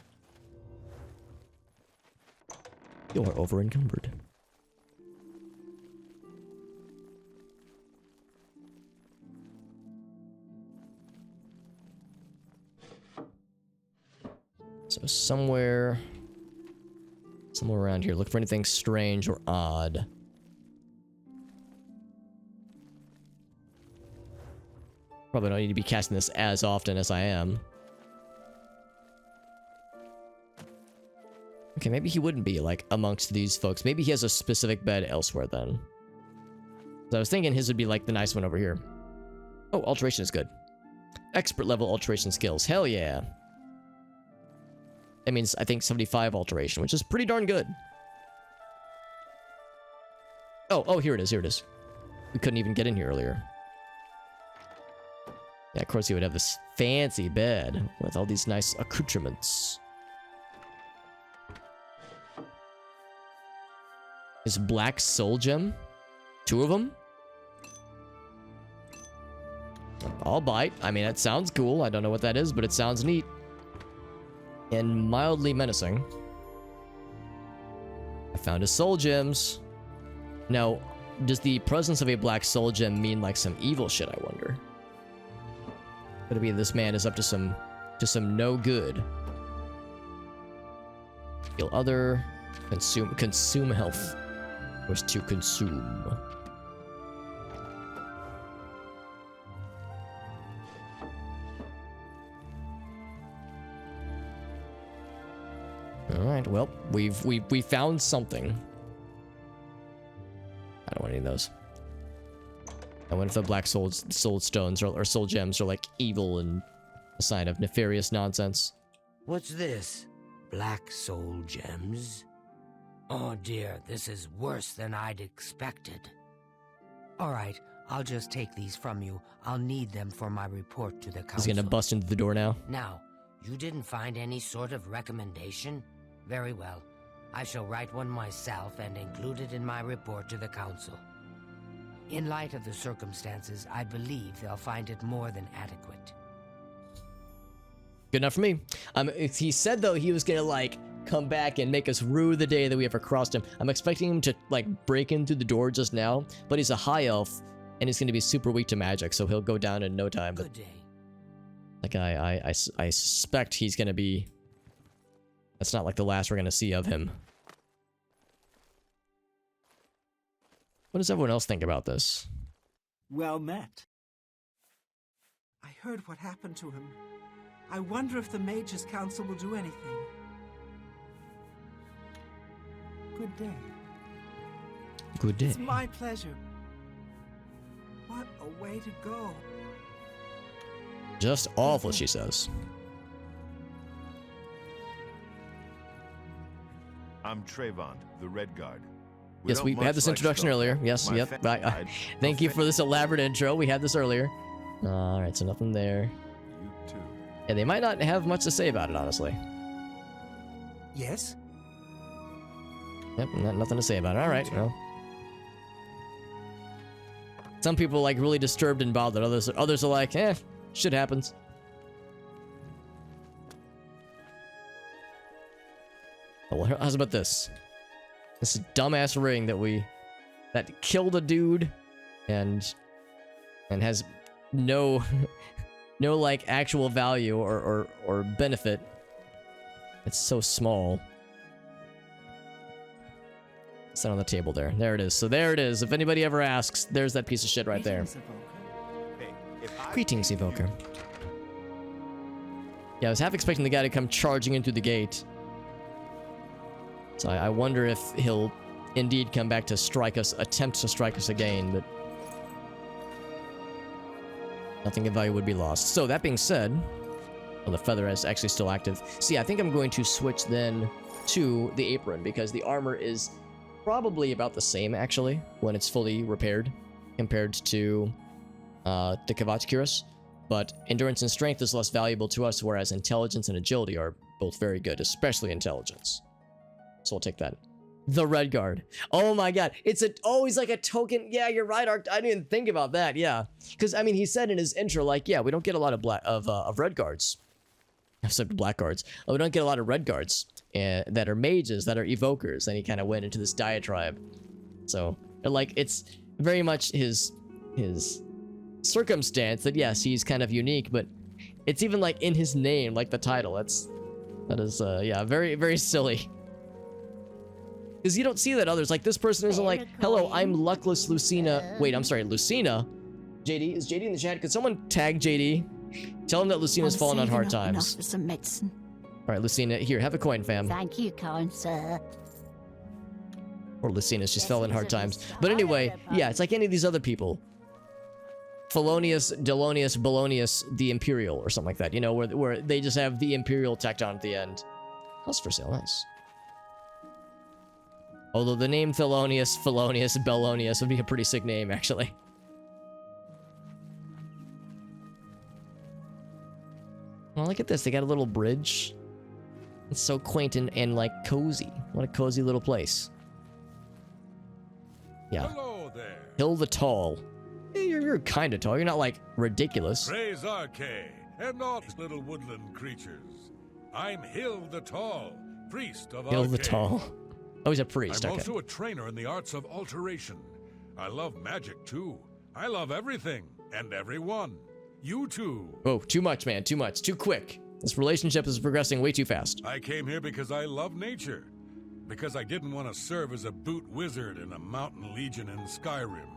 You're over encumbered. So somewhere around here. Look for anything strange or odd. Probably don't need to be casting this as often as I am. Okay, maybe he wouldn't be, like, amongst these folks. Maybe he has a specific bed elsewhere, then. So I was thinking his would be, like, the nice one over here. Oh, alteration is good. Expert level alteration skills. Hell yeah. That means, I think, 75 alteration, which is pretty darn good. Oh, here it is, here it is. We couldn't even get in here earlier. Yeah, of course he would have this fancy bed with all these nice accoutrements. Is black soul gem? 2 of them? I'll bite. I mean, that sounds cool. I don't know what that is, but it sounds neat. And mildly menacing. I found his soul gems. Now, does the presence of a black soul gem mean like some evil shit, I wonder? Could it be this man is up to some no good? Heal other. Consume health. Was to consume. Alright, well, we found something. I don't want any of those. I wonder if the black soul stones or soul gems are like evil and a sign of nefarious nonsense. What's this? Black soul gems? Oh dear, this is worse than I'd expected. Alright, I'll just take these from you. I'll need them for my report to the council. He's gonna bust into the door now. Now, you didn't find any sort of recommendation? Very well. I shall write one myself and include it in my report to the council. In light of the circumstances, I believe they'll find it more than adequate. Good enough for me. He said, though, he was gonna, like, come back and make us rue the day that we ever crossed him. I'm expecting him to, like, break in through the door just now, but he's a high elf, and he's gonna be super weak to magic, so he'll go down in no time. But, Good day. like, I suspect he's gonna be... That's not, like, the last we're gonna see of him. What does everyone else think about this? Well met. I heard what happened to him. I wonder if the Mages Council will do anything. Good day. Good day. It's my pleasure. What a way to go. Just awful, she says. I'm Trayvon, the Red Guard. Yes, we had this introduction earlier. Yes, yep. Thank you for this elaborate intro. We had this earlier. Alright, so nothing there. You too. Yeah, they might not have much to say about it, honestly. Yes? Yep, nothing to say about it. Alright, well. Some people are, like, really disturbed and bothered. Others are like, shit happens. Oh, well, how's about this? This dumbass ring that killed a dude and has no no like actual value or benefit. It's so small. It's on the table there. There it is. So there it is. If anybody ever asks, there's that piece of shit right there. Greetings, Evoker. Yeah, I was half expecting the guy to come charging in through the gate. So I wonder if he'll indeed come back to strike us, attempt to strike us again, but nothing of value would be lost. So that being said, well, the feather is actually still active. See, I think I'm going to switch then to the apron because the armor is probably about the same actually when it's fully repaired compared to the Kavach Cuirass, but endurance and strength is less valuable to us, whereas intelligence and agility are both very good, especially intelligence. So we'll take that. The Red Guard. Oh my god, it's always like a token. Yeah, you're right, Ark. I didn't even think about that. Yeah, because I mean, he said in his intro, like, yeah, we don't get a lot of Red Guards. I've said Black Guards. We don't get a lot of Red Guards that are mages, that are evokers. And he kind of went into this diatribe. So, like, it's very much his circumstance that yes, he's kind of unique, but it's even like in his name, like the title. That is yeah, very, very silly. Because you don't see that others, like this person isn't like, hello, I'm luckless Lucina. Wait, I'm sorry, Lucina? JD, is JD in the chat? Could someone tag JD? Tell him that Lucina's fallen on hard times. For some medicine. All right, Lucina, here, have a coin, fam. Thank you, kind sir. Or Lucina, she's fallen hard times. But anyway, yeah, it's like any of these other people. Felonius, Delonius, Belonius, the Imperial, or something like that. You know, where they just have the Imperial tacked on at the end. House for sale, nice. Although the name Felonius, Belonius would be a pretty sick name, actually. Well, look at this. They got a little bridge. It's so quaint and like cozy. What a cozy little place. Yeah. Hello there. Hill the Tall. You're kind of tall. You're not like ridiculous. Praise Arche and all these little woodland creatures. I'm Hill the Tall, priest of Hill the Arche. Tall. Oh, he's a priest. I'm okay. also a trainer in the arts of alteration. I love magic too. I love everything and everyone. You too. Oh, too much, man. Too much. Too quick. This relationship is progressing way too fast. I came here because I love nature. Because I didn't want to serve as a boot wizard in a mountain legion in Skyrim.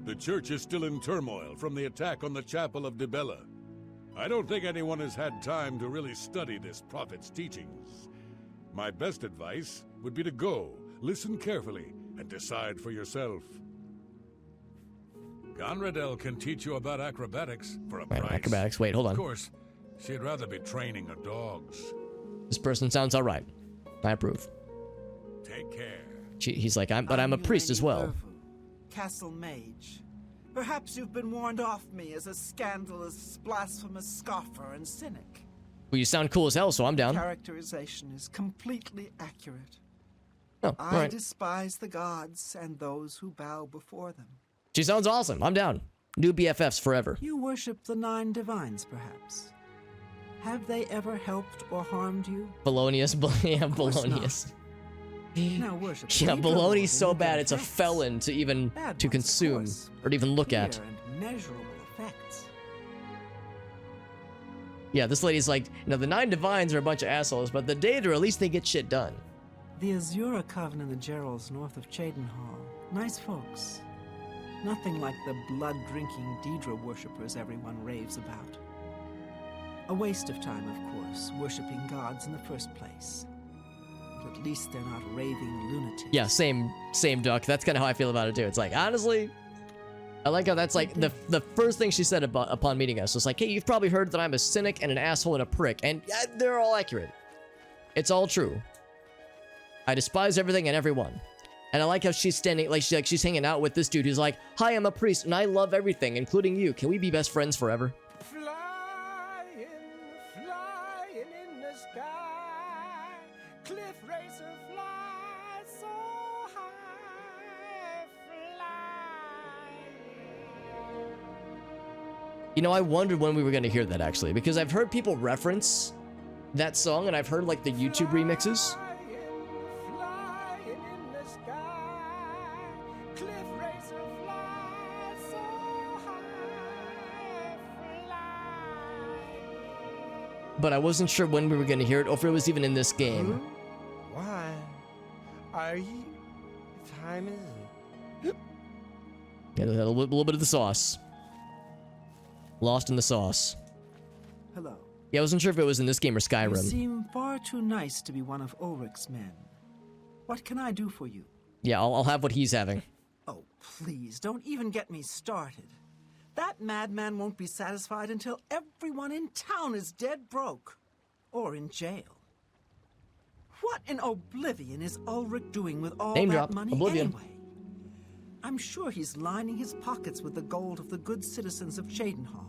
The church is still in turmoil from the attack on the chapel of Dibella. I don't think anyone has had time to really study this prophet's teachings. My best advice would be to go, listen carefully, and decide for yourself. Conradel can teach you about acrobatics for a price. Acrobatics. Wait, hold on. Of course, she'd rather be training her dogs. This person sounds all right. I approve. Take care. He's like, I'm a priest as well. Castle Mage. Perhaps you've been warned off me as a scandalous, blasphemous scoffer and cynic. Well, you sound cool as hell, so I'm down. Characterization is completely accurate. Oh, I right. despise the gods and those who bow before them. She sounds awesome. I'm down. New BFFs forever. You worship the 9 divines, perhaps. Have they ever helped or harmed you? Belonius. Yeah, Belonius. Now worship. Yeah, baloney's so bad it's a felon to even to consume or to even look at. And measurable effects. Yeah, this lady's like, the 9 divines are a bunch of assholes, but the Daedra, at least they get shit done. The Azura Coven and the Gerals north of Cheydinhal. Nice folks. Nothing like the blood-drinking Daedra worshippers everyone raves about. A waste of time, of course, worshipping gods in the first place. But at least they're not raving lunatics. Yeah, same Duck. That's kind of how I feel about it too. It's like, honestly, I like how that's like the first thing she said upon meeting us was like, hey, you've probably heard that I'm a cynic and an asshole and a prick, and yeah, they're all accurate. It's all true. I despise everything and everyone. And I like how she's standing, like she's hanging out with this dude who's like, hi, I'm a priest and I love everything, including you. Can we be best friends forever? Flying in the sky, cliff racer fly so high, You know, I wondered when we were going to hear that actually, because I've heard people reference that song and I've heard like the YouTube remixes. but I wasn't sure when we were going to hear it or if it was even in this game. Why are you? Time is it? Yeah, a little bit of the sauce. Lost in the sauce. Hello. Yeah, I wasn't sure if it was in this game or You Skyrim. seem far too nice to be one of Ulrich's men. What can I do for you? Yeah, I'll have what he's having. Oh, please, don't even get me started. That madman won't be satisfied until everyone in town is dead broke. Or in jail. What in Oblivion is Ulrich doing with all Name that drop. money Oblivion. anyway? I'm sure he's lining his pockets with the gold of the good citizens of Cheydinhal.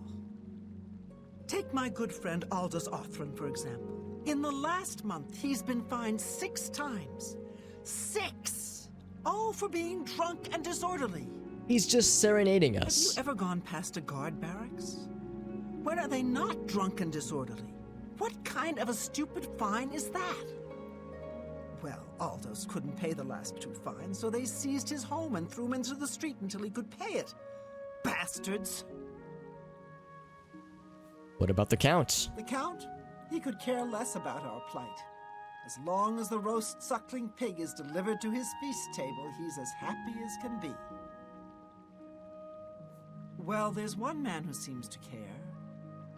Take my good friend Aldous Othran, for example. In the last month, he's been fined 6 times. 6! All for being drunk and disorderly. He's just serenading Have us. you ever gone past a guard barracks? When are they not drunk and disorderly? What kind of a stupid fine is that? Well, Aldous couldn't pay the last 2 fines, so they seized his home and threw him into the street until he could pay it. Bastards! What about the Count? The Count? He could care less about our plight. As long as the roast suckling pig is delivered to his feast table, he's as happy as can be. Well, there's one man who seems to care.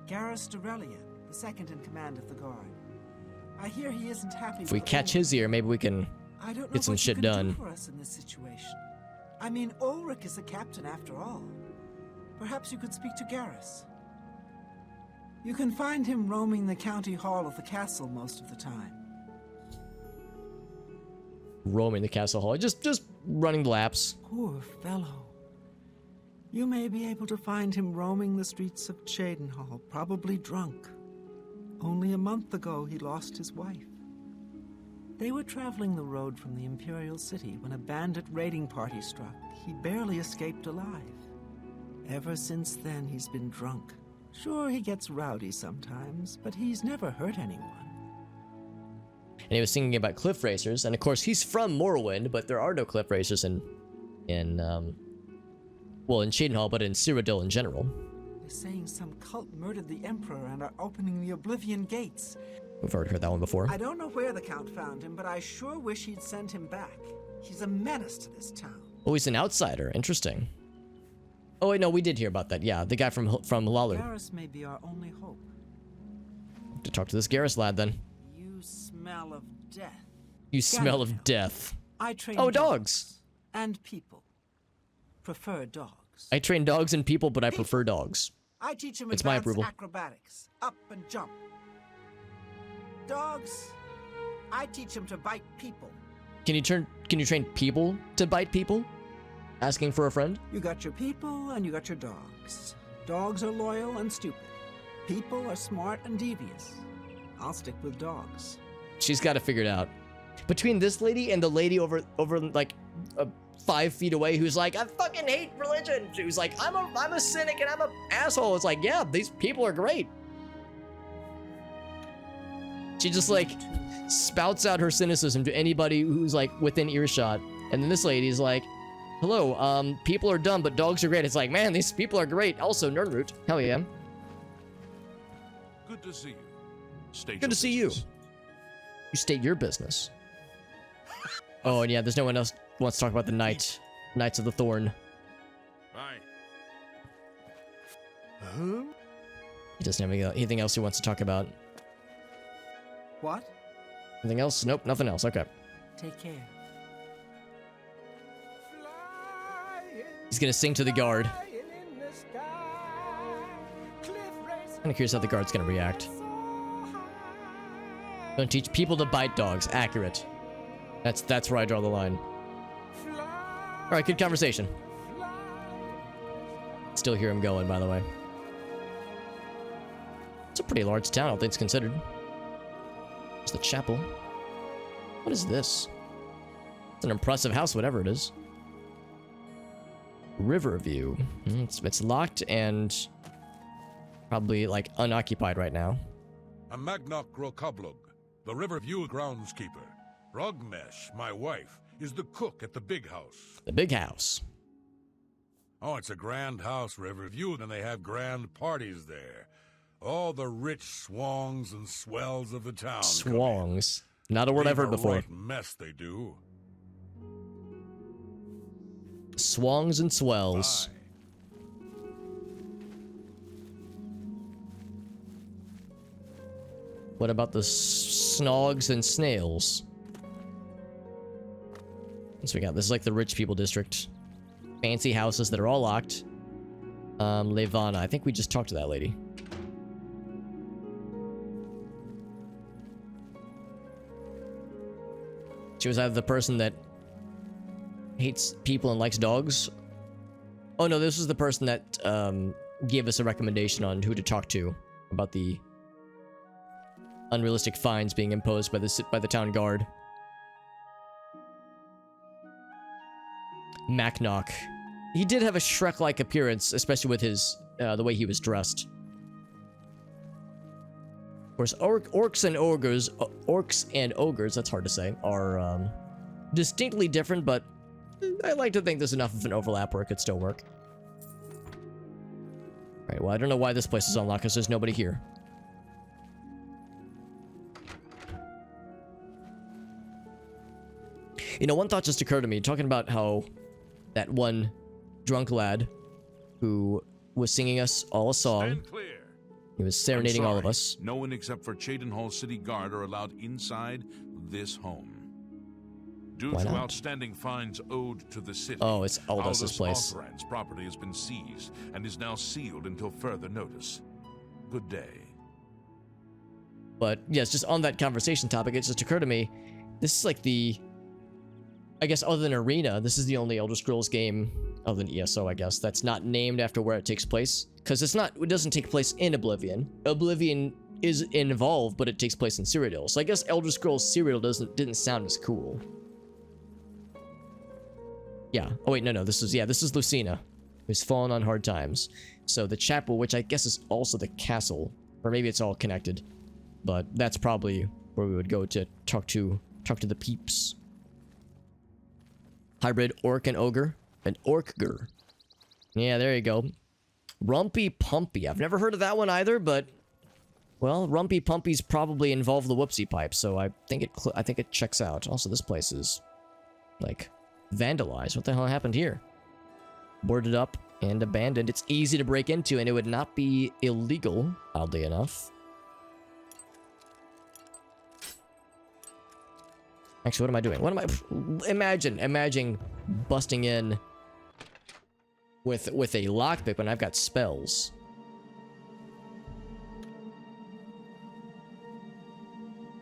Garrus Durelian, the second in command of the guard. I hear he isn't happy If we with catch Ulrich. his ear, maybe we can I don't know get some what you shit can done. do for us in this situation. I mean, Ulrich is the captain after all. Perhaps you could speak to Garrus. You can find him roaming the county hall of the castle most of the time. Roaming the castle hall. Just running laps. Poor fellow. You may be able to find him roaming the streets of Cheydinhal, probably drunk. Only a month ago, he lost his wife. They were traveling the road from the Imperial City when a bandit raiding party struck. He barely escaped alive. Ever since then, he's been drunk. Sure, he gets rowdy sometimes, but he's never hurt anyone. And he was singing about cliff racers, and of course he's from Morrowind, but there are no cliff racers in Cheydinhal, but in Cyrodiil in general. They're saying some cult murdered the Emperor and are opening the Oblivion gates. We've already heard that one before. I don't know where the Count found him, but I sure wish he'd send him back. He's a menace to this town. Oh, he's an outsider. Interesting. Oh wait, no, we did hear about that. Yeah, the guy from Hlaalu. Garrus may be our only hope. To talk to this Garrus lad then. You smell of death. You smell of death. I train dogs. And people. Prefer dogs. I train dogs and people, but I prefer dogs. I teach them It's my advanced approval. acrobatics. Up and jump. Dogs. I teach them to bite people. Can you train people to bite people? Asking for a friend? You got your people and you got your dogs. Dogs are loyal and stupid. People are smart and devious. I'll stick with dogs. She's got to figure it out. Between this lady and the lady over like 5 feet away who's like, I fucking hate religion. She was like, I'm a cynic and I'm an asshole. It's like, yeah, these people are great. She just like spouts out her cynicism to anybody who's like within earshot. And then this lady's like, hello, people are dumb, but dogs are great. It's like, man, these people are great. Also, Nernroot. Hell yeah. Good to see you. State Good to see you. You state your business. Oh, and yeah, there's no one else who wants to talk about the Knights of the Thorn. Bye. Huh? He doesn't have anything else he wants to talk about. What? Anything else? Nope, nothing else. Okay. Take care. He's gonna sing to the guard. I'm curious how the guard's gonna react. Don't teach people to bite dogs. Accurate. That's where I draw the line. Alright, good conversation. Still hear him going, by the way. It's a pretty large town, all things considered. There's the chapel. What is this? It's an impressive house, whatever it is. Riverview. It's locked and probably like unoccupied right now. I'm Magnok Grokablug, the Riverview groundskeeper. Rognesh, my wife, is the cook at the big house. The big house. Oh, it's a grand house, Riverview, and they have grand parties there. All the rich swangs and swells of the town. Swangs. Not a word I've heard before. Right mess they do. Swangs and swells. Bye. What about the snogs and snails? So we got this is like the rich people district. Fancy houses that are all locked. Levana. I think we just talked to that lady. She was either the person that hates people and likes dogs. Oh no, this was the person that gave us a recommendation on who to talk to about the unrealistic fines being imposed by the town guard. Macnock. He did have a Shrek-like appearance, especially with his the way he was dressed. Of course, orcs and ogres, that's hard to say, are distinctly different, but I like to think there's enough of an overlap where it could still work. Alright, well, I don't know why this place is unlocked, because there's nobody here. You know, one thought just occurred to me, talking about how that one drunk lad who was singing us all a song. Stand clear. He was serenading all of us. No one except for Cheydinhal City Guard are allowed inside this home. Due to outstanding fines owed to the city, oh, it's Aldous' place. Aldous property has been seized and is now sealed until further notice. Good day. But yes, just on that conversation topic, it just occurred to me, this is like the, I guess other than Arena, this is the only Elder Scrolls game, other than ESO, I guess, that's not named after where it takes place. Because it doesn't take place in Oblivion. Oblivion is involved, but it takes place in Cyrodiil. So I guess Elder Scrolls Cyrodiil didn't sound as cool. Yeah. Oh wait, no, this is Lucina, who's fallen on hard times. So the chapel, which I guess is also the castle, or maybe it's all connected, but that's probably where we would go to talk to the peeps. Hybrid orc and ogre, an orcger. Yeah, there you go. Rumpy Pumpy. I've never heard of that one either, but well, Rumpy Pumpy's probably involved the whoopsie pipe, so I think it checks out. Also, this place is like vandalized. What the hell happened here? Boarded up and abandoned. It's easy to break into, and it would not be illegal, oddly enough. Actually, what am I doing? What am I... Imagine busting in with a lockpick when I've got spells.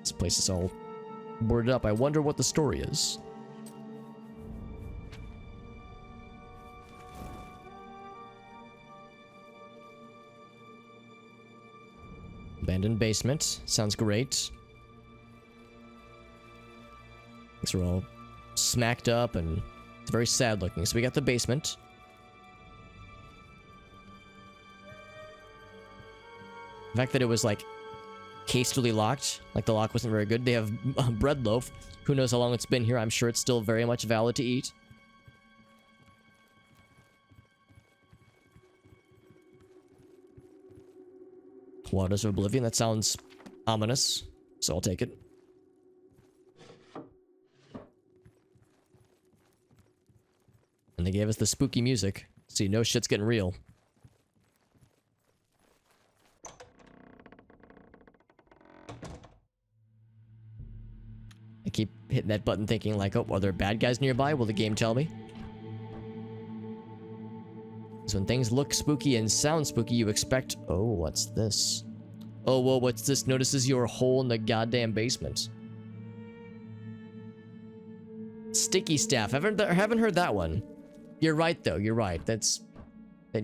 This place is all boarded up. I wonder what the story is. Abandoned basement. Sounds great. These are all smacked up and it's very sad looking. So we got the basement. The fact that it was like hastily locked, like the lock wasn't very good. They have a bread loaf. Who knows how long it's been here? I'm sure it's still very much valid to eat. Waters of Oblivion. That sounds ominous, so I'll take it. And they gave us the spooky music, so you know shit's getting real. I keep hitting that button thinking like, oh, are there bad guys nearby? Will the game tell me? Because when things look spooky and sound spooky, you expect... Oh, what's this? Oh, whoa, what's this? Notices your hole in the goddamn basement. Sticky staff. Haven't heard that one. You're right, though. You're right. Then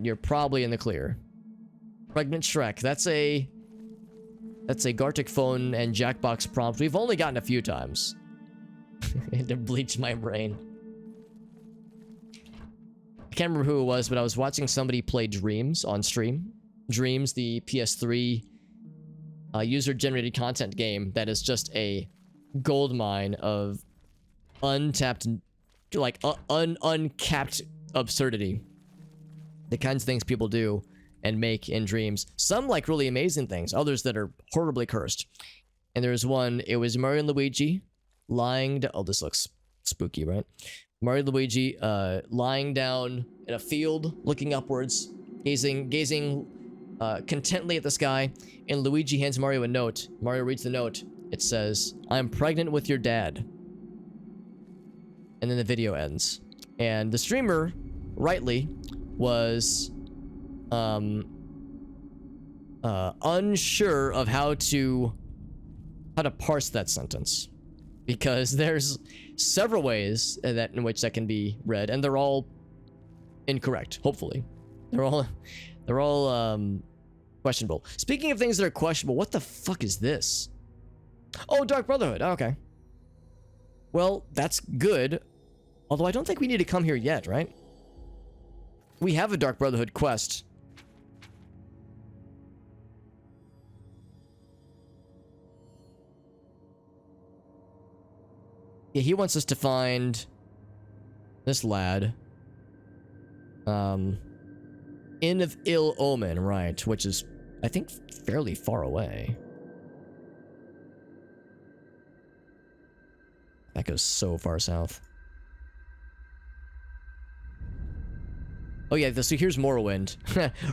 you're probably in the clear. Pregnant Shrek. That's a Gartic phone and Jackbox prompt we've only gotten a few times. I had to bleach my brain. I can't remember who it was, but I was watching somebody play Dreams on stream. Dreams, the PS3 user-generated content game that is just a goldmine of untapped, like uncapped absurdity. The kinds of things people do, and make in dreams. Some like really amazing things, others that are horribly cursed. And there's one, it was Mario and Luigi lying down. Oh, this looks spooky, right? Mario and Luigi lying down in a field, looking upwards, gazing contently at the sky, and Luigi hands Mario a note. Mario reads the note. It says, "I'm pregnant with your dad." And then the video ends. And the streamer, rightly, was unsure of how to parse that sentence, because there's several ways in which that can be read, and they're all incorrect. Hopefully, they're all questionable. Speaking of things that are questionable, what the fuck is this? Oh, Dark Brotherhood. Oh, okay. Well, that's good. Although I don't think we need to come here yet, right? We have a Dark Brotherhood quest. Yeah, he wants us to find this lad. Inn of Ill Omen, right, which is, I think, fairly far away. That goes so far south. Oh yeah, so here's Morrowind.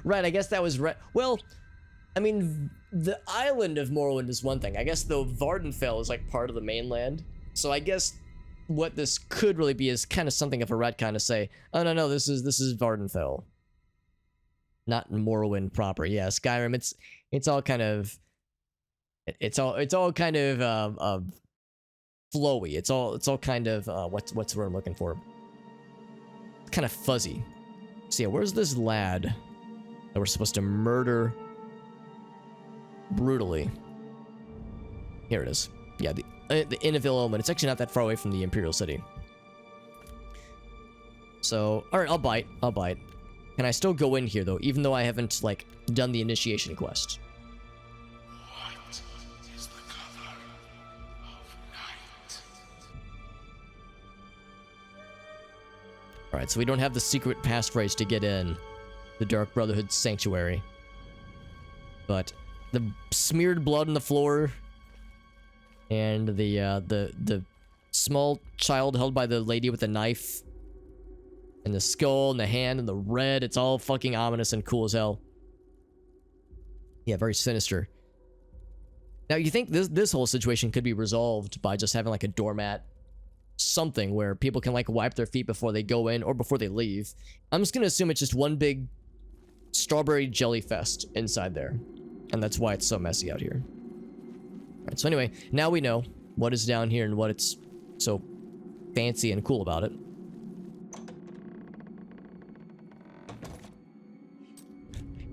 Right, I guess that was right. Well, I mean, the island of Morrowind is one thing. I guess, though, Vardenfell is like part of the mainland. So I guess what this could really be is kind of something of a retcon to say, oh no, this is Vardenfell, not Morrowind proper. Yeah, Skyrim. It's all kind of flowy. It's all kind of what's the word I'm looking for? Kind of fuzzy. So yeah, where's this lad that we're supposed to murder brutally? Here it is. Yeah, the Inn of Ill Omen. It's actually not that far away from the Imperial City. So, alright, I'll bite. Can I still go in here, though, even though I haven't, like, done the initiation quest? What is the color of night? Alright, so we don't have the secret passphrase to get in the Dark Brotherhood Sanctuary. But the smeared blood on the floor, and the small child held by the lady with the knife, and the skull and the hand and the red, it's all fucking ominous and cool as hell. Yeah, very sinister. Now, you think this whole situation could be resolved by just having like a doormat, something where people can like wipe their feet before they go in or before they leave. I'm just gonna assume it's just one big strawberry jelly fest inside there, and that's why it's so messy out here. Alright, so anyway, now we know what is down here and what it's so fancy and cool about it.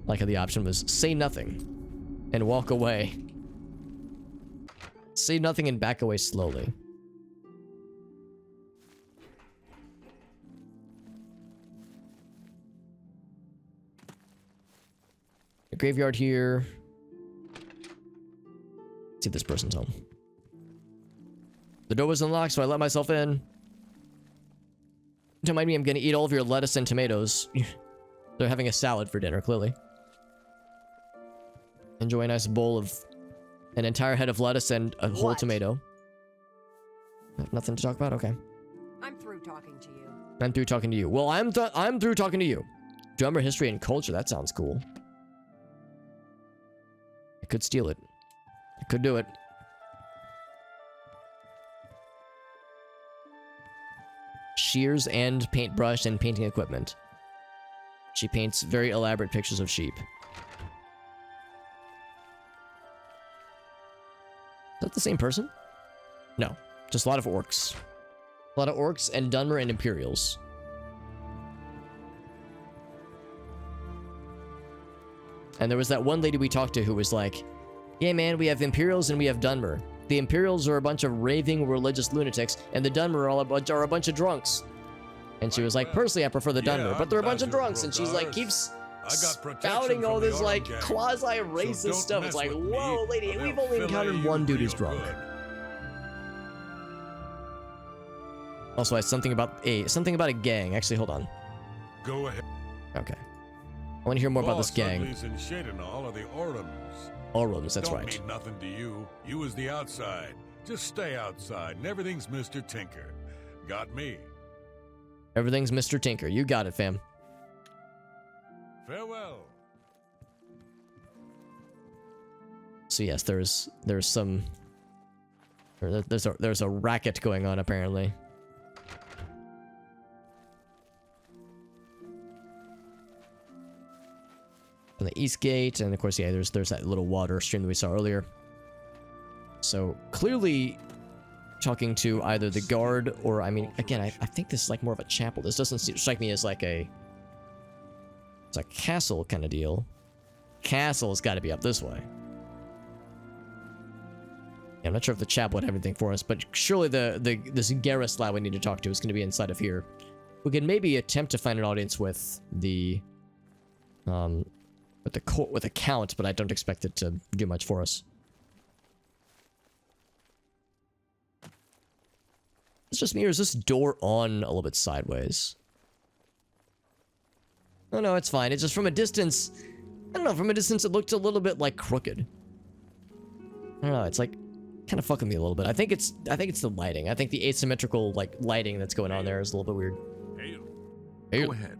Like how the option was say nothing and walk away. Say nothing and back away slowly. The graveyard here. Let's see if this person's home. The door was unlocked, so I let myself in. Don't mind me, I'm gonna eat all of your lettuce and tomatoes. They're having a salad for dinner, clearly. Enjoy a nice bowl of an entire head of lettuce and a whole tomato. Nothing to talk about? Okay. I'm through talking to you. I'm through talking to you. Well, I'm through talking to you. Drummer history and culture, that sounds cool. I could steal it. I could do it. Shears and paintbrush and painting equipment. She paints very elaborate pictures of sheep. Is that the same person? No. Just a lot of orcs. A lot of orcs and Dunmer and Imperials. And there was that one lady we talked to who was like, yeah, man, we have Imperials and we have Dunmer. The Imperials are a bunch of raving religious lunatics, and the Dunmer are a bunch of drunks. And she was like, personally, I prefer the Dunmer, but they're a bunch of drunks. And she's like, keeps spouting all this like quasi-racist stuff. It's like, whoa, lady, we've only encountered one dude who's drunk. Also, I have something about a gang. Actually, hold on. Go ahead. Okay. I want to hear more about this Boss gang. uglies in Cheydinhal are the Orums. Orums, that's Don't right. mean nothing to you. You is the outside. Just stay outside, and everything's Mr. Tinker. Got me. Everything's Mr. Tinker. You got it, fam. Farewell. So yes, there's some... There's a racket going on, apparently. From the east gate, and of course, yeah, there's that little water stream that we saw earlier. So clearly talking to either the guard or, I mean, again, I think this is like more of a chapel. This doesn't strike me as like it's a castle kind of deal. Castle's got to be up this way. Yeah, I'm not sure if the chapel would have anything for us, but surely this Garrus lad we need to talk to is going to be inside of here. We can maybe attempt to find an audience with the count, but I don't expect it to do much for us. It's just me, or is this door on a little bit sideways? Oh no, it's fine. It's just from a distance. I don't know, from a distance it looked a little bit like crooked. I don't know, it's like kind of fucking me a little bit. I think it's the lighting. I think the asymmetrical like lighting that's going on there is a little bit weird. Go ahead.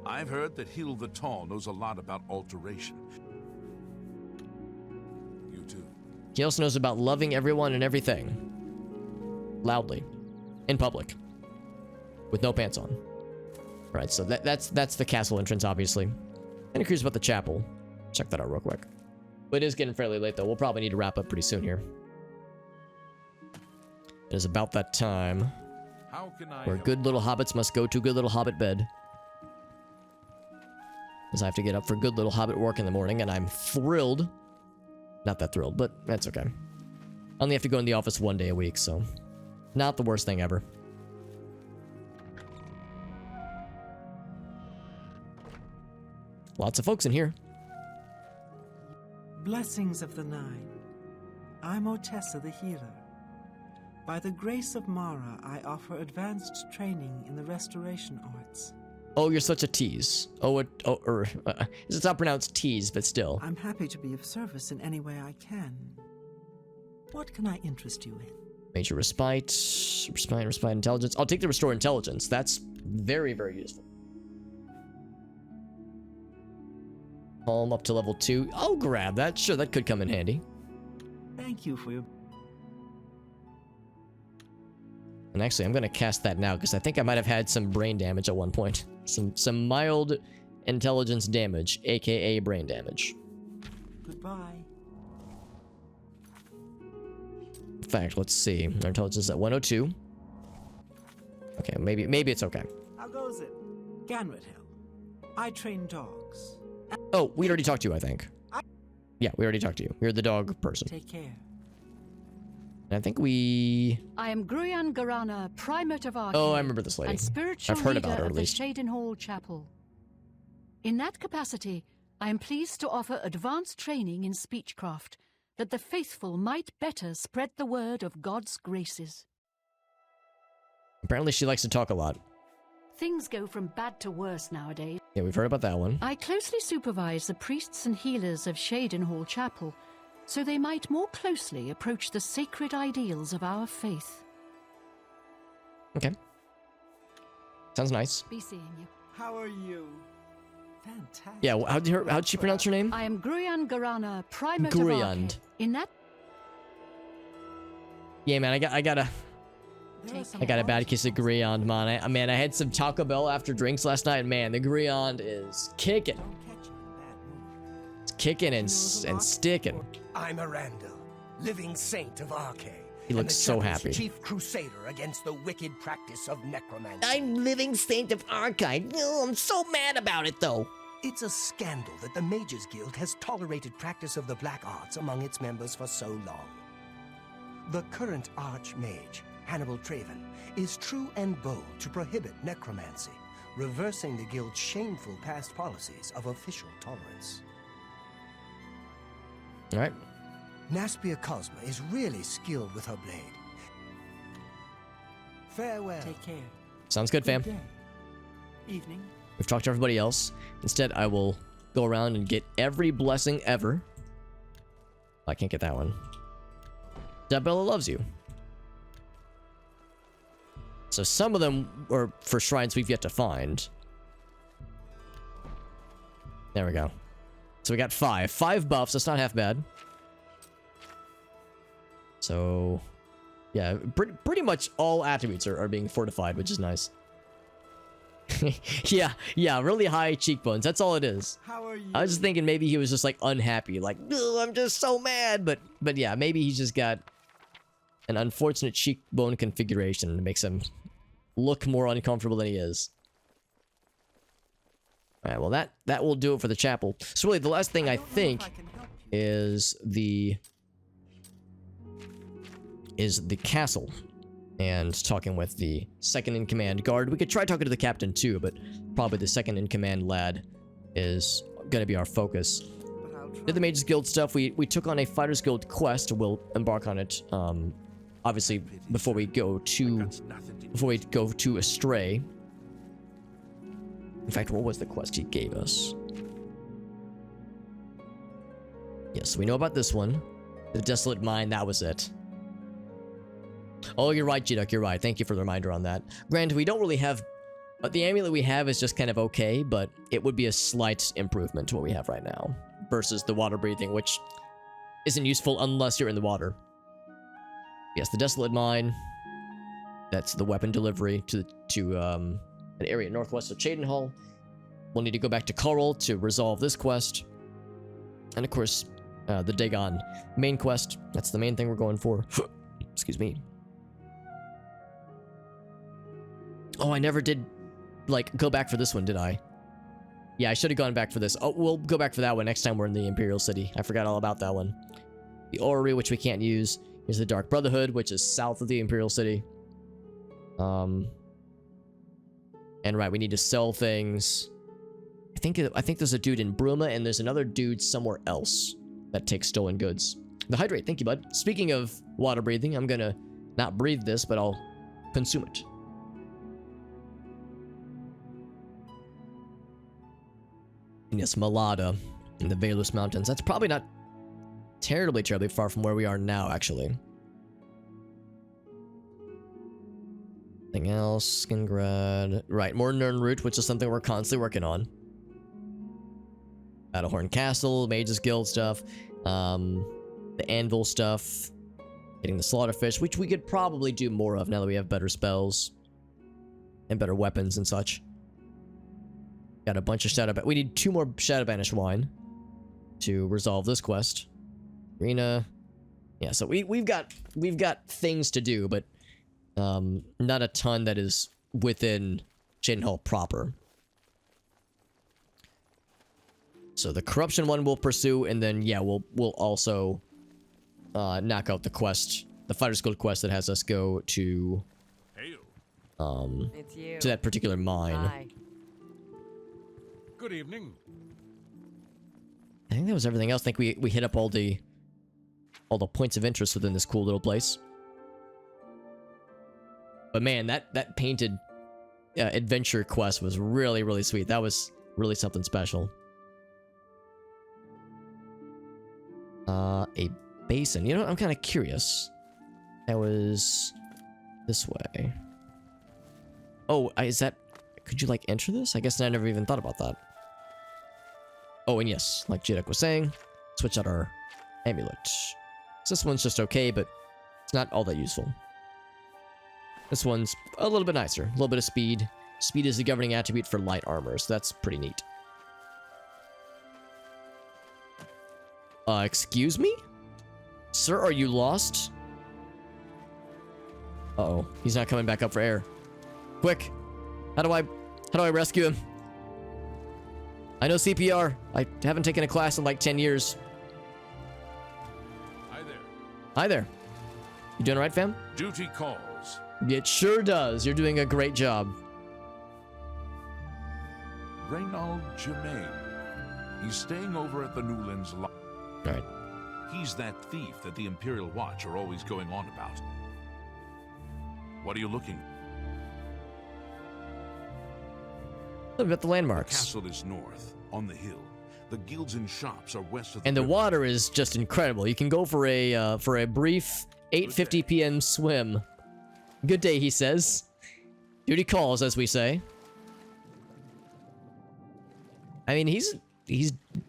I've heard that Hill the Tall knows a lot about alteration. You too. He also knows about loving everyone and everything. Loudly. In public. With no pants on. Right, so that's the castle entrance, obviously. Kind of curious about the chapel. Check that out real quick. But it is getting fairly late, though. We'll probably need to wrap up pretty soon here. It is about that time where good little hobbits must go to good little hobbit bed. As I have to get up for good little hobbit work in the morning, and I'm thrilled. Not that thrilled, but that's okay. I only have to go in the office one day a week, so not the worst thing ever. Lots of folks in here. Blessings of the Nine. I'm Otessa the healer. By the grace of Mara, I offer advanced training in the restoration arts. Oh, you're such a tease. It's not pronounced tease, but still. I'm happy to be of service in any way I can. What can I interest you in? Major respite intelligence. I'll take the restore intelligence. That's very, very useful. Calm up to level 2. I'll grab that. Sure, that could come in handy. Thank you for your... And actually, I'm going to cast that now, because I think I might have had some brain damage at one point. Some mild intelligence damage, aka brain damage. Goodbye. In fact, let's see. Our intelligence is at 102. Okay, maybe it's okay. How goes it? Ganrit Hill. I train dogs. Oh, we already talked to you, I think. Yeah, we already talked to you. You're the dog person. Take care. And I think we... I am Gruyan Garana, Primate of Arcane. Oh, I remember this lady. And spiritual I've heard leader about her, of at the least. Cheydinhal Chapel. In that capacity, I am pleased to offer advanced training in speechcraft, that the faithful might better spread the word of God's graces. Apparently she likes to talk a lot. Things go from bad to worse nowadays. Yeah, we've heard about that one. I closely supervise the priests and healers of Cheydinhal Chapel, so they might more closely approach the sacred ideals of our faith. Okay. Sounds nice. Be seeing you. How are you? Fantastic. Yeah, how'd she pronounce her name? I am Gruyan Garana, Primate of Gruyan. Arcane. In that... Yeah, man, I got a bad case of Gruyan, man. I had some Taco Bell after drinks last night, and man, the Gruyan is kicking. It's kicking and sticking. I'm Arandel, living saint of Arcane. He looks so happy. Chief crusader against the wicked practice of necromancy. I'm living saint of Arcane. Oh, I'm so mad about it, though. It's a scandal that the Mages Guild has tolerated practice of the black arts among its members for so long. The current Archmage, Hannibal Traven, is true and bold to prohibit necromancy, reversing the Guild's shameful past policies of official tolerance. All right. Naspia Cosma is really skilled with her blade. Farewell. Take care. Sounds good, fam. Good day. Evening. We've talked to everybody else. Instead, I will go around and get every blessing ever. I can't get that one. Bella loves you. So some of them are for shrines we've yet to find. There we go. So we got 5. 5 buffs, that's not half bad. So, yeah, pretty much all attributes are being fortified, which is nice. yeah, really high cheekbones, that's all it is. How are you? I was just thinking maybe he was just like unhappy, like, I'm just so mad, but yeah, maybe he's just got an unfortunate cheekbone configuration that makes him look more uncomfortable than he is. Alright, well that will do it for the chapel. So really the last thing I think is the castle and talking with the second-in-command guard. We could try talking to the captain too, but probably the second-in-command lad is gonna be our focus. Did the Mages Guild stuff. We took on a Fighters Guild quest. We'll embark on it, obviously, before we go to Astray. In fact, what was the quest he gave us? Yes, we know about this one. The Desolate Mine, that was it. Oh, you're right, G-Duck, you're right. Thank you for the reminder on that. Granted, we don't really have... But the amulet we have is just kind of okay, but it would be a slight improvement to what we have right now. Versus the water breathing, which isn't useful unless you're in the water. Yes, the Desolate Mine. That's the weapon delivery to an area northwest of Cheydinhal. We'll need to go back to Coral to resolve this quest. And of course, the Dagon main quest. That's the main thing we're going for. Excuse me. Oh, I never did, like, go back for this one, did I? Yeah, I should have gone back for this. Oh, we'll go back for that one next time we're in the Imperial City. I forgot all about that one. The Orrery, which we can't use. Here's the Dark Brotherhood, which is south of the Imperial City. And right, we need to sell things. I think there's a dude in Bruma, and there's another dude somewhere else that takes stolen goods. The Hydrate, thank you, bud. Speaking of water breathing, I'm gonna not breathe this, but I'll consume it. Yes, Malada in the Valus Mountains. That's probably not terribly far from where we are now, actually. Anything else? Skingrad. Right, more Nirnroot, which is something we're constantly working on. Battlehorn Castle, Mages Guild stuff. The Anvil stuff. Getting the Slaughterfish, which we could probably do more of now that we have better spells. And better weapons and such. Got a bunch of Shadow... We need 2 more Shadow Banish wine to resolve this quest. Arena. Yeah, so we've got things to do, but not a ton that is within Cheydinhal proper. So the Corruption one we'll pursue, and then yeah, we'll also knock out the quest, the Fighters Guild quest that has us go to to that particular mine. Hi. Good evening. I think that was everything else. I think we hit up all the points of interest within this cool little place. But man, that painted adventure quest was really, really sweet. That was really something special. A basin. You know what? I'm kind of curious. That was this way. Oh, is that... Could you, like, enter this? I guess I never even thought about that. Oh, and yes, like Jidek was saying, switch out our amulet. So this one's just okay, but it's not all that useful. This one's a little bit nicer. A little bit of speed. Speed is the governing attribute for light armor, so that's pretty neat. Excuse me? Sir, are you lost? Uh-oh. He's not coming back up for air. Quick! How do I rescue him? I know CPR. I haven't taken a class in like 10 years. Hi there. Hi there. You doing all right, fam? Duty calls. It sure does. You're doing a great job. Reynald Germain. He's staying over at the Newlands Lodge. All right. He's that thief that the Imperial Watch are always going on about. What are you looking? Look at the The landmarks. castle is north, on the hill. The guilds and shops are west of the And the river. water is just incredible. You can go for a brief 8:50 p.m. swim. Good day, he says. Duty calls, as we say. I mean, he's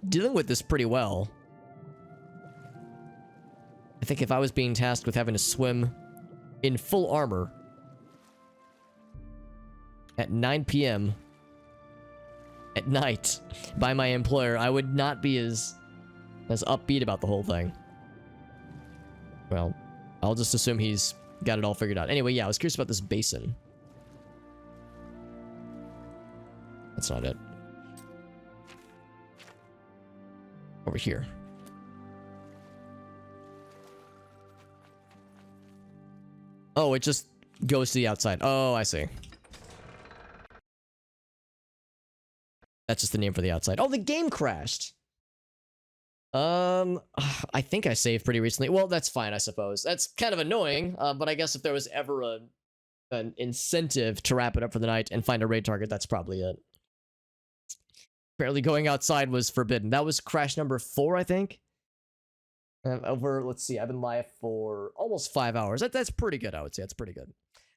dealing with this pretty well. I think if I was being tasked with having to swim in full armor at 9 p.m. at night by my employer, I would not be as upbeat about the whole thing. Well, I'll just assume he's got it all figured out. Anyway, yeah, I was curious about this basin. That's not it. Over here. Oh, it just goes to the outside. Oh, I see. That's just the name for the outside. Oh, the game crashed. I think I saved pretty recently. Well, that's fine, I suppose. That's kind of annoying, but I guess if there was ever an incentive to wrap it up for the night and find a raid target, that's probably it. Apparently going outside was forbidden. That was crash number 4, I think. Let's see, I've been live for almost 5 hours. That's pretty good, I would say. That's pretty good.